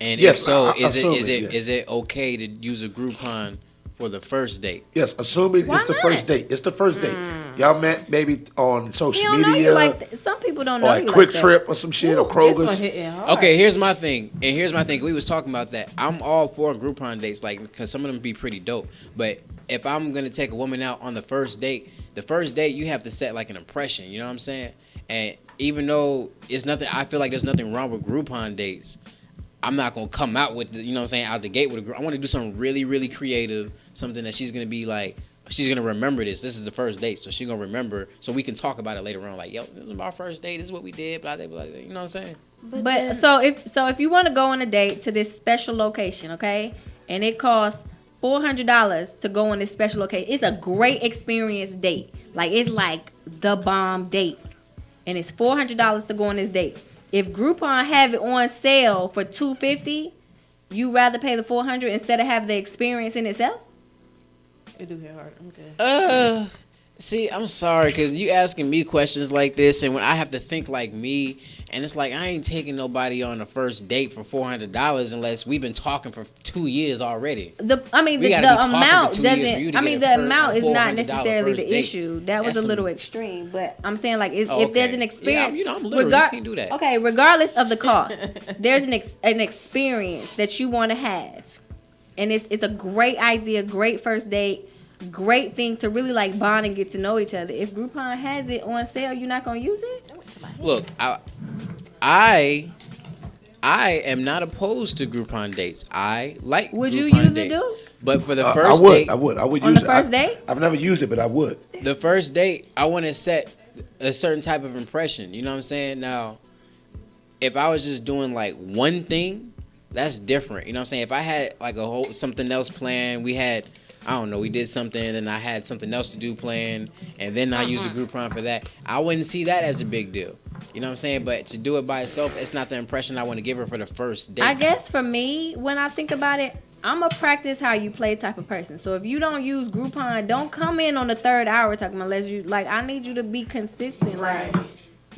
And Yes, if so, I is assume it, is yes. it okay to use a Groupon for the first date? Yes, assuming Why it's the not? first date. It's the first date. Y'all met maybe on He social don't know media you like that. Some people don't know or you a quick like that. trip or some shit or This one Kroger's. hitting hard. Okay, here's my thing. We was talking about that. I'm all for Groupon dates, like, because some of them be pretty dope. But if I'm gonna take a woman out on the first date, you have to set like an impression. You know what I'm saying? And even though it's nothing, I feel like there's nothing wrong with Groupon dates. I'm not gonna come out with, you know what I'm saying, out the gate with a group. I want to do something really, really creative, something that she's gonna be like, she's gonna remember this. This is the first date, so she's gonna remember. So we can talk about it later on. Like, yo, this was our first date. This is what we did. Blah blah blah. You know what I'm saying? But so if you want to go on a date to this special location, okay, and it costs $400 to go on this special location, it's a great experience date. Like, it's like the bomb date, and it's $400 to go on this date. If Groupon have it on sale for $250, you rather pay the $400 instead of have the experience in itself? It do hit hard. Okay. See, I'm sorry, because you asking me questions like this, and when I have to think like me, and it's like, I ain't taking nobody on the first date for $400 unless we've been talking for 2 years already. The amount We gotta be talking for doesn't. 2 years for you to I get mean, a the amount is not $400 necessarily first the date. issue. That was That's a little some- extreme, but I'm saying, like, if Oh, there's okay. an experience, Yeah, I'm literal. You can't do that. Okay, regardless of the cost, there's an experience that you want to have, and it's a great idea, great first date. Great thing to really like bond and get to know each other. If Groupon has it on sale, you're not gonna use it? Look, I am not opposed to Groupon dates. I like Would you Groupon use it, dates. dude? But for the I first would. date, I would On use the it. first date? I've never used it, but I would. the first date, I want to set a certain type of impression. You know what I'm saying? Now, if I was just doing like one thing, that's different. You know what I'm saying? If I had like a whole something else planned, we did something, and then I had something else to do planned, and then I used the Groupon for that. I wouldn't see that as a big deal. You know what I'm saying? But to do it by itself, it's not the impression I want to give her for the first date. I guess for me, when I think about it, I'm a practice how you play type of person. So if you don't use Groupon, don't come in on the third hour talking about I need you to be consistent. Like,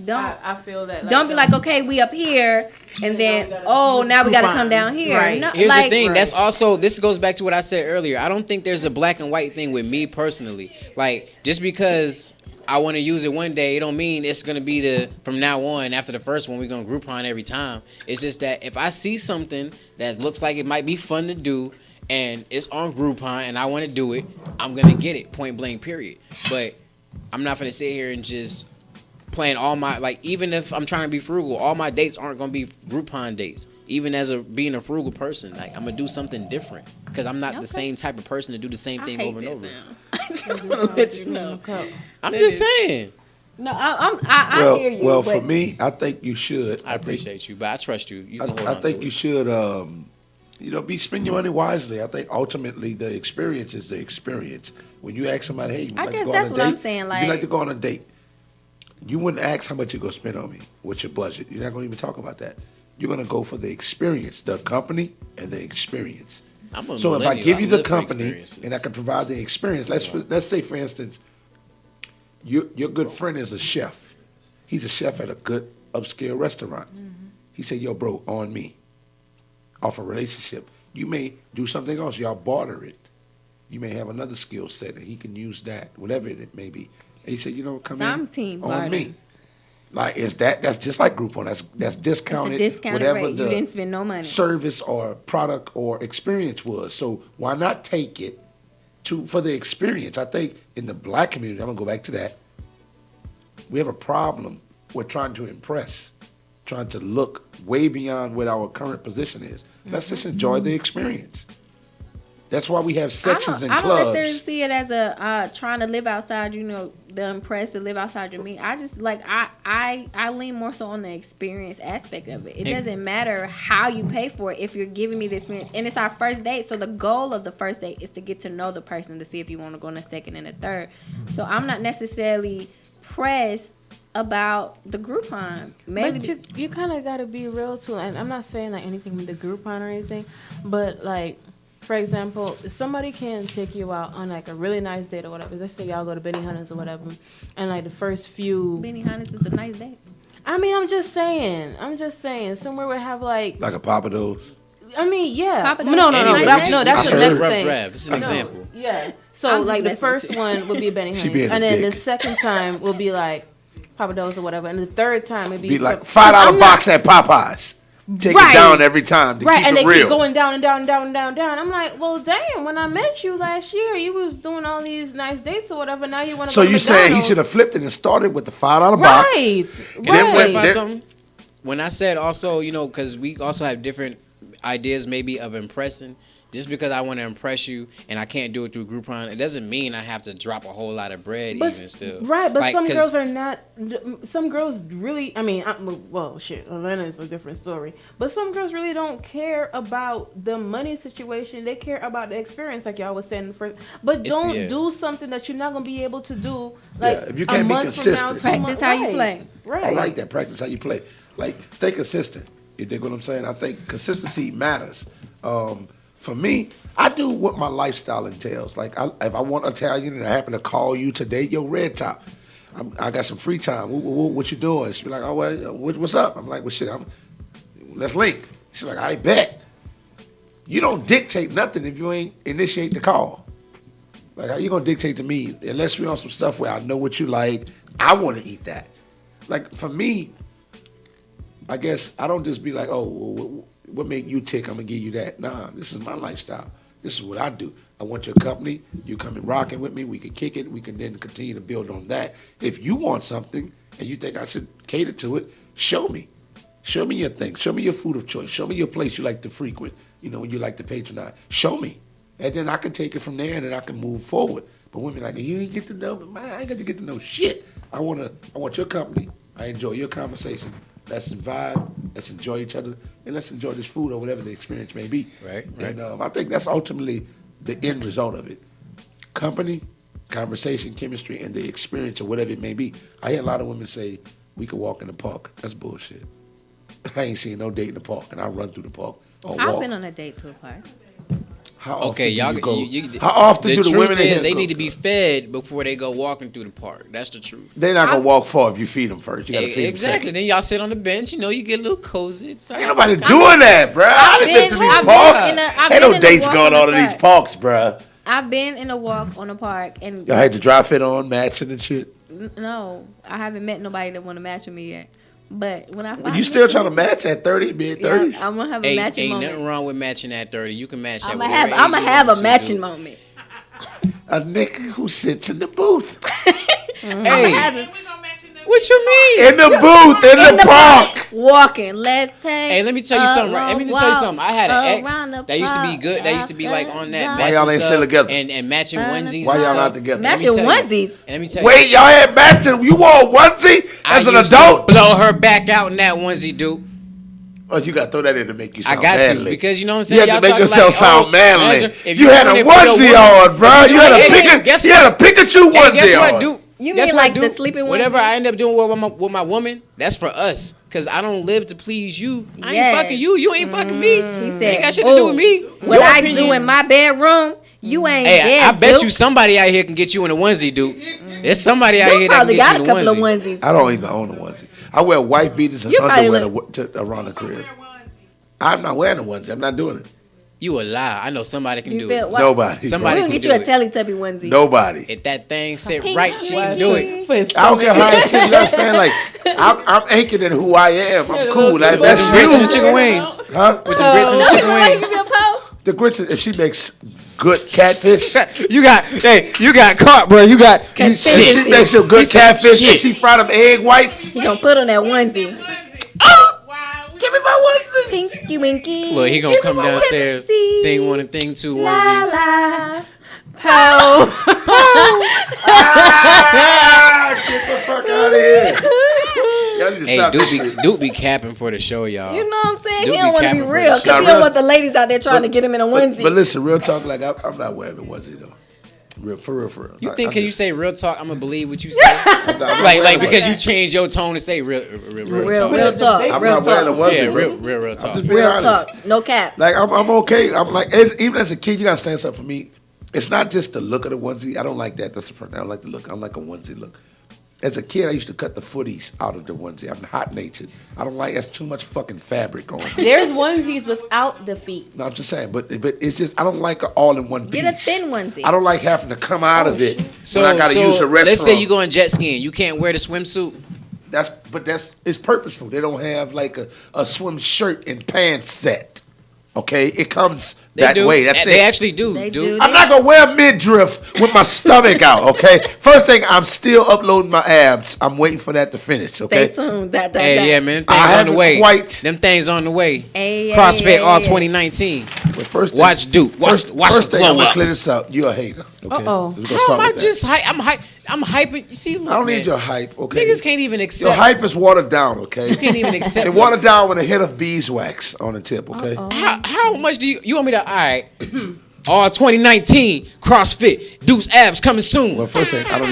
don't I feel that. don't be like, okay, we up here, and then now we gotta come down here. Right. No, Here's like, the thing. That's also, this goes back to what I said earlier. I don't think there's a black and white thing with me personally. Like, just because I want to use it one day, it don't mean it's gonna be from now on, after the first one, we're gonna Groupon every time. It's just that if I see something that looks like it might be fun to do, and it's on Groupon, and I want to do it, I'm gonna get it. Point blank. Period. But I'm not gonna sit here and just plan all my, like, even if I'm trying to be frugal, all my dates aren't gonna be Groupon dates. Even as being a frugal person, like, I'm gonna do something different because I'm not the same type of person to do the same thing over and over. I just want to let you know. I'm just saying. No, I hear you. Well, but for me, I think you should. I appreciate you, but I trust you. You can hold I on think to you it. should, spend your money wisely. I think ultimately the experience is the experience. When you ask somebody, hey, you I like guess to go that's on a what date? I'm saying, You like- like to go on a date. You wouldn't ask how much you're going to spend on me. What's your budget? You're not going to even talk about that. You're going to go for the experience, the company, and the experience. I'm a So if I millennial. give you the live for company experiences. and I can provide the experience, let's say, for instance, your good friend is a chef. He's a chef at a good upscale restaurant. He said, yo, bro, on me. Off a relationship. You may do something else. Y'all barter it. You may have another skill set and he can use that, whatever it may be. And he said, come So in I'm team on barter. me. Like, that's just like Groupon. That's discounted. It's a discounted whatever rate. You the didn't spend no money. service or product or experience was. So why not take it for the experience? I think in the black community, I'm gonna go back to that. We have a problem with trying to impress. trying to look way beyond what our current position is. Let's just enjoy the experience. That's why we have sections in I don't clubs. necessarily see it as a trying to live outside, the impress to live outside your means. I just like I lean more so on the experience aspect of it. It doesn't matter how you pay for it if you're giving me the experience. And it's our first date, so the goal of the first date is to get to know the person to see if you want to go on a second and a third. So I'm not necessarily pressed about the Groupon. Maybe But you kind of got to be real too. And I'm not saying like anything with the Groupon or anything, but like, for example, if somebody can take you out on like a really nice date or whatever, let's say y'all go to Benihana's or whatever, and like the first few... Benihana's is a nice date. I mean, I'm just saying, somewhere we have like Like a Papados. I mean, yeah. Papa No, Do's. no, Anyway, that's I the heard next it. Rough thing. draft. This is an No. example. Yeah. I So was like the just messing first one would be Benny She being and a then dick. the second time will be like Papa Do's or whatever, and the third time would Be like some- $5 I'm not- box at Popeyes. Take Right. it down every time to Right, keep and it they real. keep going down and down and down and down and down. I'm like, well, damn. When I met you last year, you was doing all these nice dates or whatever. Now you want to So go to you saying he McDonald's. should have flipped it and started with the $5 box? Right. Can I Then clarify there- something? When I said also, because we also have different ideas maybe of impressing. Just because I want to impress you and I can't do it through Groupon, it doesn't mean I have to drop a whole lot of bread But, even still. right, but Like, some 'cause- girls are not. Some girls really. I mean, well, shit. Atlanta is a different story. But some girls really don't care about the money situation. They care about the experience, like y'all was saying first. But It's don't the- do something that you're not gonna be able to do. Like if you can't a be month from now, consistent. 2 Practice months- how you right, play. Right. I like that. Practice how you play. Like, stay consistent. You dig what I'm saying? I think consistency matters. For me, I do what my lifestyle entails. Like, if I want Italian and I happen to call you today, yo, Red Top, I got some free time. What you doing? She be like, oh, well, what's up? I'm like, well, shit, let's link. She's like, I bet. You don't dictate nothing if you ain't initiate the call. Like, how you gonna dictate to me unless we on some stuff where I know what you like, I want to eat that. Like, for me, I guess I don't just be like, oh, well, what make you tick? I'm gonna give you that. Nah, this is my lifestyle. This is what I do. I want your company. You come and rocking with me. We can kick it. We can then continue to build on that. If you want something and you think I should cater to it, show me. Show me your thing. Show me your food of choice. Show me your place you like to frequent. When you like to patronize. Show me, and then I can take it from there, and then I can move forward. But women like, you didn't get to know, man, I ain't got to get to know shit. I want your company. I enjoy your conversation. Let's vibe. Let's enjoy each other, and let's enjoy this food or whatever the experience may be. Right. And I think that's ultimately the end result of it. Company, conversation, chemistry, and the experience or whatever it may be. I hear a lot of women say, we could walk in the park. That's bullshit. I ain't seen no date in the park, and I run through the park or I've walk. been on a date to a park. How often Okay, do y'all. you go? You, How often the do the truth women in is here they go? need to be fed before they go walking through the park. That's the truth. They're not gonna walk far if you feed them first. You gotta feed them Exactly. second. Then y'all sit on the bench. You get a little cozy. It's Ain't nobody doing that, bruh. I've I've been to been- these I've parks. been in a- I've Ain't been no in a dates walk going on on the in these park. parks, bruh. I've been in a walk on a park, and Y'all had your dry fit on, matching and shit. no, I haven't met nobody that want to match with me yet. But when I find You still trying to match at 30, mid-30s? yeah, I'm gonna have a Ain't matching nothing moment. wrong with matching at 30. You can match at I'm whatever gonna age you have want a to, matching dude. moment. A nigga who sits in the booth. Hey, what you mean? In the booth, in the park. Walking. Let's take. Hey, let me tell you something. Right? Let me just tell you something. I had an ex around the that used to be park. good. That used to be like on that. Why matching y'all ain't stuff still together? And matching onesies. Why and y'all stuff. not together? Let me Matching tell you. onesies. And let me tell you. Wait, y'all had matching. You wore a onesie as an I used to adult? blow her back out in that onesie, dude. Oh, you got to throw that in to make you sound I got manly. to because you know what I'm You saying. had to Y'all make talking yourself like, sound oh, manly. imagine if You had a doing it for your onesie woman. on, bro. You had a Hey, guess Pikachu Hey, guess onesie what, on. dude? You Guess mean what, like the dude? sleeping Whatever onesie? I end up doing with my woman, that's for us. Cause I don't live to please you. I Yes. ain't fucking you. You ain't fucking me. He Ain't said, got shit to do with me. What Your I opinion. do in my bedroom, you ain't Hey, there. I bet dude. you somebody out here can get you in a onesie, dude. There's somebody out You here that can probably get got you a in a couple of onesie. onesies. I don't even own a onesie. I wear white beaters and You probably underwear around the crib. I'm not wearing a onesie. I'm not doing it. You a lie. I know somebody can You do feel it. what? Nobody. Somebody We'll can get you a do it. Teletubby onesie. Nobody. If that thing sit Pink right, she can onesie. do it. For his I don't care stomach. how I sit. You understand? Like, I'm anchored in who I am. I'm cool. Like, With them grits and the that's chicken you. wings. Huh? With them grits and the chicken Like, wings. you feel po? The grits, if she makes good catfish, You got caught, bro. You got if she makes some good He said catfish, shit. and she fry them egg whites, He gonna put on that onesie. Give me my onesie. Pinky Winky. Look, he gonna come downstairs. Onesie. Thing one and thing two La onesies. la. Pow. Get the fuck out of here. Y'all need to Hey, stop this shit. Duke be capping for the show, y'all. You know what I'm saying? Dude He be don't want to be capping for real the because shit. he Nah, don't real- want the ladies out there trying to get him in a onesie. But listen, real talk, like I'm not wearing a onesie though. Real, for real. You Like, think I'm can you just- say real talk? I'm gonna believe what you say. I'm not like wearing a because onesie. you changed your tone to say real talk. Real talk. I'm Real not wearing a talk. onesie. Yeah, bro. real I'm talk. just being Real honest. talk. No cap. Like I'm okay. I'm like even as a kid, you gotta stand up for me. It's not just the look of the onesie. I don't like that. That's the front. I don't like the look. I don't like a onesie look. As a kid, I used to cut the footies out of the onesie. I'm hot natured. I don't like that's too much fucking fabric on. There's onesies without the feet. No, I'm just saying, but it's just I don't like it all in one piece. Get a thin onesie. I don't like having to come out of it So, when I gotta use the restroom. let's say you going jet skiing. You can't wear the swimsuit. That's it's purposeful. They don't have like a swim shirt and pants set. Okay, it comes They that do. way. That's They it. actually do. They dude. do. I'm not gonna wear midriff with my stomach out. Okay, first thing I'm still uploading my abs. I'm waiting for that to finish. Stay Okay, tuned. That. Hey, yeah, man. Them I things on the haven't way. quite- Them things on the way. Hey, CrossFit hey, all hey. 2019. but first thing, Watch Duke. Watch First the thing I'm glow gonna up. clear this up. You're a hater. Okay, Uh-oh. We're gonna How start am I with that. just hype? I'm hyping. You see, look, I don't man. need your hype. Okay, Niggas can't even Your accept. hype is watered down. Okay, You can't even accept. It watered down with a hit of beeswax on the tip. Okay. How much do you want me to? All right. All 2019 CrossFit Duke's abs coming soon. Well, first thing, I don't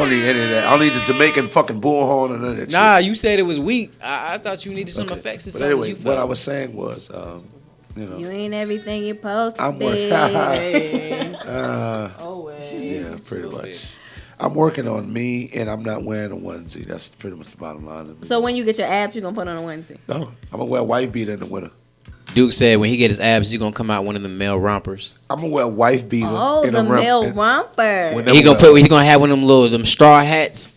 need any of that. I don't need the Jamaican fucking bullhorn or none of that Nah, shit. you said it was weak. I thought you needed some Okay. effects or But something. anyway, You what felt. I was saying was, you know, You ain't everything you supposed to I'm be. working. Always. Yeah, pretty much. I'm working on me, and I'm not wearing a onesie. That's pretty much the bottom line of it. So when you get your abs, you gonna put on a onesie. No, I'm gonna wear a wife beater in the winter. Duke said when he get his abs, he gonna come out one of the male rompers. I'm gonna wear a wife beater. Oh, in the a male romper. whenever He gonna wear- he gonna have one of them straw hats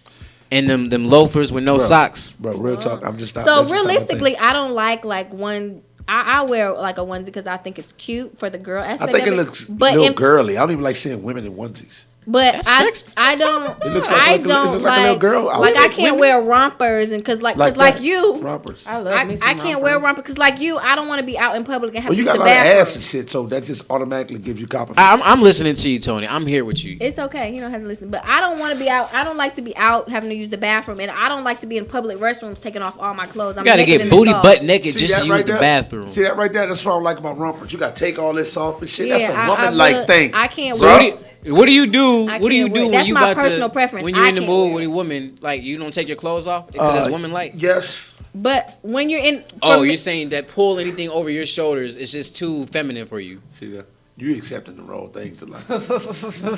and them loafers with no Bro, socks. Bro, real talk. I'm just not. So that's just not my thing. realistically, I don't like one. I wear like a onesie because I think it's cute for the girl I aspect. think of it looks but little in- girly. I don't even like seeing women in onesies. But That's I, sex. I don't, It looks I like- it don't looks like a little girl like I outfit. can't wear rompers and cause like that. you, rompers. I love me some I can't wear rompers. rompers cause like you, I don't want to be out in public and have Well, to you use got a the lot of bathroom. ass and shit, so that just automatically gives you copper. I'm listening to you, Tony. I'm here with you. It's okay, you don't have to listen. But I don't want to be out. I don't like to be out having to use the bathroom, and I don't like to be in public restrooms taking off all my clothes. I'm You gotta naked get in the booty stall. butt naked See just that to right use the there? bathroom. See that right there? That's what I like about rompers. You got to take all this off and shit. Yeah, That's a I woman-like would- thing. I can't So wear. what do you do? I What do you can't do wear- when that's you my about personal to preference. when you're I in the can't mood wear. with a woman? Like you don't take your clothes off because it's woman like. Yes. But when you're in, Oh, from- you're saying that pull anything over your shoulders is just too feminine for you. See that? You accepting the wrong things in life.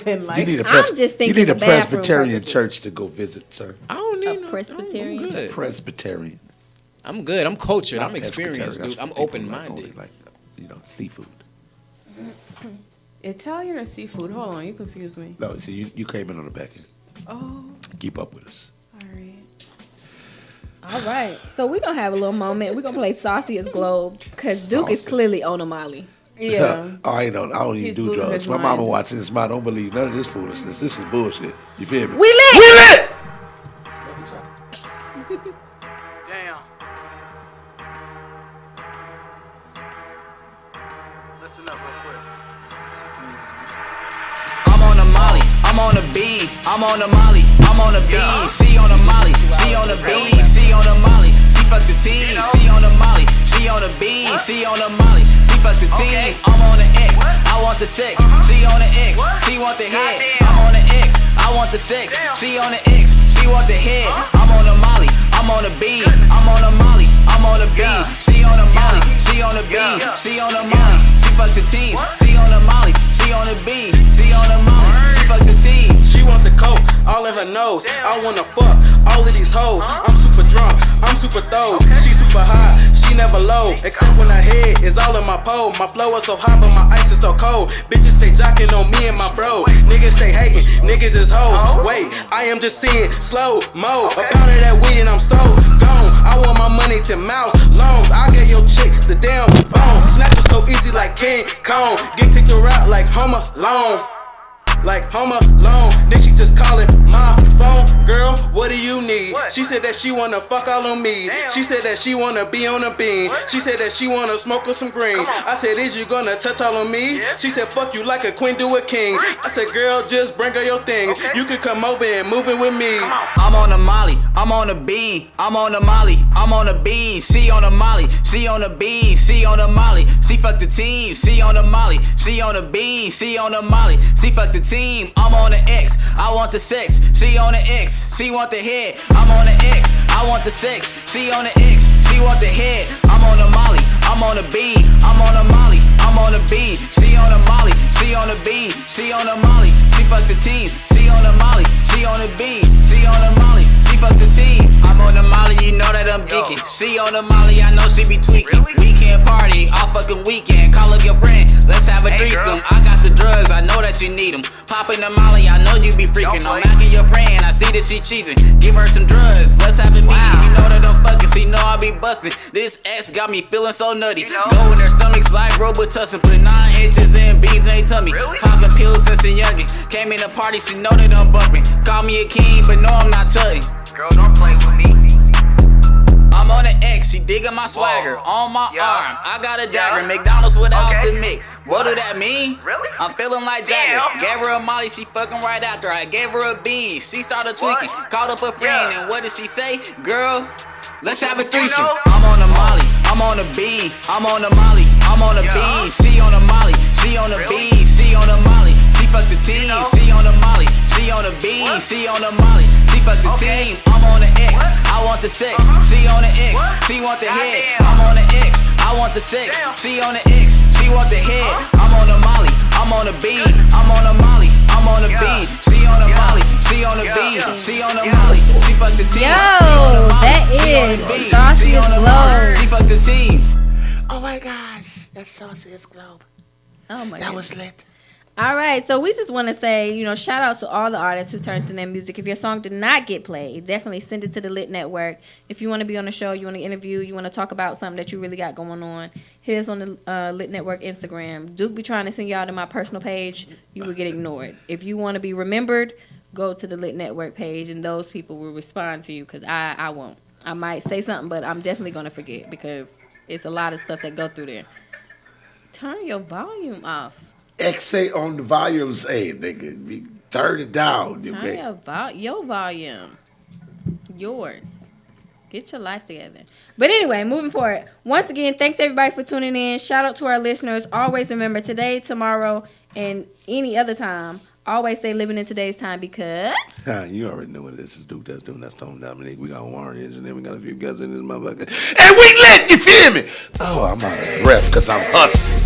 In You life. need a I'm just you thinking need a the bathroom Presbyterian purposes. church to go visit, sir. I don't need A no Presbyterian? I'm good. Presbyterian. I'm good. I'm cultured. Not I'm experienced, pescatarian. dude. That's I'm for people open like only minded. like seafood. Italian or seafood? Hold on, you confuse me. No, see, you came in on the back end. Oh, Keep up with us. all right. all right. So we're gonna have a little moment. We're gonna play Saucy as Globe because Duke is Saucy. clearly on a Molly. Yeah. Oh, I don't even He's do losing drugs. his My mama mind. watching this. I don't believe none of this foolishness. This is bullshit. You feel me? We lit. We lit! Damn. Listen up real quick. I'm on the Molly, I'm on the B, I'm on the Molly, I'm on the B. She on the Molly, she on the B, she on the Molly, she fuck the T. She on the Molly, she on the B, she on the Molly, she fuck the T. I'm on the X, I want the sex. She on the X, she want the head. I'm on the X, I want the sex. She on the X, she want the head. I'm on the Molly, I'm on the B, I'm on the Molly, I'm on the B. She on the Molly, she on the B, she on the Molly, she fuck the T. She on the Molly, she on the B, she on the Molly, she fuck the T. She want the coke, all in her nose. I wanna fuck all of these hoes. I'm super drunk, I'm super throw. She super high, she never low. Except when her head is all in my pole. My flow is so hot, but my ice is so cold. Bitches stay jocking on me and my bro. Niggas stay hating, niggas is hoes. Wait, I am just seeing slow mo. A pound of that weed and I'm so gone. I want my money 10 miles long. I get your chick the damn bone. Snatch it so easy like King Kong. Get kicked around like Home Alone. like Home Alone. Then she just calling my phone, girl, what do you need? She said that she wanna fuck all on me. She said that she wanna be on a bean. She said that she wanna smoke with some green. I said, is you gonna touch all on me? She said, fuck you like a queen do a king. I said, girl, just bring her your thing. You can come over and move it with me. I'm on the molly, I'm on the bean, I'm on the molly, I'm on the bean. She on the molly, she on the bean, she on the molly. She fuck the team, she on the molly, she on the bean, she on the molly. She fuck the team, I'm on the X, I want the sex. She on the X, she want the head. I'm on the X, I want the sex. She on the X, she want the head. I'm on the molly, I'm on the bean, I'm on the molly, I'm on the bean. She on the molly, she on the bean, she on the molly. She fuck the team, she on the molly, she on the bean, she on the molly. She fuck the team. I'm on the molly, you know that I'm geeking. She on the molly, I know she be tweaking. Weekend party, all fucking weekend. Call up your friend, let's have a threesome. I got the drugs, I know that you need them. Popping the molly, I know you be freaking. I'm macking your friend, I see that she cheesing. Give her some drugs, let's have a meeting. You know that I'm fucking, she know I be busting. This X got me feeling so nutty. Go in their stomachs like Robitussin. Put 9 inches in bees in tummy. Popping pills since a youngin'. Came in the party, she know that I'm bumping. Call me a king, but no, I'm not tutting. Girl, don't play with me. I'm on the X, she digging my swagger. On my arm, I got a dagger. McDonald's without the Mick. What do that mean? Really? I'm feeling like Jagger. Gave her a molly, she fucking right after. I gave her a bean, she started tweaking. Called up a friend, and what did she say? Girl, let's have a threesome. I'm on the molly, I'm on the bean, I'm on the molly, I'm on the bean. She on the molly, she on the bean, she on the molly. She fuck the team, she on the molly, she on the bean, she on the molly. She fuck the team, I'm on the X, I want the sex. She on the X, she want the head. I'm on the X, I want the sex. She on the X, she want the head. I'm on the molly, I'm on the bean, I'm on the molly, I'm on the bean. She on the molly, she on the bean, she on the molly. She fuck the team. Yo, that is Saucy as Globe. She fuck the team. Oh my gosh, that's Saucy as Globe. Oh my That God. was lit. All right, so we just want to say, shout out to all the artists who turned in their music. If your song did not get played, definitely send it to the Lit Network. If you want to be on the show, you want to interview, you want to talk about something that you really got going on, hit us on the Lit Network Instagram. Duke be trying to send y'all to my personal page. You will get ignored. If you want to be remembered, go to the Lit Network page, and those people will respond to you because I won't. I might say something, but I'm definitely going to forget because it's a lot of stuff that go through there. Turn your volume off. XA on the volume say, nigga. Turn it down. Turn your volume. Yours. Get your life together. But anyway, moving forward. Once again, thanks everybody for tuning in. Shout out to our listeners. Always remember today, tomorrow, and any other time. Always stay living in today's time because... You already know what this is. Duke, that's Doom, that's Tone Dominic. We got Warren Engineer. We got a few guys in this motherfucker. And we lit, you feel me? Oh, I'm out of breath because I'm hustling.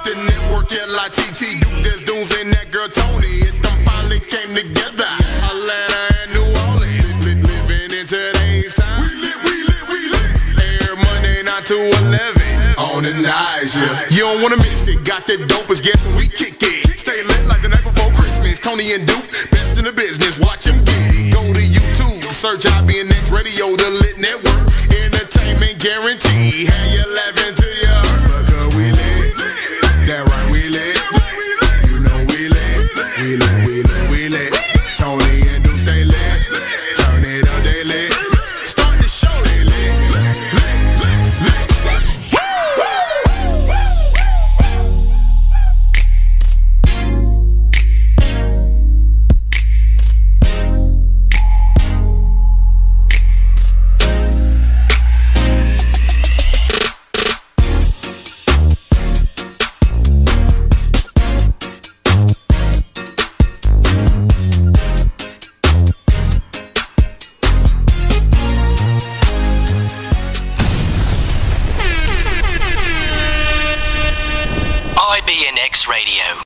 The network L.I.T.T. There's dudes in that girl Tony. It them finally came together. Atlanta and New Orleans. Living in today's time. We lit. Air Monday 9 to 11. On the night, yeah. You don't wanna miss it. Got the dopest guess when we kick it. Stay lit like the night before Christmas. Tony and Duke, best in the business. Watch them get it. Go to YouTube. Search IBNX Radio, the Lit Network. Entertainment guarantee. Have you laughing to your hurt. Because we lit. That right, we lit. You know we lit. We lit. Tony and Duke stay lit. Turn it up, they lit. Start the show, they lit. IBNX Radio.